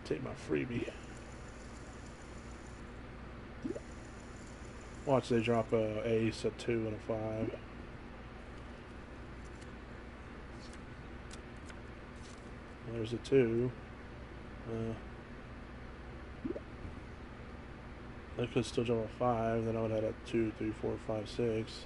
Take my freebie. Watch, they drop a ace, a 2, and a 5. There's a 2. They could still jump a 5, then I would have had a 2, 3, 4, 5, 6.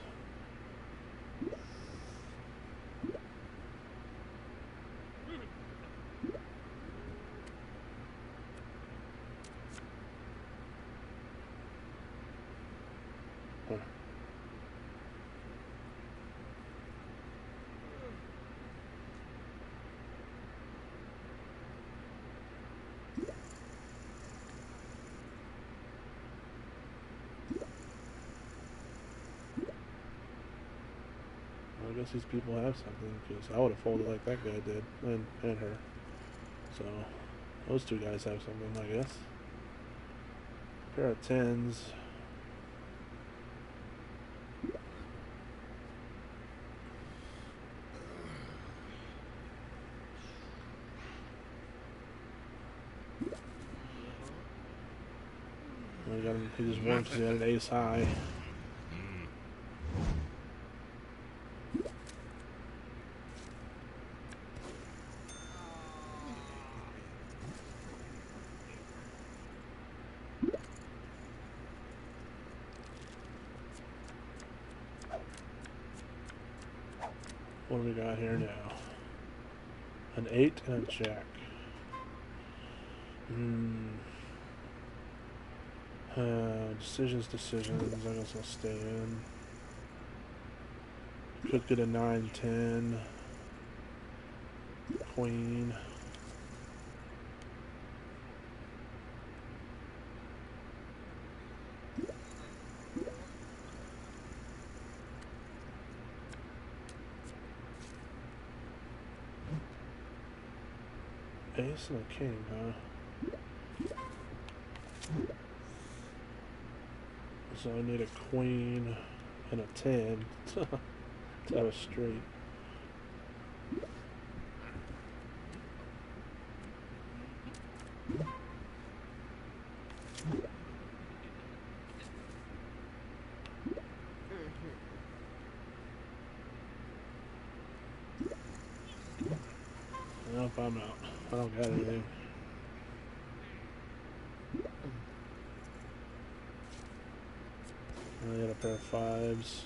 I guess these people have something, because I would have folded like that guy did, and her. So, those two guys have something, I guess. Pair of 10s. I got him, he just won because he had an ace high. What do we got here now? An 8 and a jack. Decisions. I guess I'll stay in. Could get a 9-10. Queen. Ace and a king, huh? So I need a queen and a 10 to have a straight. Nope, I'm out. I don't got anything. I got a pair of 5s.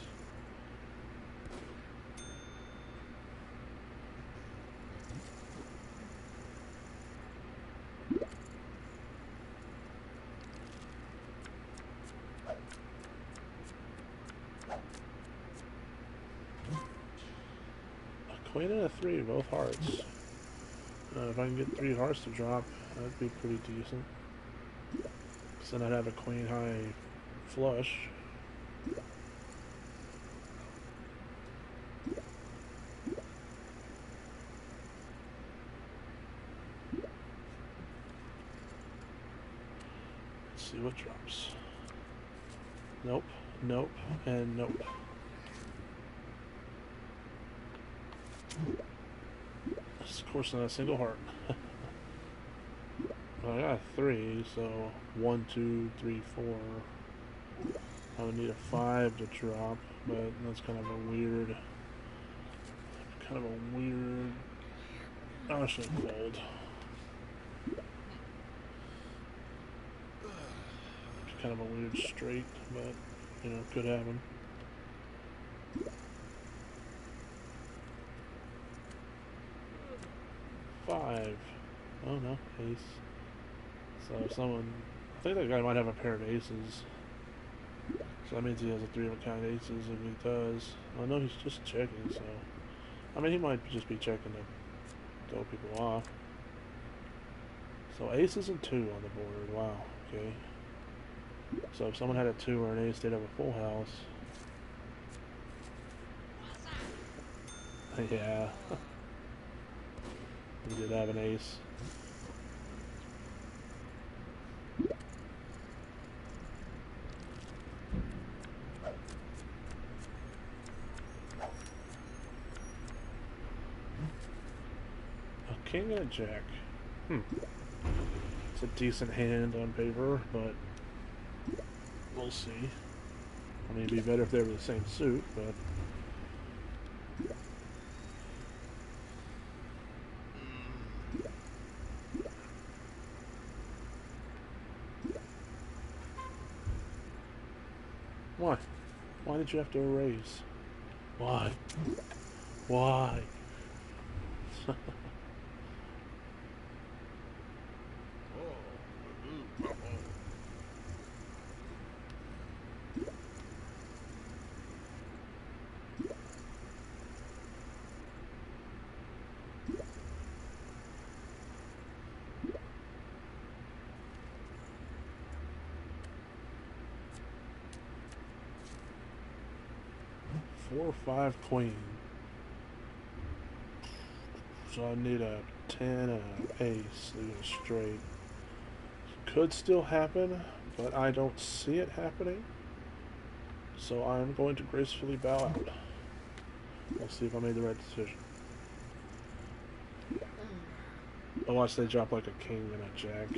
A queen and a 3, both hearts. If I can get 3 hearts to drop, that'd be pretty decent. Because then I'd have a queen high flush. Let's see what drops. Nope, nope, and nope. Of course, not a single heart. Well, I got a 3, so 1, 2, 3, 4. I would need a 5 to drop, but that's kind of a weird. I should fold. It's kind of a weird straight, but you know, could happen. Five. Oh no, ace. So someone, I think that guy might have a pair of aces. So that means he has a 3 of a kind aces if he does. Oh no, he's just checking, so. I mean, he might just be checking to throw people off. So aces and 2 on the board, wow, okay. So if someone had a 2 or an ace, they'd have a full house. Yeah. He did have an ace. A king and a jack. It's a decent hand on paper, but we'll see. I mean, it'd be better if they were the same suit, but... Why? Why did you have to erase? Why? Why? 4 or 5 queen. So I need a 10 and an ace to get straight. Could still happen, but I don't see it happening. So I'm going to gracefully bow out. We'll see if I made the right decision. I'll watch they drop like a king and a jack.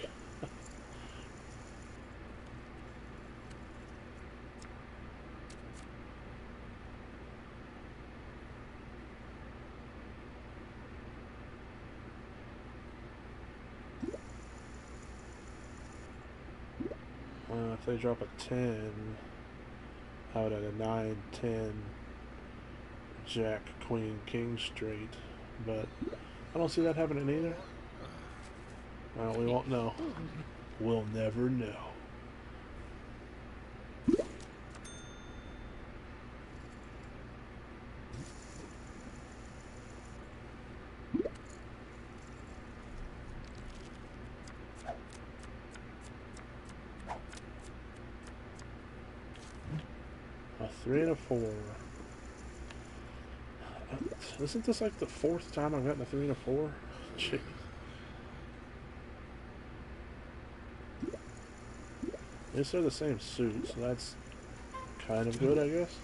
If they drop a 10, I would have a 9, 10, Jack, Queen, King straight. But I don't see that happening either. Well, we won't know. We'll never know. A 3 and a 4. Isn't this like the 4th time I've gotten a 3 and a 4? Jeez. At least they're the same suit, so that's kind of good, I guess.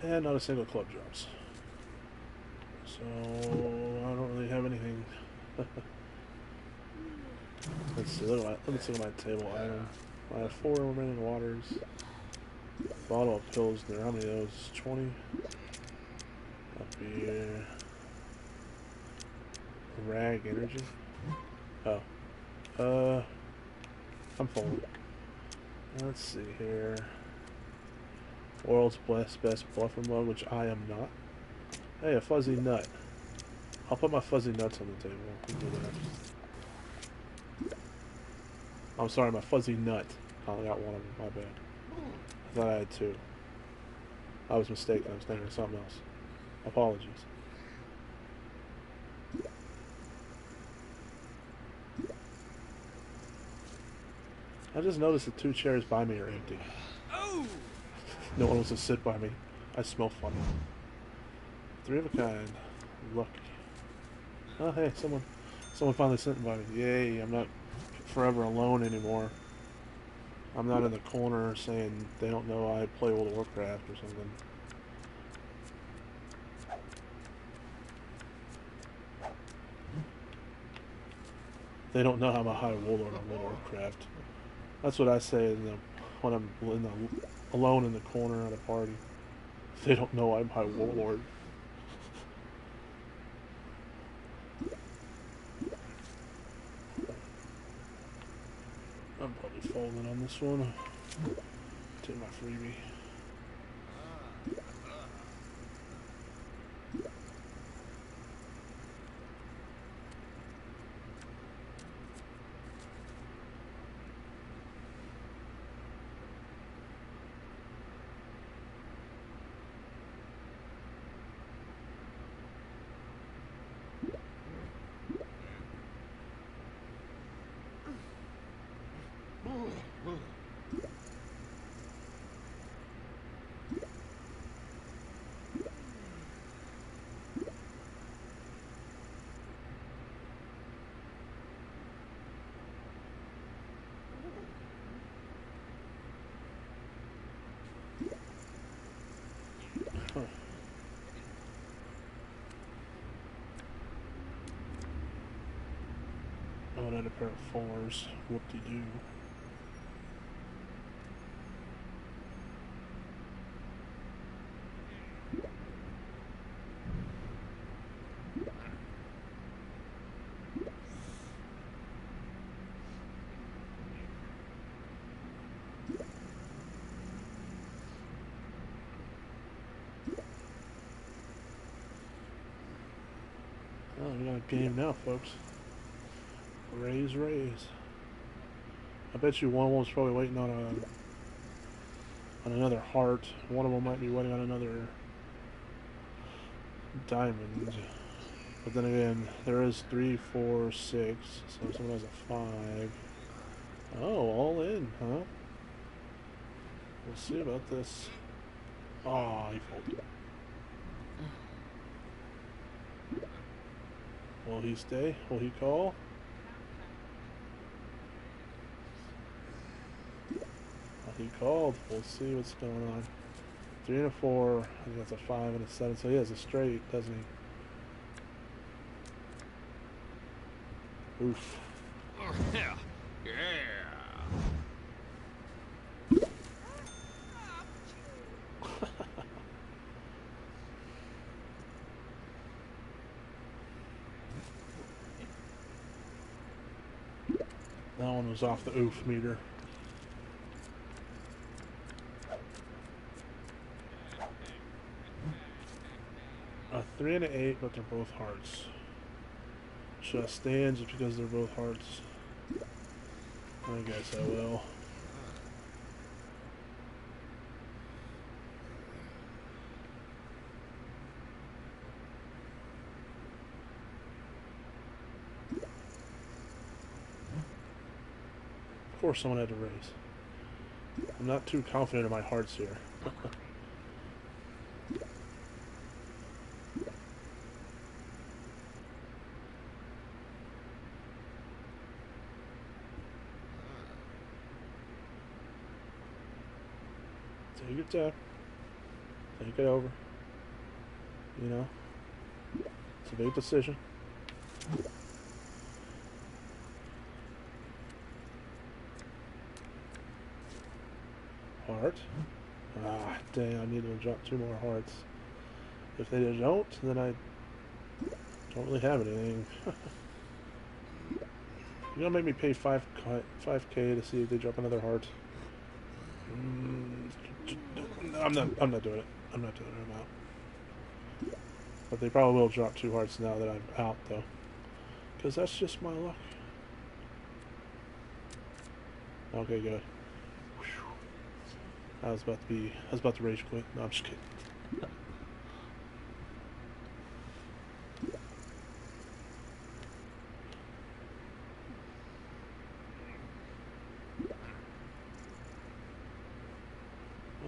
And not a single club drops. So I don't really have anything. Let's see. Let me see my table item. I have 4 remaining waters. Bottle of Pilsner. How many of those? 20. Up here. Rag energy. Oh. I'm full. Let's see here. World's best bluffer mug, which I am not. Hey, a fuzzy nut. I'll put my fuzzy nuts on the table. We'll do that. I'm sorry, my fuzzy nut. I only got one of them. My bad. I thought I had 2. I was mistaken. I was thinking of something else. Apologies. I just noticed the 2 chairs by me are empty. Oh! No one wants to sit by me. I smell funny. 3 of a kind. Lucky. Oh, hey, someone finally sitting by me. Yay, I'm not forever alone anymore. I'm not in the corner saying they don't know I play World of Warcraft or something. They don't know I'm a high warlord on World of Warcraft. That's what I say when I'm alone in the corner at a party. They don't know I'm high warlord. I'm probably folding on this one. Take my freebie. Oh, and a pair of 4s. Whoop-de-doo. Oh, we got a game now, folks. Raise. I bet you one of them's probably waiting on another heart. One of them might be waiting on another diamond. But then again, there is 3, 4, 6. So someone has a 5. Oh, all in, huh? We'll see about this. Oh, he folded. Will he stay? Will he call? He called. We'll see what's going on. 3 and a 4. I think that's a 5 and a 7. So he has a straight, doesn't he? Oof. Yeah. That one was off the oof meter. A 3 and an 8, but they're both hearts. Should I stand just because they're both hearts? I guess I will. Of course someone had to raise. I'm not too confident in my hearts here. Take your time. Think it over. You know? It's a big decision. Heart. Ah, dang, I need to drop 2 more hearts. If they don't, then I don't really have anything. You're gonna make me pay 5K to see if they drop another heart. I'm not doing it. I'm not doing it. I'm out. But they probably will drop 2 hearts now that I'm out, though. Because that's just my luck. Okay, good. I was about to rage quit. No, I'm just kidding.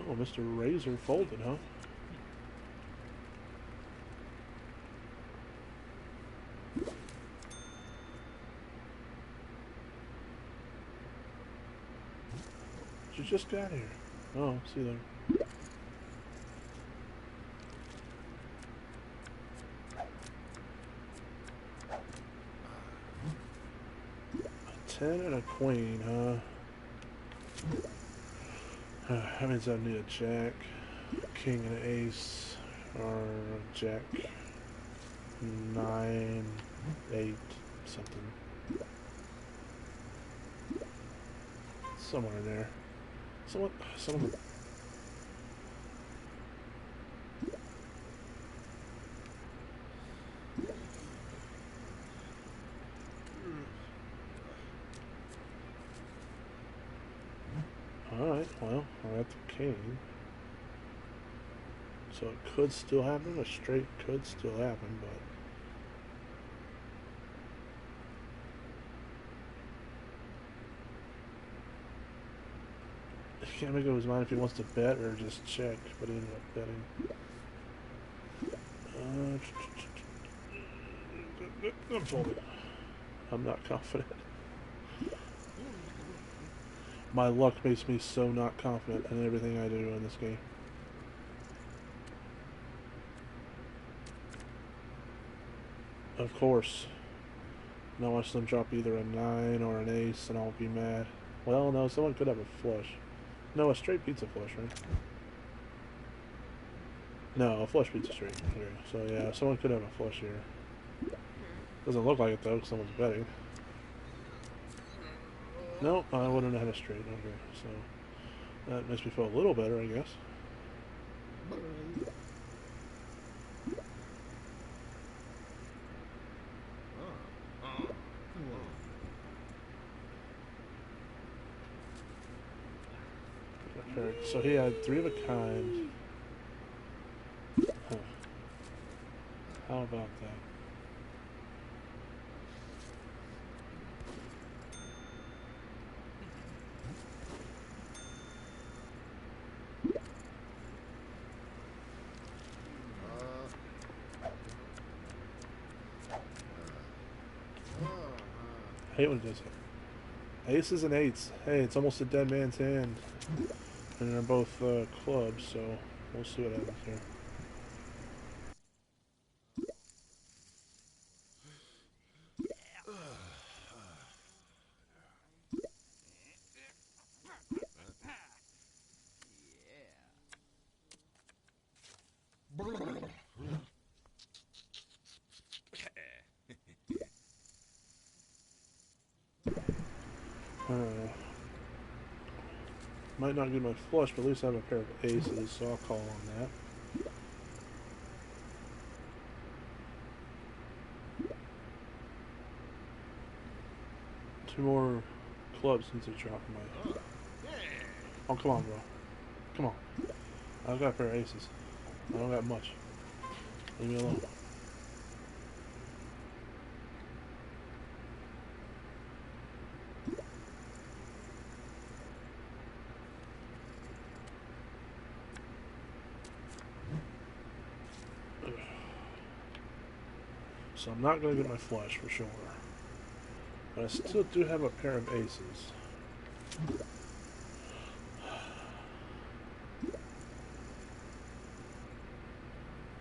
Oh, Mr. Razor folded, huh? You just got here. Oh, see you there. A 10 and a queen, huh? That means I need a jack, king and an ace, or a jack, 9, 8, something. Somewhere in there. Someone. Alright, well, we're at the king. So it could still happen, a straight could still happen, but... He can't make up his mind if he wants to bet or just check, but he ended up betting. I'm folding. I'm not confident. My luck makes me so not confident in everything I do in this game. Of course. Now watch them drop either a 9 or an ace and I'll be mad. Well, no, someone could have a flush. No, a straight beats a flush, right? No, a flush beats a straight. Okay, so yeah, someone could have a flush here. Doesn't look like it though, because someone's betting. No, I wouldn't have had a straight. Okay, so that makes me feel a little better, I guess. So he had 3 of a kind. Huh. How about that? I hate when it does it. Aces and 8s. Hey, it's almost a dead man's hand. And they're both clubs, so we'll see what happens here. Uh, might not get my flush, but at least I have a pair of aces, so I'll call on that. Two more clubs since I dropped my... Oh, come on, bro. Come on. I've got a pair of aces. I don't got much. Leave me alone. So I'm not going to get my flush for sure. But I still do have a pair of aces.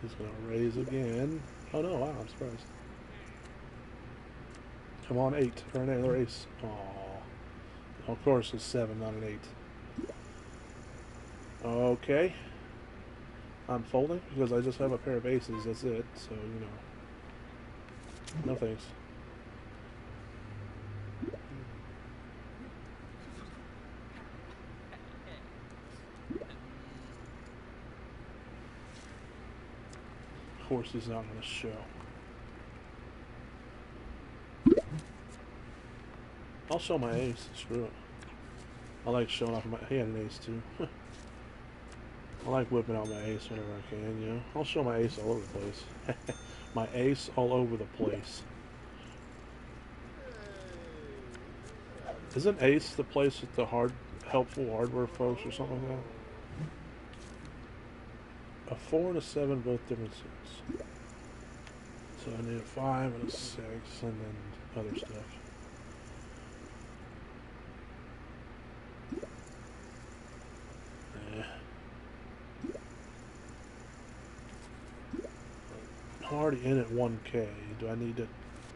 He's going to raise again. Oh no, wow, I'm surprised. Come on, 8. Or another ace. Aww. Of course, it's 7, not an 8. Okay. I'm folding because I just have a pair of aces, that's it. So, you know. No thanks. Of course, he's not going to show. I'll show my ace. Screw it. I like showing off my... He had an ace too. I like whipping out my ace whenever I can, you know. I'll show my ace all over the place. My ace all over the place. Isn't ace the place with the helpful hardware folks or something like that? A 4 and a 7, both different suits. So I need a 5 and a 6, and then other stuff. I'm already in at 1K. Do I need to...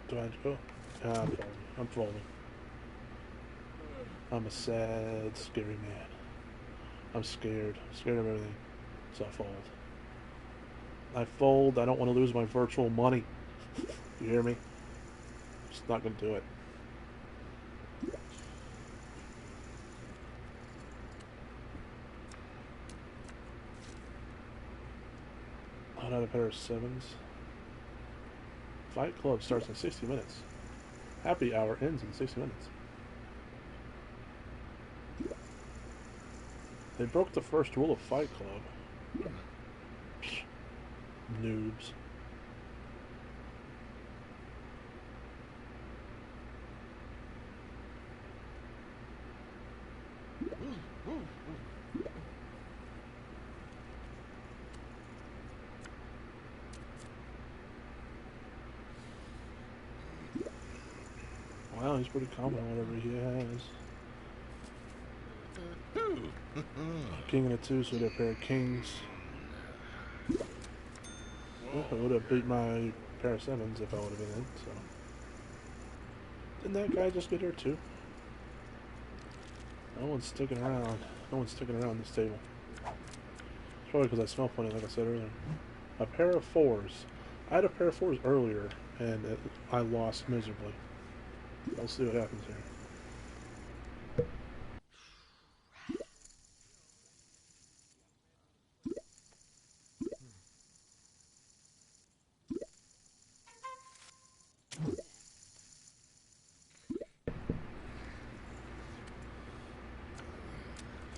Do I... Oh, I'm folding. I'm folding. I'm a sad, scary man. I'm scared. I'm scared of everything. So I fold. I fold. I don't want to lose my virtual money. You hear me? Just not going to do it. I have a pair of 7s. Fight Club starts in 60 minutes. Happy Hour ends in 60 minutes. They broke the first rule of Fight Club. Psh, noobs. Wow, he's pretty confident whatever he has. King and a 2, so we got a pair of kings. Well, I would have beat my pair of 7s if I would have been in, so. Didn't that guy just get here too? No one's sticking around. No one's sticking around this table. It's probably because I smell funny, like I said earlier. A pair of 4s. I had a pair of 4s earlier, and I lost miserably. We'll see what happens here.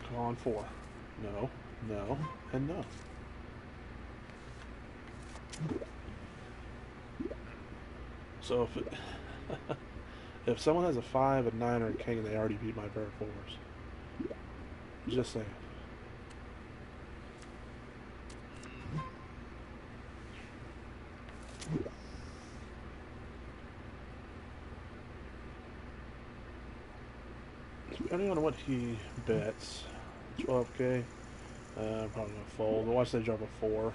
Come on, 4. No, no, and no. So if it, if someone has a 5, a 9, or a king, they already beat my pair of 4s. Just saying. Depending on what he bets, 12K, I'm probably gonna fold. But watch they drop a 4.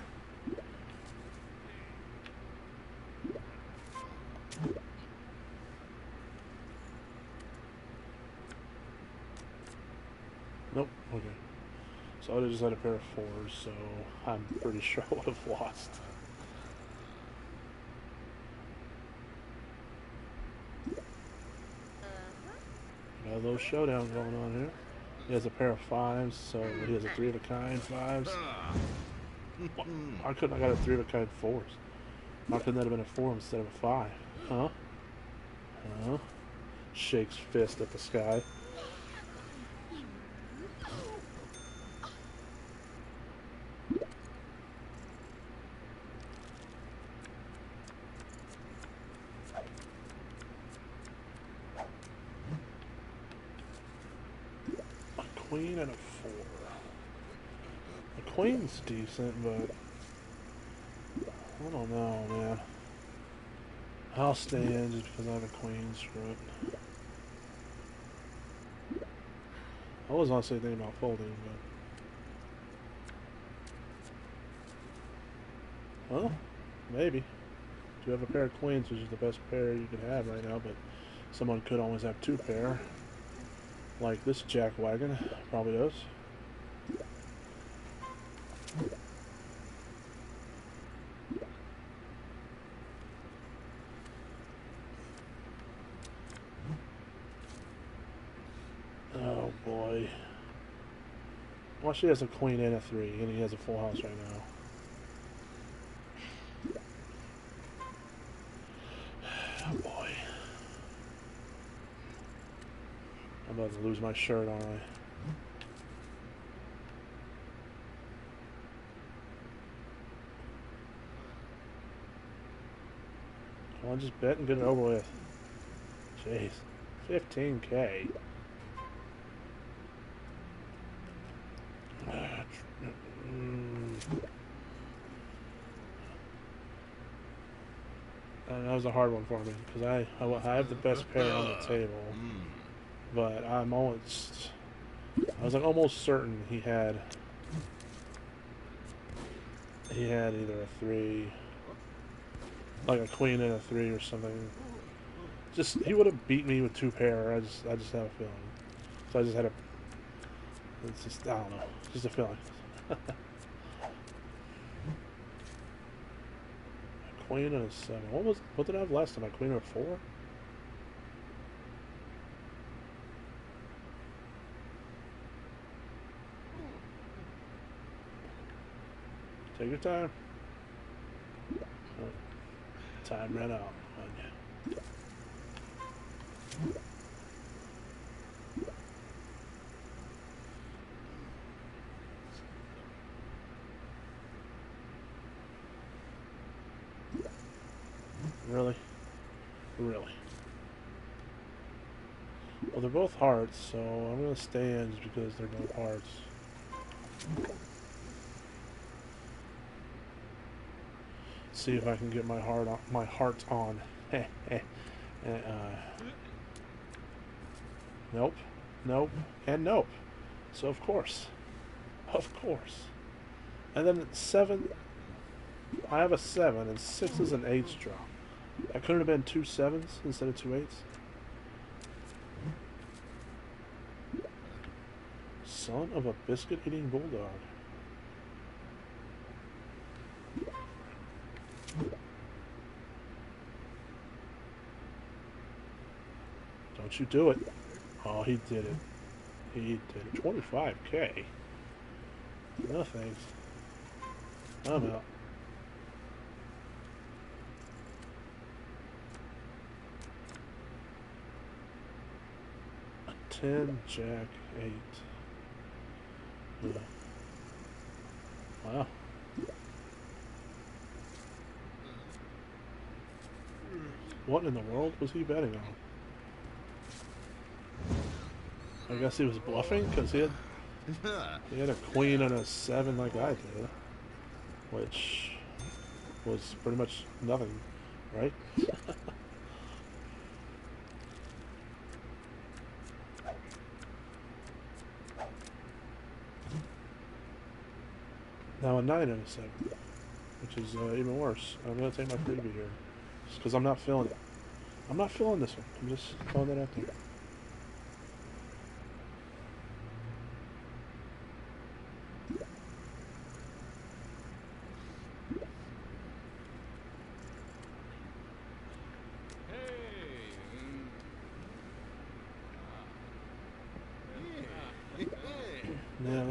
Nope. Okay. So I would have just had a pair of 4s, so I'm pretty sure I would have lost. Got a little showdown going on here. He has a pair of fives, so he has a three of a kind fives. Why couldn't I got a three of a kind fours? Why couldn't that have been a four instead of a five? Huh? Huh? Shakes fist at the sky. A queen and a four. The queen's decent, but I don't know, man. I'll stay in just because I have a queen. Screw it. I was honestly thinking about folding, but well, maybe. Do have a pair of queens, which is the best pair you can have right now, but someone could always have two pair, like this jackwagon probably does. Oh boy. Well, she has a queen and a three, and he has a full house right now. Oh boy. I'm about to lose my shirt, aren't I? Come on, just bet and get it over with. Jeez. 15K. That was a hard one for me because I have the best pair on the table, but I was like almost certain he had either a three, like a queen and a three or something. Just he would have beat me with two pair. I just have a feeling. So I just had a. It's just I don't know, just a feeling. Queen and a seven. What did I have last time? A queen and a four? Take your time. Oh, time ran out. Really? Really? Well, they're both hearts, so I'm going to stay in just because they're both hearts. See if I can get my heart on. Nope. Nope. And nope. So of course. Of course. And then 7... I have a 7, and 6 is an 8's draw. That couldn't have been 2 7s instead of 2 8s. Son of a biscuit-eating bulldog. Don't you do it. Oh, he did it. He did it. 25K. No thanks. I'm out. 10, Jack, 8. Yeah. Wow. What in the world was he betting on? I guess he was bluffing because he had a queen and a 7 like I did, which was pretty much nothing, right? Now a 9 and a 7, which is even worse. I'm going to take my freebie here, just because I'm not feeling it. I'm not feeling this one. I'm just throwing that out there.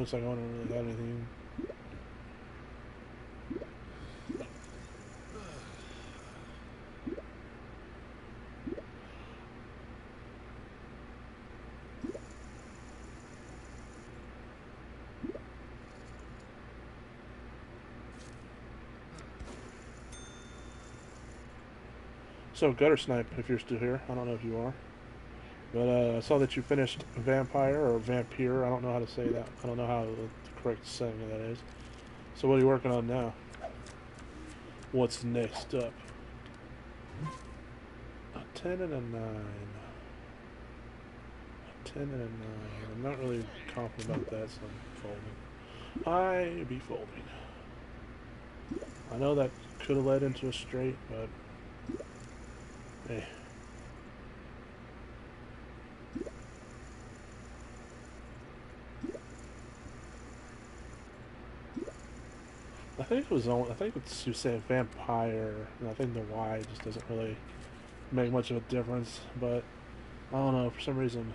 looks like I don't really have anything. So, Gutter Snipe, if you're still here, I don't know if you are. But I saw that you finished Vampire, or Vampire, I don't know how to say that. I don't know how the correct saying of that is. So what are you working on now? What's next up? A 10 and a 9. A 10 and a 9. I'm not really confident about that, so I'm folding. I be folding. I know that could have led into a straight, but hey. I think it was only, I think it's you say vampire, and I think the Y just doesn't really make much of a difference, but I don't know, for some reason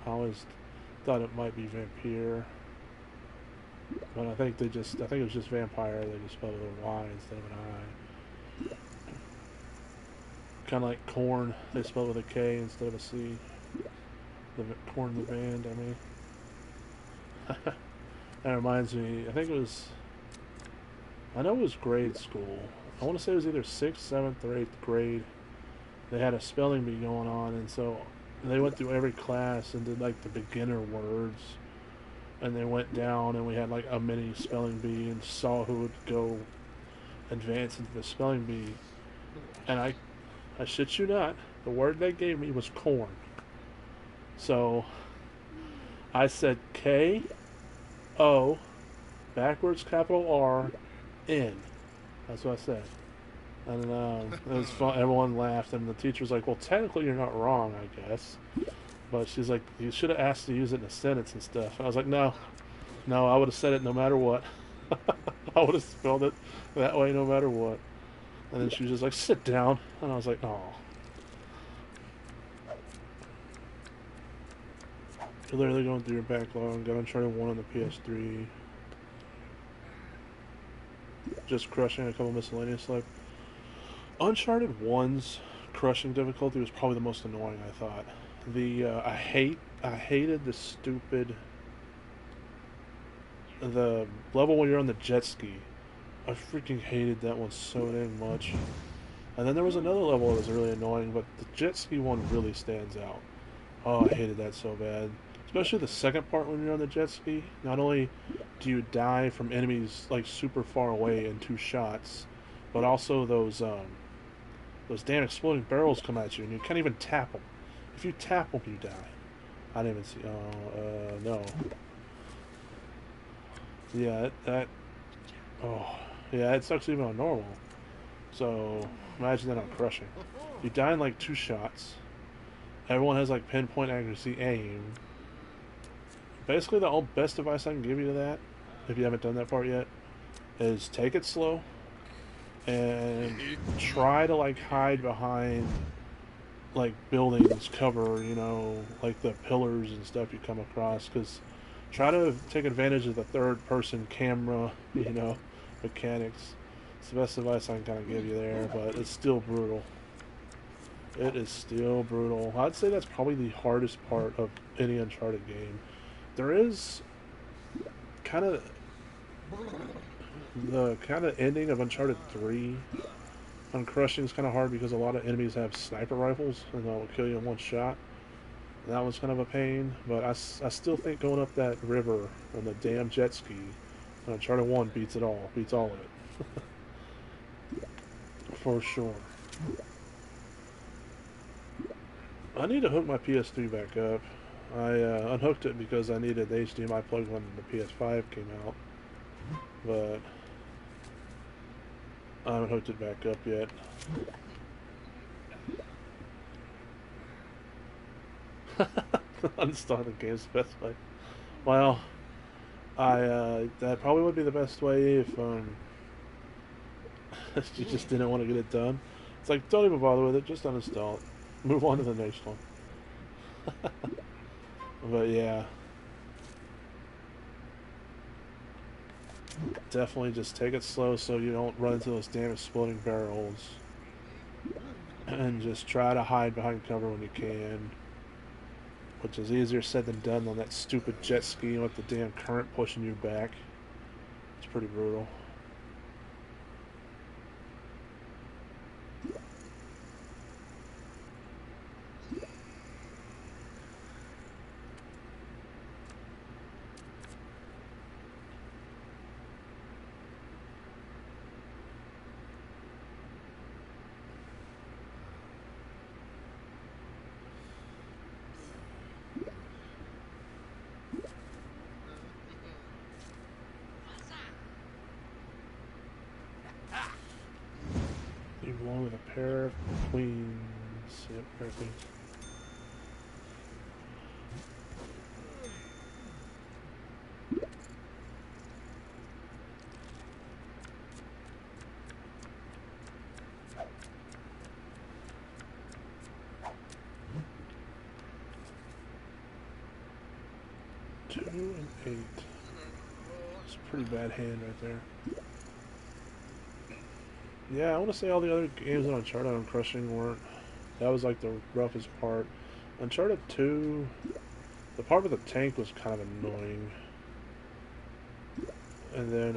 I always thought it might be vampire. But I think it was just vampire, they just spelled it with a Y instead of an I. Kinda like corn, they spell it with a K instead of a C. The corn the band, I mean. That reminds me, I know it was grade school. I want to say it was either 6th, 7th, or 8th grade. They had a spelling bee going on, and so they went through every class and did like the beginner words. And they went down, and we had like a mini spelling bee and saw who would go advance into the spelling bee. And I shit you not, the word they gave me was corn. So I said K-O, backwards capital R-N. That's what I said. And it was fun. Everyone laughed, and the teacher was like, well, technically you're not wrong, I guess. But she's like, you should have asked to use it in a sentence and stuff. And I was like, no, I would have said it no matter what. I would have spelled it that way no matter what. And then she was just like, sit down. And I was like, oh. You're literally going through your backlog. Got Uncharted 1 on the PS3. Just crushing a couple miscellaneous like Uncharted 1's crushing difficulty was probably the most annoying, I thought. I hated the level when you're on the jet ski. I freaking hated that one so dang much. And then there was another level that was really annoying, but the jet ski one really stands out. Oh, I hated that so bad. Especially the second part when you're on the jet ski. Not only do you die from enemies like super far away in 2 shots, but also those damn exploding barrels come at you, and you can't even tap them. If you tap them, you die. I didn't even see. No. Yeah, oh, yeah, it sucks even on normal. So imagine that on crushing. You die in like 2 shots. Everyone has like pinpoint accuracy aim. Basically, the best advice I can give you to that, if you haven't done that part yet, is take it slow and try to like hide behind like buildings, cover, you know, like the pillars and stuff you come across, because try to take advantage of the third person camera, you know, mechanics. It's the best advice I can kind of give you there, but it's still brutal. It is still brutal. I'd say that's probably the hardest part of any Uncharted game. There is kind of the ending of Uncharted 3 on crushing is kind of hard because a lot of enemies have sniper rifles and they'll kill you in 1 shot. And that was kind of a pain, but I still think going up that river on the damn jet ski on Uncharted 1 beats it all. Beats all of it. For sure. I need to hook my PS3 back up. I unhooked it because I needed the HDMI plug when the PS5 came out, but I haven't hooked it back up yet. Uninstall the games the best way. Well, that probably would be the best way if you just didn't want to get it done. It's like, don't even bother with it, just uninstall it. Move on to the next one. But yeah. definitely just take it slow so you don't run into those damn exploding barrels. And just try to hide behind cover when you can. Which is easier said than done on that stupid jet ski with the damn current pushing you back. It's pretty brutal. Along with a pair of queens. Yep, pair of queens. Two and 8. It's a pretty bad hand right there. Yeah, I want to say all the other games on Uncharted I'm crushing weren't. That was like the roughest part. Uncharted 2, the part with the tank was kind of annoying. And then,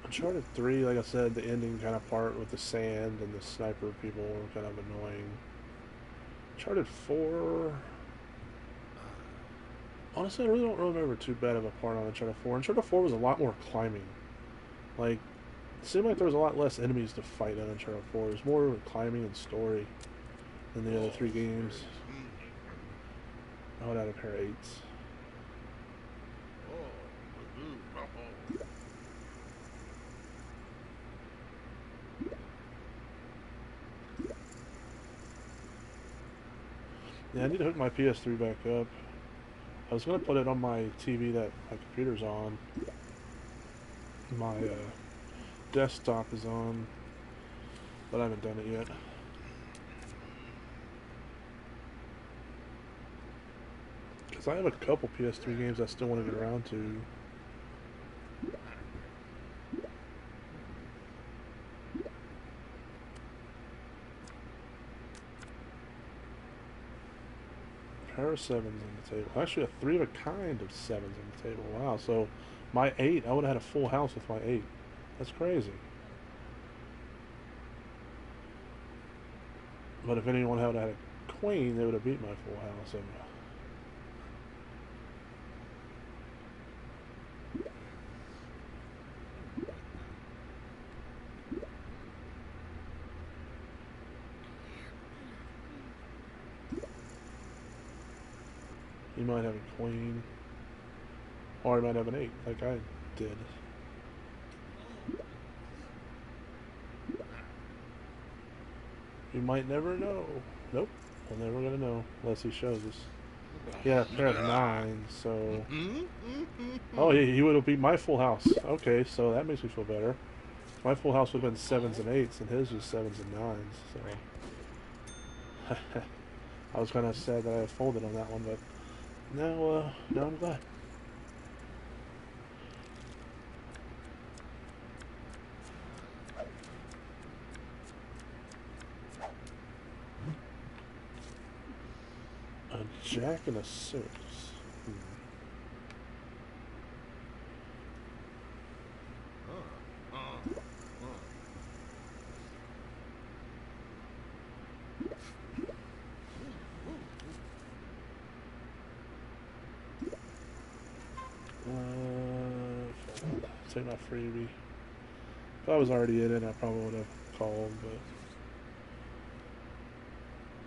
Uncharted 3, like I said, the ending kind of part with the sand and the sniper people were kind of annoying. Uncharted 4... Honestly, I really don't remember too bad of a part on Uncharted 4. Uncharted 4 was a lot more climbing. Like, it seemed like there was a lot less enemies to fight on Uncharted 4. It was more climbing and story than the other 3 games. I would add a pair of 8s. Yeah, I need to hook my PS3 back up. I was going to put it on my TV that my computer's on. My desktop is on, but I haven't done it yet. Because I have a couple PS3 games I still want to get around to. Pair of 7s on the table. Actually, a 3 of a kind of 7s on the table. Wow, so my 8, I would have had a full house with my 8. That's crazy. But if anyone had a queen, they would have beat my full house. So he might have a queen. Or he might have an 8, like I did. You might never know. Nope, we're never gonna know unless he shows us. He had a pair of 9s, so... Oh, he would have beat my full house. Okay, so that makes me feel better. My full house would have been 7s and 8s, and his was 7s and 9s, so... I was kind of sad that I folded on that one, but... Now I'm glad. A jack and a 6. Take my freebie. If I was already in it, I probably would have called,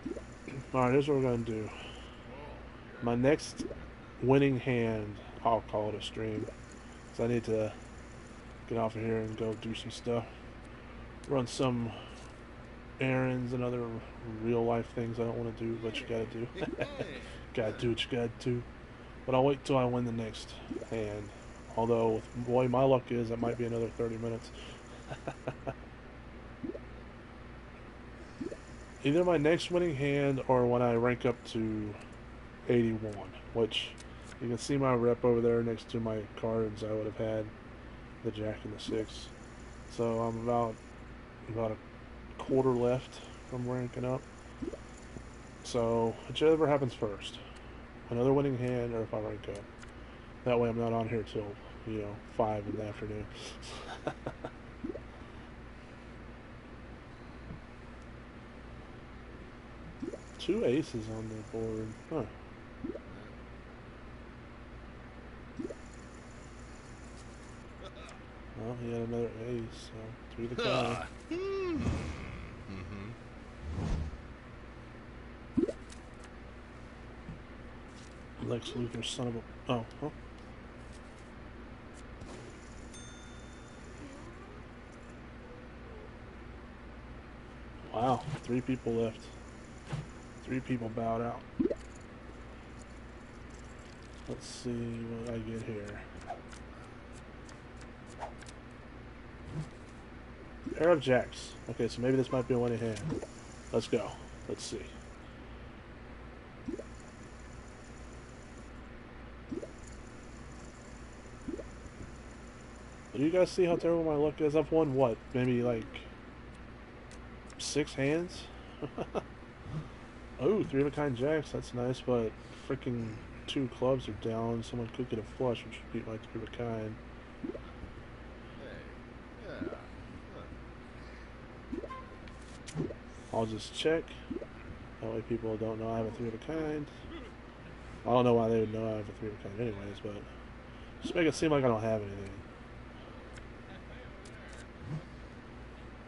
but... Alright, here's what we're going to do. My next winning hand, I'll call it a stream. So I need to get off of here and go do some stuff. Run some errands and other real life things I don't want to do, but you gotta do. Gotta do what you gotta do. But I'll wait till I win the next hand. Although, with the way my luck is, that might be another 30 minutes. Either my next winning hand or when I rank up to 81, which you can see my rep over there next to my cards. I would have had the Jack and the 6. So I'm about a quarter left from ranking up. So whichever happens first, another winning hand, or if I rank up. That way I'm not on here till 5 in the afternoon. Two aces on the board. Huh. Well, he had another ace, so 3 the guy. Lex Luthor, son of a... Oh, huh? Wow, 3 people left. 3 people bowed out. Let's see what I get here. Pair of jacks. Okay, so maybe this might be a winning hand. Let's go. Let's see. Do you guys see how terrible my luck is? I've won what? Maybe like 6 hands? Oh, 3 of a kind jacks. That's nice, but freaking 2 clubs are down. Someone could get a flush, which would beat my 3 of a kind. I'll just check. That way people don't know I have a 3 of a kind. I don't know why they would know I have a 3 of a kind anyways, but just make it seem like I don't have anything.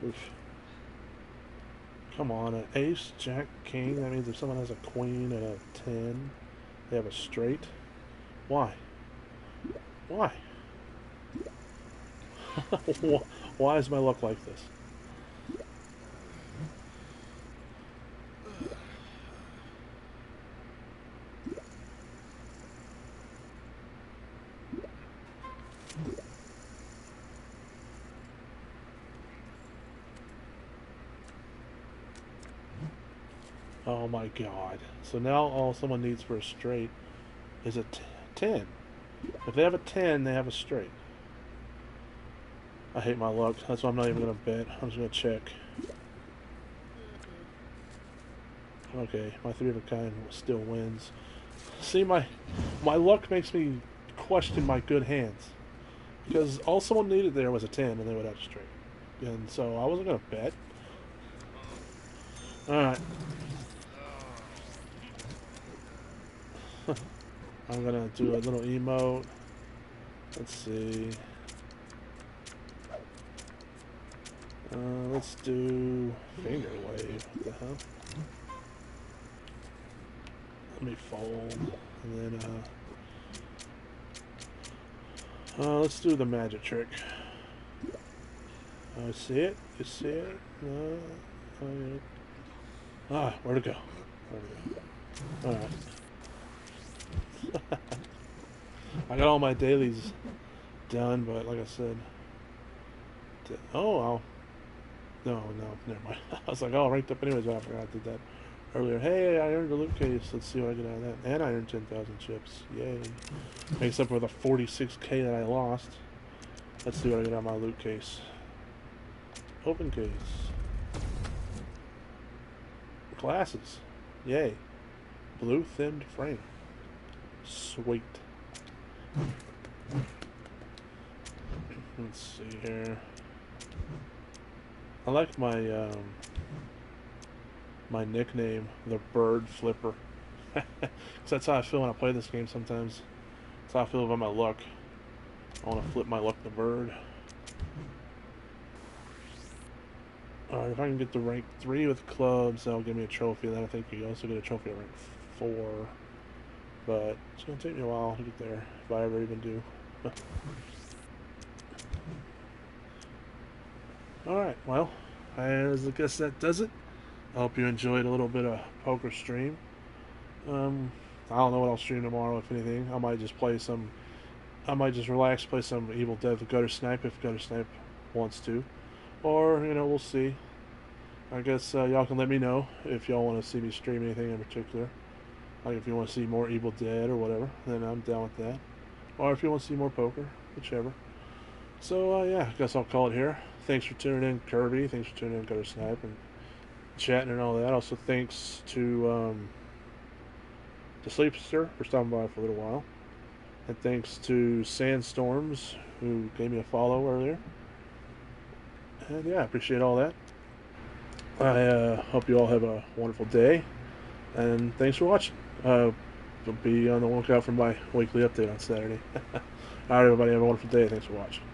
Oof. Come on, an ace, jack, king. That means if someone has a queen and a 10, they have a straight. Why? Why? Why is my luck like this? Oh my god. So now all someone needs for a straight is a 10. If they have a 10, they have a straight. I hate my luck. That's why I'm not even going to bet. I'm just going to check. Okay, my 3 of a kind still wins. See, my luck makes me question my good hands. Because all someone needed there was a 10 and they would have a straight. And so I wasn't going to bet. Alright. I'm gonna do a little emote. Let's see. Let's do finger wave. What the hell? Let me fold. And then, let's do the magic trick. Oh, see it? You see it? No. Ah, where'd it go? Where'd it go? Alright. I got all my dailies done, but like I said, no, never mind. I was like, oh, ranked up anyways, but I forgot I did that earlier. Hey, I earned a loot case. Let's see what I get out of that. And I earned 10,000 chips. Yay. Makes up for the 46k that I lost. Let's see what I get out of my loot case. Open case. Glasses. Yay. Blue thinmed frame. Sweet. Let's see here. I like my my nickname, the Bird Flipper. Cause that's how I feel when I play this game sometimes. That's how I feel about my luck. I want to flip my luck to bird. Alright, if I can get to rank 3 with clubs, that'll give me a trophy. Then I think you also get a trophy at rank 4. But it's going to take me a while to get there, if I ever even do. Alright, well, I guess that does it. I hope you enjoyed a little bit of poker stream. I don't know what I'll stream tomorrow, if anything. I might just relax, play some Evil Dead with Gutter Snipe if Gutter Snipe wants to. Or, we'll see. I guess y'all can let me know if y'all want to see me stream anything in particular. Like if you want to see more Evil Dead or whatever, then I'm down with that. Or if you want to see more poker, whichever. So yeah, I guess I'll call it here. Thanks for tuning in, Kirby. Thanks for tuning in, Gutter Snipe, and chatting and all that. Also, thanks to Sleepster for stopping by for a little while, and thanks to Sandstorms who gave me a follow earlier. And yeah, I appreciate all that. I hope you all have a wonderful day, and thanks for watching. Be on the lookout for my weekly update on Saturday. All right, everybody, have a wonderful day. Thanks for watching.